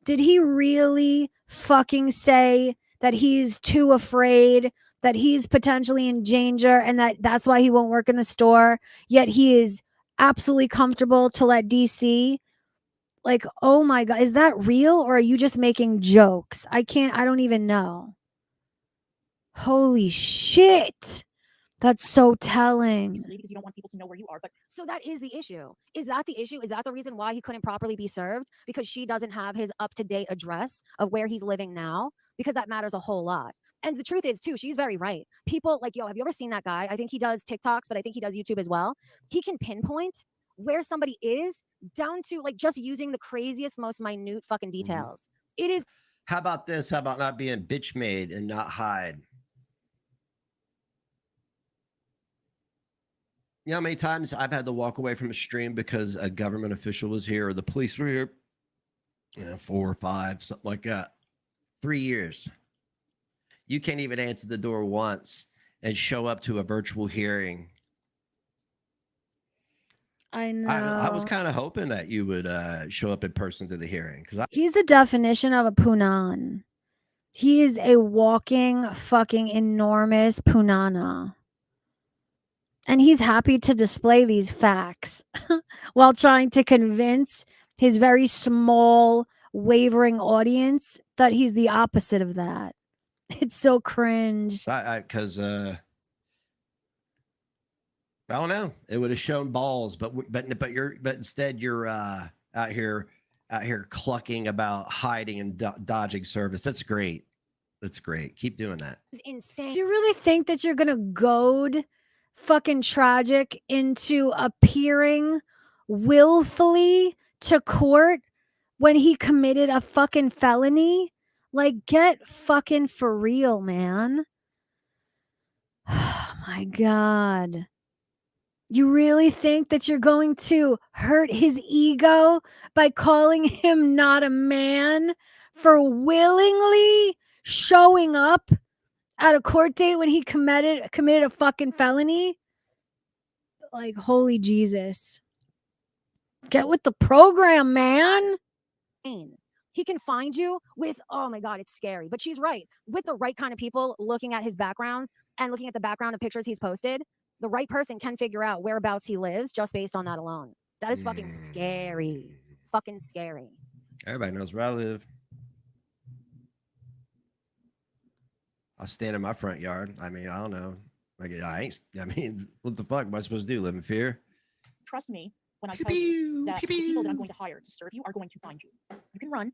Did he really fucking say that he's too afraid, that he's potentially in danger, and that's why he won't work in the store, yet he is absolutely comfortable to let DC? Like, oh my God, is that real or are you just making jokes? I don't even know. Holy shit. That's so telling. because you don't want people to know where you are. But so that is the issue. Is that the issue? Is that the reason why he couldn't properly be served? Because she doesn't have his up-to-date address of where he's living now? Because that matters a whole lot. And the truth is, too, she's very right. People like, yo, have you ever seen that guy? I think he does TikToks, but I think he does YouTube as well. He can pinpoint where somebody is down to like just using the craziest, most minute fucking details. It is. How about this? How about not being bitch made and not hide? You know how many times I've had to walk away from a stream because a government official was here or the police were here? 4 or 5, something like that. 3 years. You can't even answer the door once and show up to a virtual hearing. I know. I was kind of hoping that you would show up in person to the hearing. He's the definition of a punan. He is a walking fucking enormous punana. And he's happy to display these facts while trying to convince his very small, wavering audience that he's the opposite of that. It's so cringe. Because I don't know. It would have shown balls, but instead you're out here clucking about hiding and dodging service. That's great. That's great. Keep doing that. It's insane. Do you really think that you're gonna goad fucking Tragic into appearing willfully to court when he committed a fucking felony? Like, get fucking for real, man. Oh my God. You really think that you're going to hurt his ego by calling him not a man for willingly showing up at a court date when he committed a fucking felony? Like, holy Jesus. Get with the program, man. He can find you with, oh my God, it's scary. But she's right. With the right kind of people looking at his backgrounds, and looking at the background of pictures he's posted, the right person can figure out whereabouts he lives just based on that alone. That is fucking scary. Fucking scary. Everybody knows where I live. I'll stand in my front yard. I mean, I don't know. Like, I mean, what the fuck am I supposed to do? Live in fear? Trust me when I tell you that the people that I'm going to hire to serve you are going to find you. You can run,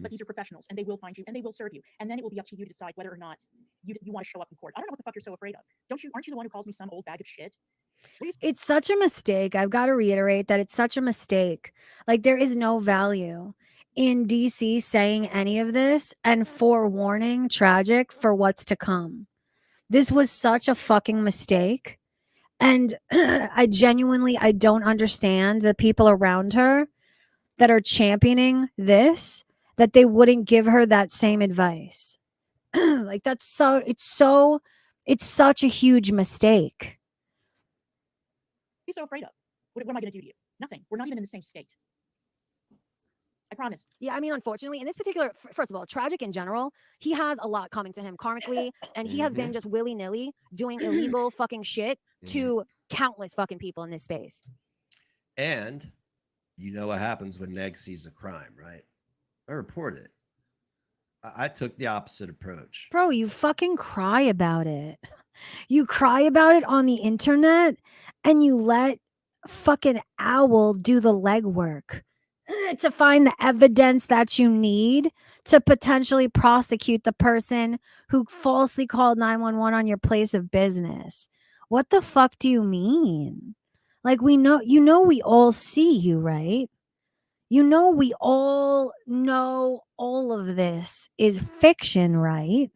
but these are professionals, and they will find you, and they will serve you. And then it will be up to you to decide whether or not you want to show up in court. I don't know what the fuck you're so afraid of. Aren't you the one who calls me some old bag of shit? It's such a mistake. I've got to reiterate that it's such a mistake. Like, there is no value in DC saying any of this and forewarning tragic for what's to come. This was such a fucking mistake. And I don't understand the people around her that are championing this, that they wouldn't give her that same advice. Like, it's such a huge mistake. What are you so afraid of? What am I going to do to you? Nothing. We're not even in the same state. I promise. Yeah, I mean, unfortunately, in this particular, first of all, tragic in general, he has a lot coming to him karmically, and he has been just willy-nilly doing illegal fucking shit to countless fucking people in this space. And you know what happens when Negz sees a crime, right? I report it. I took the opposite approach. Bro, you fucking cry about it. You cry about it on the internet, and you let fucking Owl do the legwork to find the evidence that you need to potentially prosecute the person who falsely called 911 on your place of business. What the fuck do you mean? Like, we all see you, right? We all know all of this is fiction, right?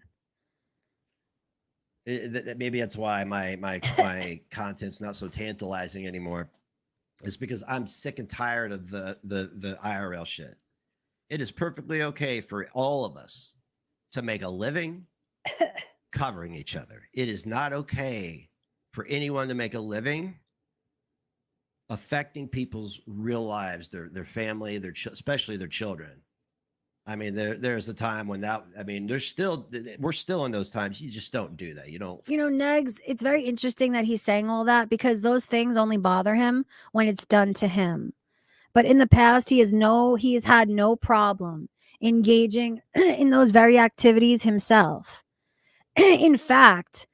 Maybe that's why my content's not so tantalizing anymore. It's because I'm sick and tired of the IRL shit. It is perfectly okay for all of us to make a living covering each other. It is not okay for anyone to make a living affecting people's real lives, their family, especially their children. I mean, there's a time when we're still in those times. You just don't do that. You don't. Negz, it's very interesting that he's saying all that because those things only bother him when it's done to him. But in the past, he has had no problem engaging in those very activities himself. In fact,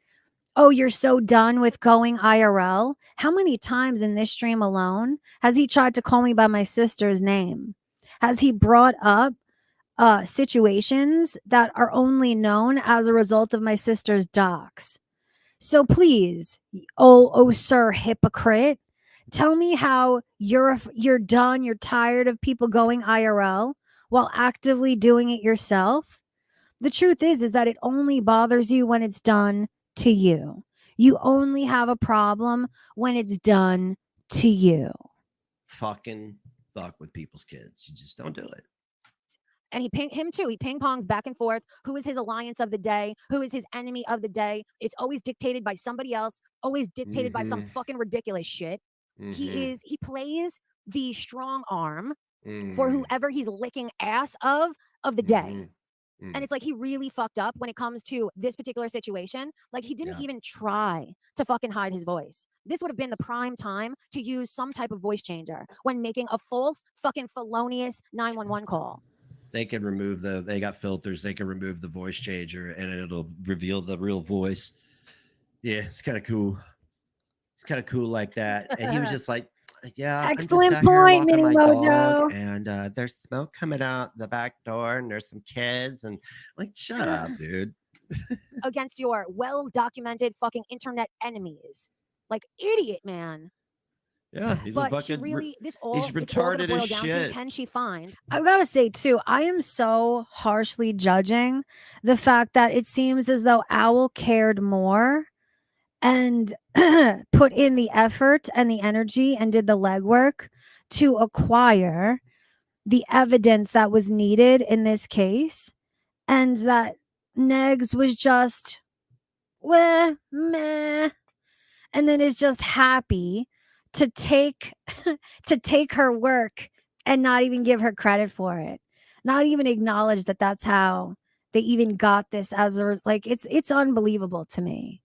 you're so done with going IRL. How many times in this stream alone has he tried to call me by my sister's name? Has he brought up situations that are only known as a result of my sister's docs? So please, oh sir hypocrite, tell me how you're done, you're tired of people going IRL while actively doing it yourself. The truth is that it only bothers you when it's done to you. You only have a problem when it's done to you. Fucking fuck with people's kids. You just don't do it. And he ping-pongs back and forth. Who is his alliance of the day? Who is his enemy of the day? It's always dictated by somebody else, always dictated by some fucking ridiculous shit. He plays the strong arm for whoever he's licking ass of the day. And it's like he really fucked up when it comes to this particular situation. Like, he didn't even try to fucking hide his voice. This would have been the prime time to use some type of voice changer when making a false fucking felonious 911 call. They can they got filters. They can remove the voice changer and it'll reveal the real voice. Yeah, it's kind of cool. It's kind of cool like that. And he was just like, yeah, excellent point, Mini Mojo. And there's smoke coming out the back door and there's some kids and like, shut up, dude. Against your well-documented fucking internet enemies. Like, idiot, man. Yeah, he's a fucking he's retarded as shit. Can she find? I've got to say too, I am so harshly judging the fact that it seems as though Owl cared more and put in the effort and the energy and did the legwork to acquire the evidence that was needed in this case, and that Negz was just meh, and then is just happy to take her work and not even give her credit for it, not even acknowledge that that's how they even got this as a like it's unbelievable to me.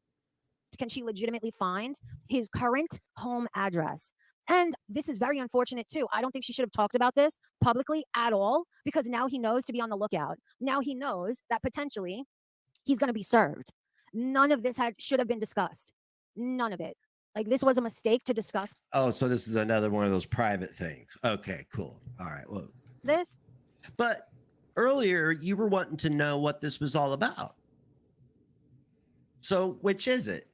can she legitimately find his current home address. And this is very unfortunate too. I don't think she should have talked about this publicly at all, because now he knows to be on the lookout. Now he knows that potentially he's going to be served. None of this should have been discussed. None of it. Like, this was a mistake to discuss Oh, so this is another one of those private things. Okay, cool. All right. Well, this. but earlier you were wanting to know what this was all about. So which is it?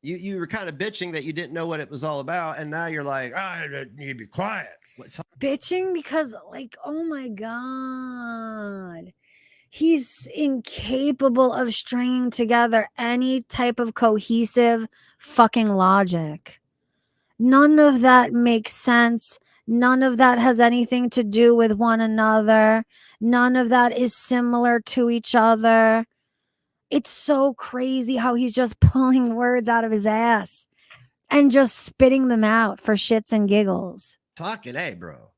You were kind of bitching that you didn't know what it was all about, and now you're like, I need to be quiet. Bitching because, like, oh my God. He's incapable of stringing together any type of cohesive fucking logic. None of that makes sense. None of that has anything to do with one another. None of that is similar to each other. It's so crazy how he's just pulling words out of his ass and just spitting them out for shits and giggles. Fucking A, bro.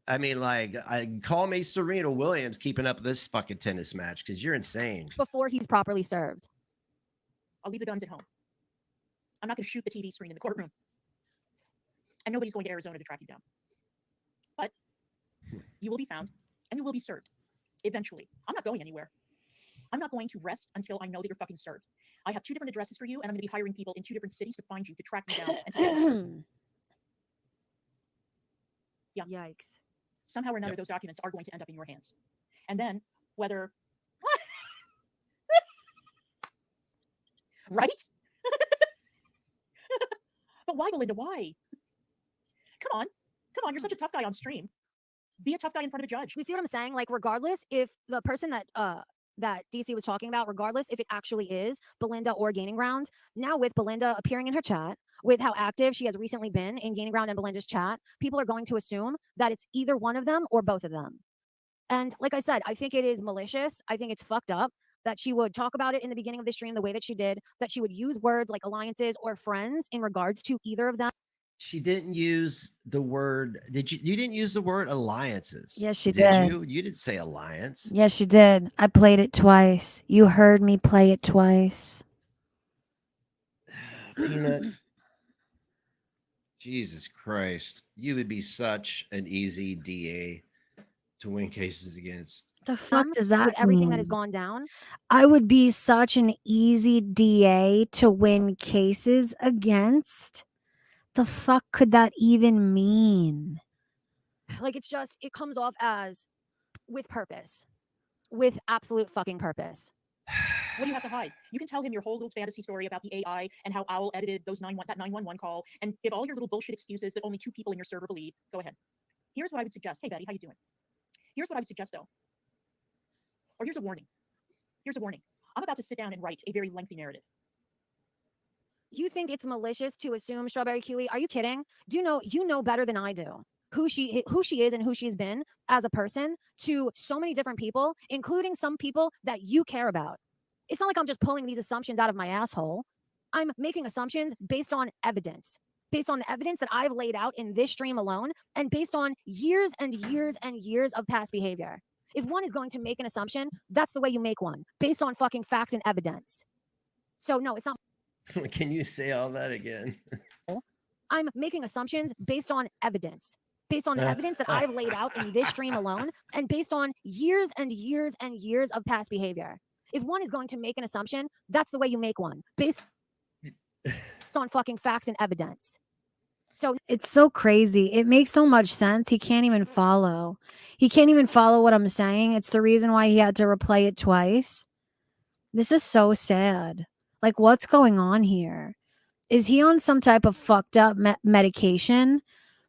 I mean, like, call me Serena Williams keeping up this fucking tennis match, because you're insane. Before he's properly served. I'll leave the guns at home. I'm not going to shoot the TV screen in the courtroom. And nobody's going to Arizona to track you down. But you will be found and you will be served. Eventually. I'm not going anywhere. I'm not going to rest until I know that you're fucking served. I have 2 different addresses for you, and I'm going to be hiring people in 2 different cities to find you, to track you down, and to get you served. Yeah. Yikes. Somehow or another, those documents are going to end up in your hands. And then, whether... Right? But why, Belinda? Why? Come on. Come on. You're such a tough guy on stream. Be a tough guy in front of a judge. You see what I'm saying? Like, regardless if the person that DC was talking about, regardless if it actually is Belinda or Gaining Ground, now with Belinda appearing in her chat, with how active she has recently been in Gaining Ground and Belinda's chat, people are going to assume that it's either one of them or both of them. And like I said, I think it is malicious. I think it's fucked up that she would talk about it in the beginning of the stream the way that she did, that she would use words like alliances or friends in regards to either of them. She didn't use the word. You didn't use the word alliances. Yes, she did. did. You didn't say alliance. Yes, she did. I played it twice. You heard me play it twice. Peanut. Jesus Christ. You would be such an easy DA to win cases against. The fuck does that with everything that mean? has gone down? I would be such an easy DA to win cases against. The fuck could that even mean? Like, it's just, it comes off as with purpose, with absolute fucking purpose. What do you have to hide? You can tell him your whole little fantasy story about the AI and how Owl edited that 911 call, and give all your little bullshit excuses that only 2 people in your server believe. Go ahead. Here's what I would suggest. Hey, Betty, how you doing? Here's what I would suggest, though. Or here's a warning. Here's a warning. I'm about to sit down and write a very lengthy narrative. You think it's malicious to assume, Strawberry Kiwi? Are you kidding? You know better than I do who she is and who she's been as a person to so many different people, including some people that you care about. It's not like I'm just pulling these assumptions out of my asshole. I'm making assumptions based on evidence, based on the evidence that I've laid out in this stream alone, and based on years and years and years of past behavior. If one is going to make an assumption, that's the way you make one, based on fucking facts and evidence. So no, it's not. Can you say all that again? I'm making assumptions based on evidence, based on the evidence that I've laid out in this stream alone, and based on years and years and years of past behavior. If one is going to make an assumption, that's the way you make one, based on fucking facts and evidence. So it's so crazy. It makes so much sense. He can't even follow. He can't even follow what I'm saying. It's the reason why he had to replay it twice. This is so sad. Like, what's going on here? Is he on some type of fucked up medication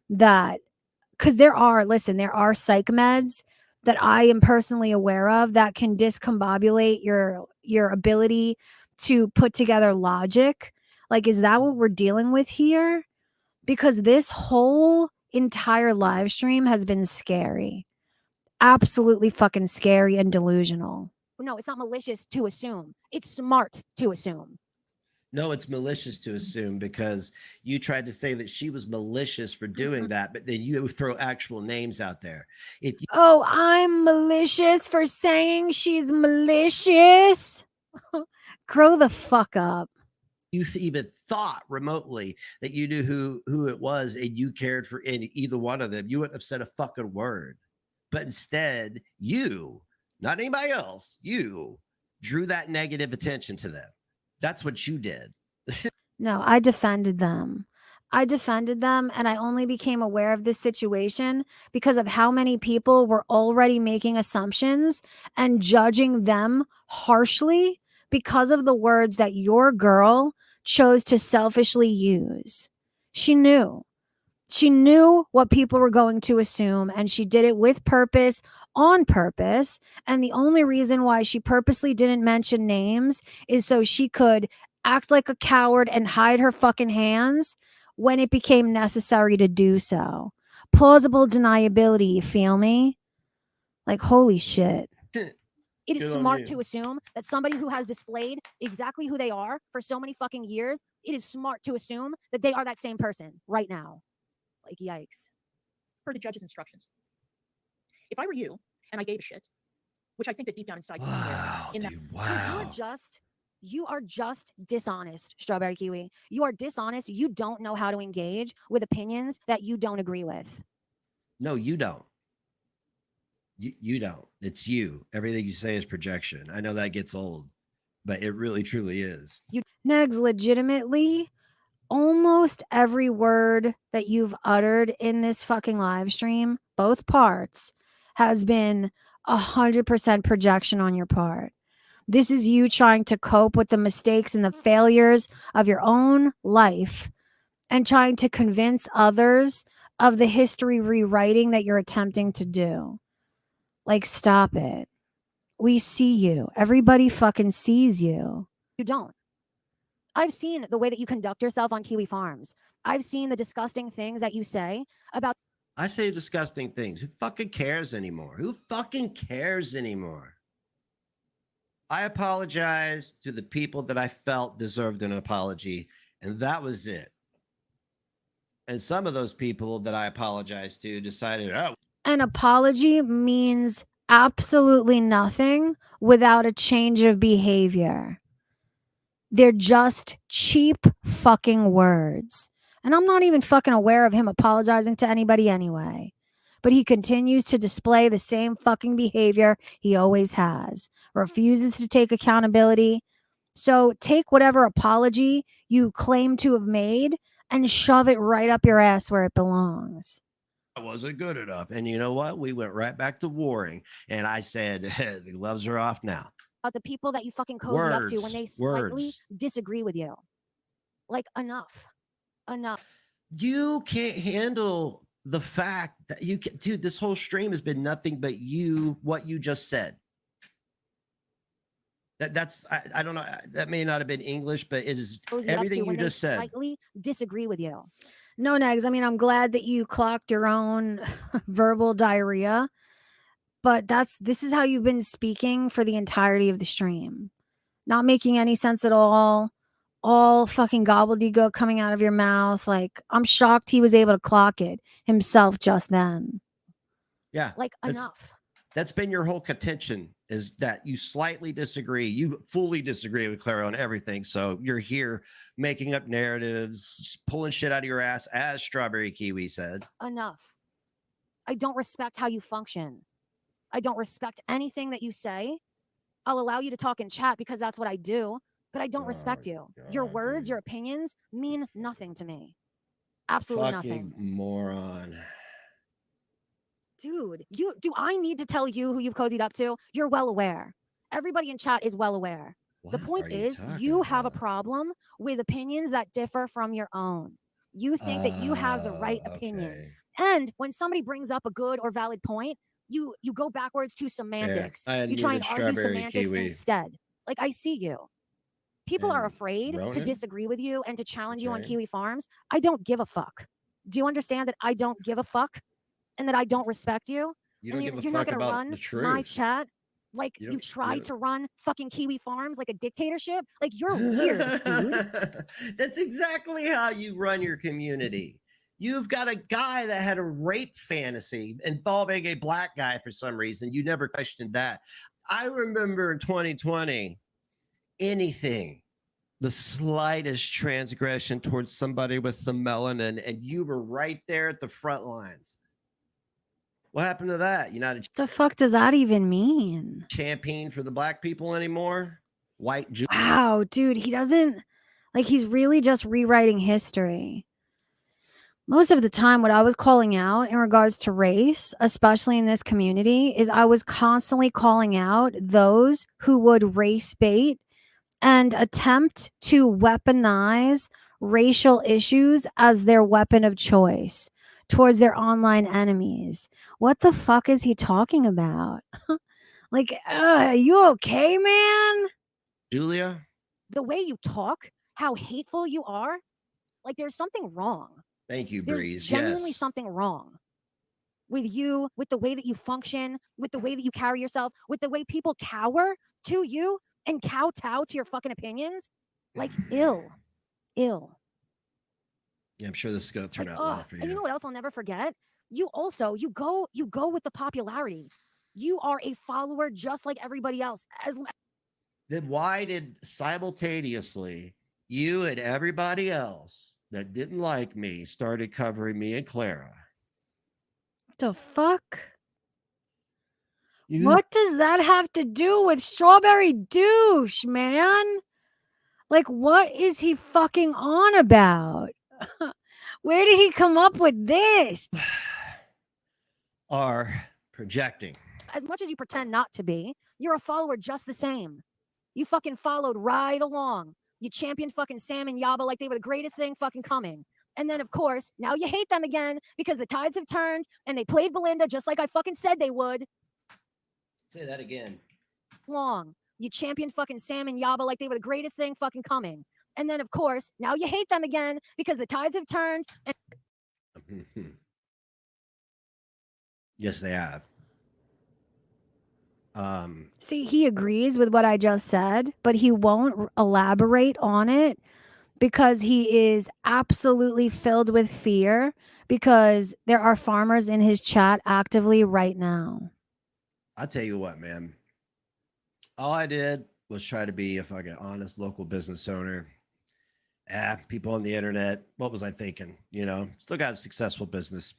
that, because there are psych meds that I am personally aware of that can discombobulate your ability to put together logic. Like, is that what we're dealing with here? Because this whole entire live stream has been scary. Absolutely fucking scary and delusional. no, it's not malicious to assume. It's smart to assume. No, it's malicious to assume, because you tried to say that she was malicious for doing that, but then you throw actual names out there. Oh, I'm malicious for saying she's malicious. Grow the fuck up. you even thought remotely that you knew who it was and you cared for either one of them, you wouldn't have said a fucking word. But instead, you, not anybody else, you drew that negative attention to them. That's what you did. No, I defended them. I defended them, and I only became aware of this situation because of how many people were already making assumptions and judging them harshly because of the words that your girl chose to selfishly use. She knew. She knew what people were going to assume, and she did it with purpose, on purpose. And the only reason why she purposely didn't mention names is so she could act like a coward and hide her fucking hands when it became necessary to do so. Plausible deniability, you feel me? Like, holy shit. It Good is on smart you. to assume that somebody who has displayed exactly who they are for so many fucking years, it is smart to assume that they are that same person right now. Like, yikes. Per the judge's instructions. If I were you and I gave a shit, which I think that deep down inside somewhere Wow, in that dude, Dude, wow. you are just dishonest, Strawberry Kiwi. You are dishonest. You don't know how to engage with opinions that you don't agree with. No, you don't. You don't. It's you. Everything you say is projection. I know that gets old, but it really truly is. Negs, legitimately, almost every word that you've uttered in this fucking live stream, both parts, has been 100% projection on your part. This is you trying to cope with the mistakes and the failures of your own life and trying to convince others of the history rewriting that you're attempting to do. Like, stop it. We see you. Everybody fucking sees you. You don't. I've seen the way that you conduct yourself on Kiwi Farms. I've seen the disgusting things that you say about I say disgusting things. Who fucking cares anymore? Who fucking cares anymore? I apologized to the people that I felt deserved an apology, and that was it. And some of those people that I apologized to decided, oh, An apology means absolutely nothing without a change of behavior. They're just cheap fucking words. And I'm not even fucking aware of him apologizing to anybody anyway. But he continues to display the same fucking behavior he always has, refuses to take accountability. So take whatever apology you claim to have made and shove it right up your ass where it belongs. I wasn't good enough. And you know what? We went right back to warring. And I said, the gloves are off now. the people that you fucking cozy up to when they slightly Words. disagree with you. Like, enough. Enough. You can't handle the fact that you can, dude, this whole stream has been nothing but what you just said. That's I don't know. That may not have been English, but it is Cozy up to everything you when they just said. slightly disagree with you. No, Negs. I mean, I'm glad that you clocked your own verbal diarrhea, but this is how you've been speaking for the entirety of the stream. Not making any sense at all fucking gobbledygook coming out of your mouth. Like, I'm shocked he was able to clock it himself just then. Yeah. Like, enough. That's been your whole contention, is that you slightly disagree. You fully disagree with Clara on everything. So you're here making up narratives, just pulling shit out of your ass, as Strawberry Kiwi said. Enough. I don't respect how you function. I don't respect anything that you say. I'll allow you to talk in chat because that's what I do, but I don't respect you. Your words, dude. your opinions mean nothing to me. Absolutely Fucking nothing. moron. Dude, do I need to tell you who you've cozied up to? You're well aware. Everybody in chat is well aware. The point is, you have a problem with opinions that differ from your own. You think that you have the right opinion. Okay. And when somebody brings up a good or valid point, you go backwards to semantics. I You try and unmuted argue Strawberry semantics Kiwi. instead. Like, I see you. People are And afraid to Ronan? disagree with you and to challenge you on Okay. Kiwi Farms. I don't give a fuck. Do you understand that I don't give a fuck and that I don't respect you? You And don't give a you're not fuck gonna about run the truth. my chat like You you don't- tried you- to run fucking Kiwi Farms like a dictatorship. Like, you're weird, dude. That's exactly how you run your community. You've got a guy that had a rape fantasy involving a black guy for some reason. You never questioned that. I remember in 2020, anything the slightest transgression towards somebody with some melanin, and you were right there at the front lines. What happened to that? You're not a The fuck does that even mean? champion for the black people anymore? White Jew. Wow, dude, he doesn't like he's really just rewriting history. Most of the time, what I was calling out in regards to race, especially in this community, is I was constantly calling out those who would race bait and attempt to weaponize racial issues as their weapon of choice towards their online enemies. What the fuck is he talking about? Like, you okay, man? Julia? The way you talk, how hateful you are, like there's something wrong. Thank you, There's Breeze. genuinely Yes. something wrong with you, with the way that you function, with the way that you carry yourself, with the way people cower to you and kowtow to your fucking opinions. Like ill. Yeah, I'm sure this is going to turn Like, out well for and you you. know what else I'll never forget? You also you go with the popularity. You are a follower just like everybody else. Then why did simultaneously you and everybody else that didn't like me started covering me and Clara? The fuck? You What does that have to do with strawberry douche, man? Like, what is he fucking on about? Where did he come up with this? are projecting. As much as you pretend not to be, you're a follower just the same. You fucking followed right along. You championed fucking Sam and Yaba like they were the greatest thing fucking coming. And then, of course, now you hate them again because the tides have turned and they played Belinda just like I fucking said they would. Say that again. Long. You championed fucking Sam and Yaba like they were the greatest thing fucking coming. And then, of course, now you hate them again because the tides have turned. And Yes, they have. See, he agrees with what I just said, but he won't elaborate on it because he is absolutely filled with fear because there are farmers in his chat actively right now. I'll tell you what, man. All I did was try to be a fucking honest local business owner. People on the internet. What was I thinking? You know, still got a successful business.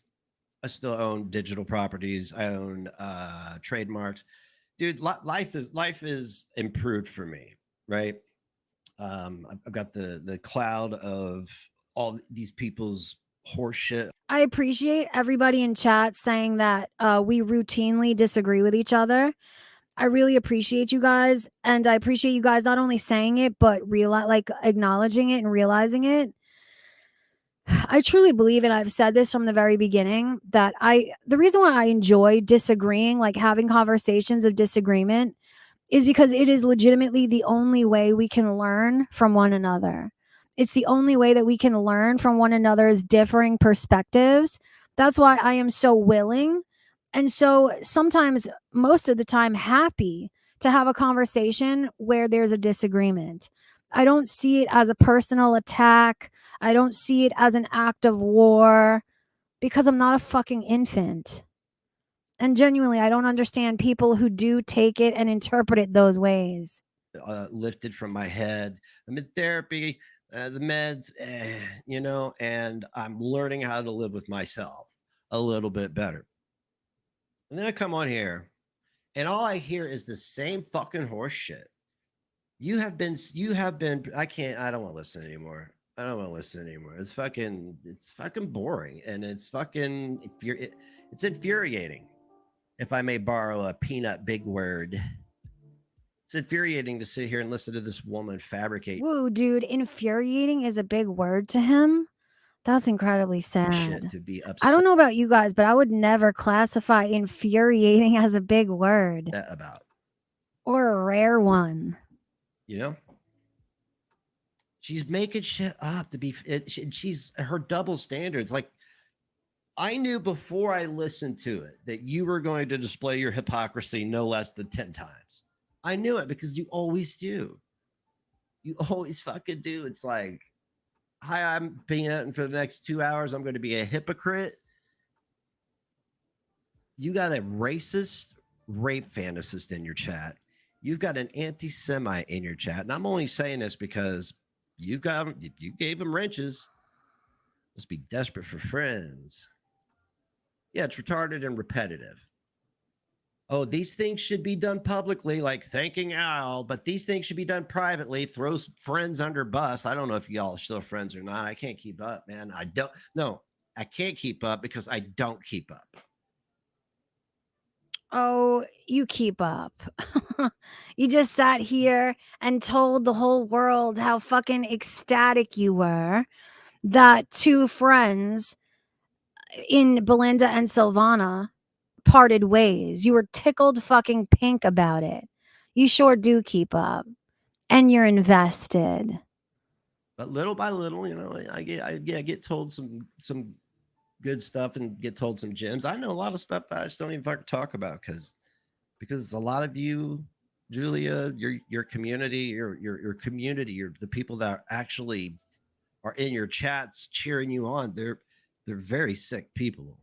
I still own digital properties. I own trademarks. Dude, life is improved for me, right? I've got the cloud of all these people's horseshit. I appreciate everybody in chat saying that we routinely disagree with each other. I really appreciate you guys, and I appreciate you guys not only saying it but acknowledging it and realizing it. I truly believe, and I've said this from the very beginning, that the reason why I enjoy disagreeing, like having conversations of disagreement, is because it is legitimately the only way we can learn from one another. It's the only way that we can learn from one another's differing perspectives. That's why I am so willing and so sometimes, most of the time, happy to have a conversation where there's a disagreement. I don't see it as a personal attack. I don't see it as an act of war because I'm not a fucking infant. And genuinely, I don't understand people who do take it and interpret it those ways. Lifted from my head. I'm in therapy, the meds, you know, and I'm learning how to live with myself a little bit better. And then I come on here and all I hear is the same fucking horse shit. You have been, I don't want to listen anymore. I don't want to listen anymore. It's fucking boring. And it's infuriating. If I may borrow a peanut big word. It's infuriating to sit here and listen to this woman fabricate. Woo, dude, infuriating is a big word to him. That's incredibly sad. Shit to be upset. I don't know about you guys, but I would never classify infuriating as a big word. About. Or a rare one. You know? She's making shit up to be, she's her double standards. Like, I knew before I listened to it that you were going to display your hypocrisy no less than 10 times. I knew it because you always do. You always fucking do. It's like, hi, I'm Peanut, and for the next 2 hours, I'm going to be a hypocrite. You got a racist rape fantasist in your chat. You've got an anti-Semite in your chat. And I'm only saying this because You gave him wrenches. Must be desperate for friends. Yeah, it's retarded and repetitive. Oh, these things should be done publicly, like thanking Al, but these things should be done privately. Throws friends under bus. I don't know if y'all are still friends or not. I can't keep up, man. I don't. No, I can't keep up because I don't keep up. Oh, you keep up. You just sat here and told the whole world how fucking ecstatic you were that two friends in Belinda and Silvana parted ways. You were tickled fucking pink about it. You sure do keep up. And you're invested. But little by little, I get told some good stuff and get told some gems. I know a lot of stuff that I just don't even fucking talk about because a lot of you, Julia, your community, your community, the people that actually are in your chats cheering you on, they're very sick people.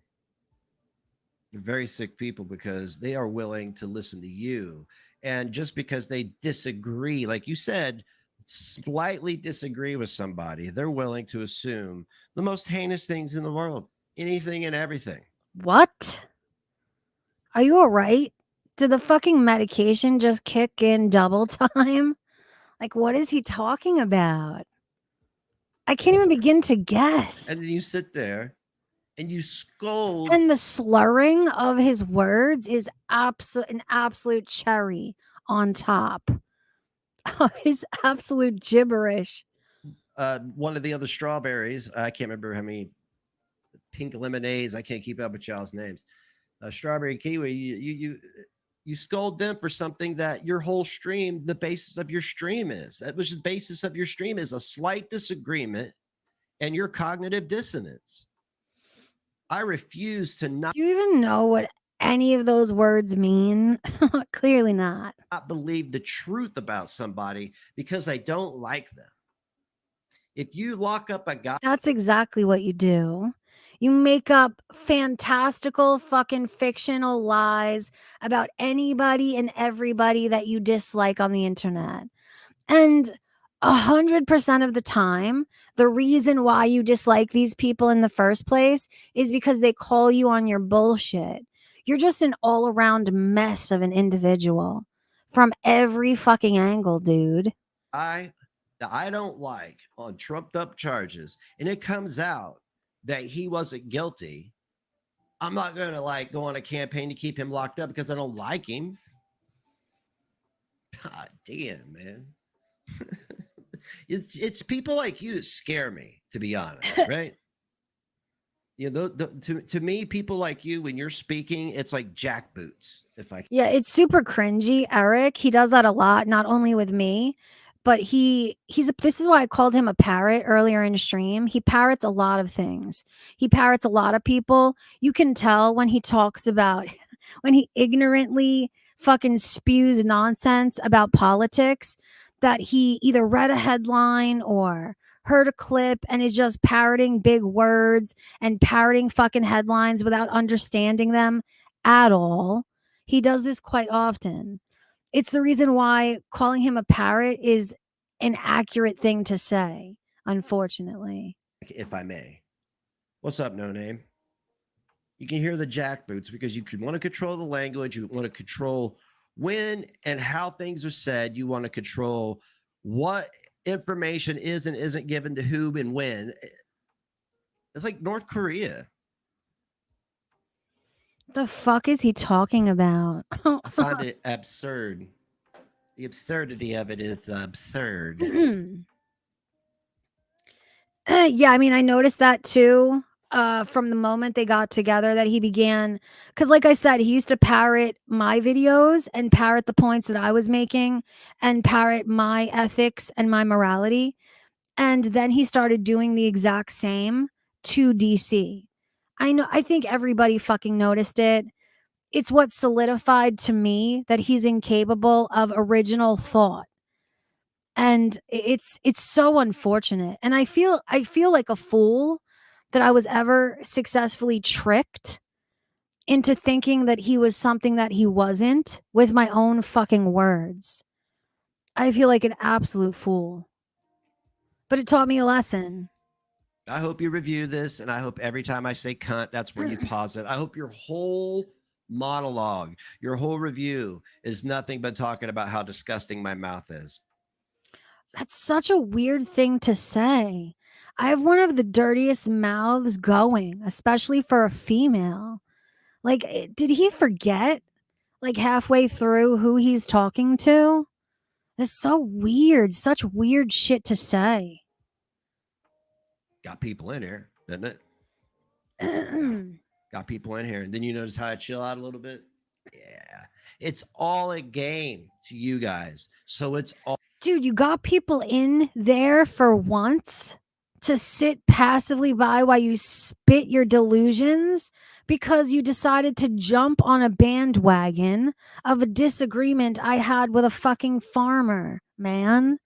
They're very sick people because they are willing to listen to you. And just because they disagree, like you said, slightly disagree with somebody, they're willing to assume the most heinous things in the world, anything and everything. What? Are you all right? Did the fucking medication just kick in double time? Like, what is he talking about? I can't even begin to guess. And then you sit there and you scold. And the slurring of his words is an absolute cherry on top of his absolute gibberish. One of the other strawberries, I can't remember how many pink lemonades. I can't keep up with y'all's names. Strawberry kiwi. You scold them for something that your whole stream, the basis of your stream is. That was the basis of your stream is a slight disagreement and your cognitive dissonance. I refuse to not. Do you even know what any of those words mean? Clearly not. Not believe the truth about somebody because I don't like them. If you lock up a guy, that's exactly what you do. You make up fantastical fucking fictional lies about anybody and everybody that you dislike on the internet. And 100% of the time, the reason why you dislike these people in the first place is because they call you on your bullshit. You're just an all around mess of an individual from every fucking angle, dude. that I don't like on trumped up charges, and it comes out that he wasn't guilty, I'm not going to go on a campaign to keep him locked up because I don't like him. God damn, man. It's people like you that scare me, to be honest, right? To me, people like you, when you're speaking, it's like jackboots. Yeah, it's super cringy, Eric. He does that a lot, not only with me, but this is why I called him a parrot earlier in stream. He parrots a lot of things. He parrots a lot of people. You can tell when he talks about, when he ignorantly fucking spews nonsense about politics, that he either read a headline or heard a clip and is just parroting big words and parroting fucking headlines without understanding them at all. He does this quite often. It's the reason why calling him a parrot is an accurate thing to say, unfortunately. If I may. What's up, No Name? You can hear the jackboots because you want to control the language. You want to control when and how things are said. You want to control what information is and isn't given to who and when. It's like North Korea. The fuck is he talking about? I find it absurd. The absurdity of it is absurd. Yeah, I mean, I noticed that too. From the moment they got together, that he began, because like I said, he used to parrot my videos and parrot the points that I was making and parrot my ethics and my morality. And then he started doing the exact same to DC. I think everybody fucking noticed it. It's what solidified to me that he's incapable of original thought. And it's so unfortunate. And I feel like a fool that I was ever successfully tricked into thinking that he was something that he wasn't with my own fucking words. I feel like an absolute fool. but it taught me a lesson. I hope you review this, and I hope every time I say cunt, that's when you pause it. I hope your whole monologue, your whole review is nothing but talking about how disgusting my mouth is. That's such a weird thing to say. I have one of the dirtiest mouths going, especially for a female. Like, did he forget, like, halfway through who he's talking to? That's so weird. Such weird shit to say. Got people in here, doesn't it? Dude, Got people in here. And then you notice how I chill out a little bit? Yeah. It's all a game to you guys. So it's all. you got people in there for once to sit passively by while you spit your delusions because you decided to jump on a bandwagon of a disagreement I had with a fucking farmer, man.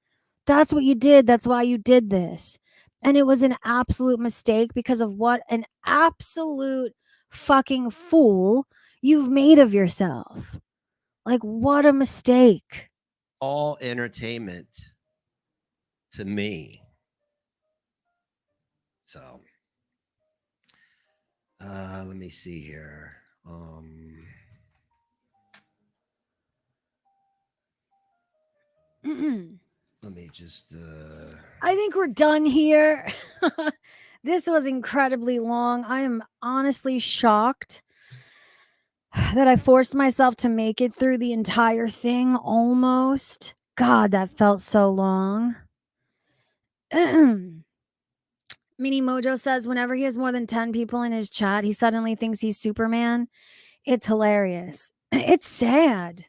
That's what you did. That's why you did this. And it was an absolute mistake because of what an absolute fucking fool you've made of yourself. Like, what a mistake. All entertainment to me. So let me see here. Let me just I think we're done here. This was incredibly long. I am honestly shocked that I forced myself to make it through the entire thing almost. God, that felt so long. Mini Mojo says whenever he has more than 10 people in his chat, he suddenly thinks he's Superman. It's hilarious. It's sad.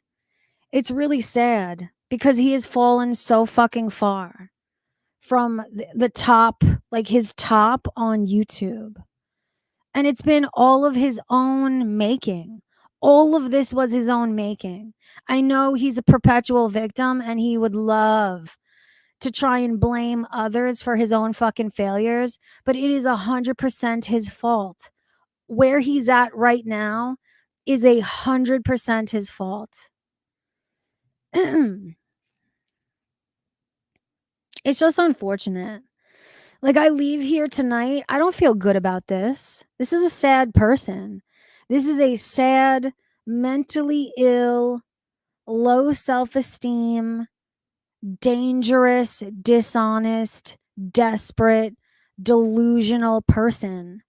It's really sad because he has fallen so fucking far from the top, like his top on YouTube. And it's been all of his own making. All of this was his own making. I know he's a perpetual victim and he would love to try and blame others for his own fucking failures, but it is 100% his fault. Where he's at right now is 100% his fault. It's just unfortunate. Like, I leave here tonight, I don't feel good about this. This is a sad person. This is a sad, mentally ill, low self-esteem, dangerous, dishonest, desperate, delusional person.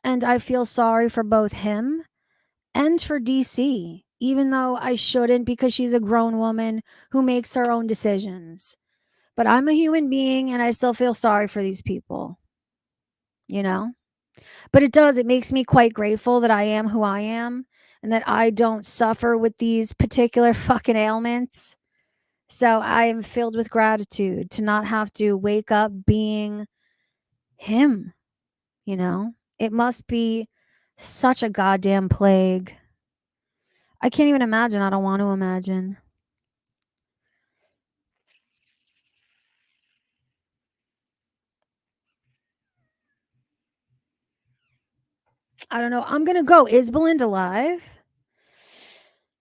And I feel sorry for both him and for DC, even though I shouldn't because she's a grown woman who makes her own decisions. But I'm a human being and I still feel sorry for these people, you know? But it makes me quite grateful that I am who I am and that I don't suffer with these particular fucking ailments. So I am filled with gratitude to not have to wake up being him, you know? It must be such a goddamn plague. I can't even imagine. I don't want to imagine. I don't know. I'm going to go. Is Belinda live?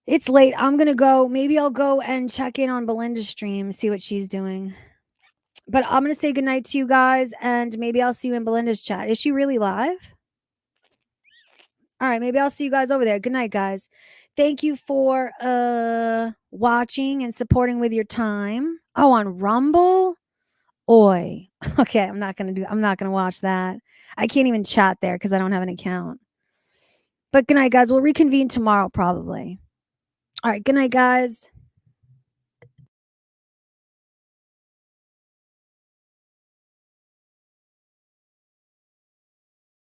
It's late. I'm going to go. Maybe I'll go and check in on Belinda's stream, see what she's doing. But I'm going to say goodnight to you guys, and maybe I'll see you in Belinda's chat. Is she really live? All right, maybe I'll see you guys over there. Good night, guys. Thank you for watching and supporting with your time. Oh, on Rumble? Oi. Okay, I'm not going to watch that. I can't even chat there because I don't have an account. But good night, guys. We'll reconvene tomorrow, probably. All right, good night, guys.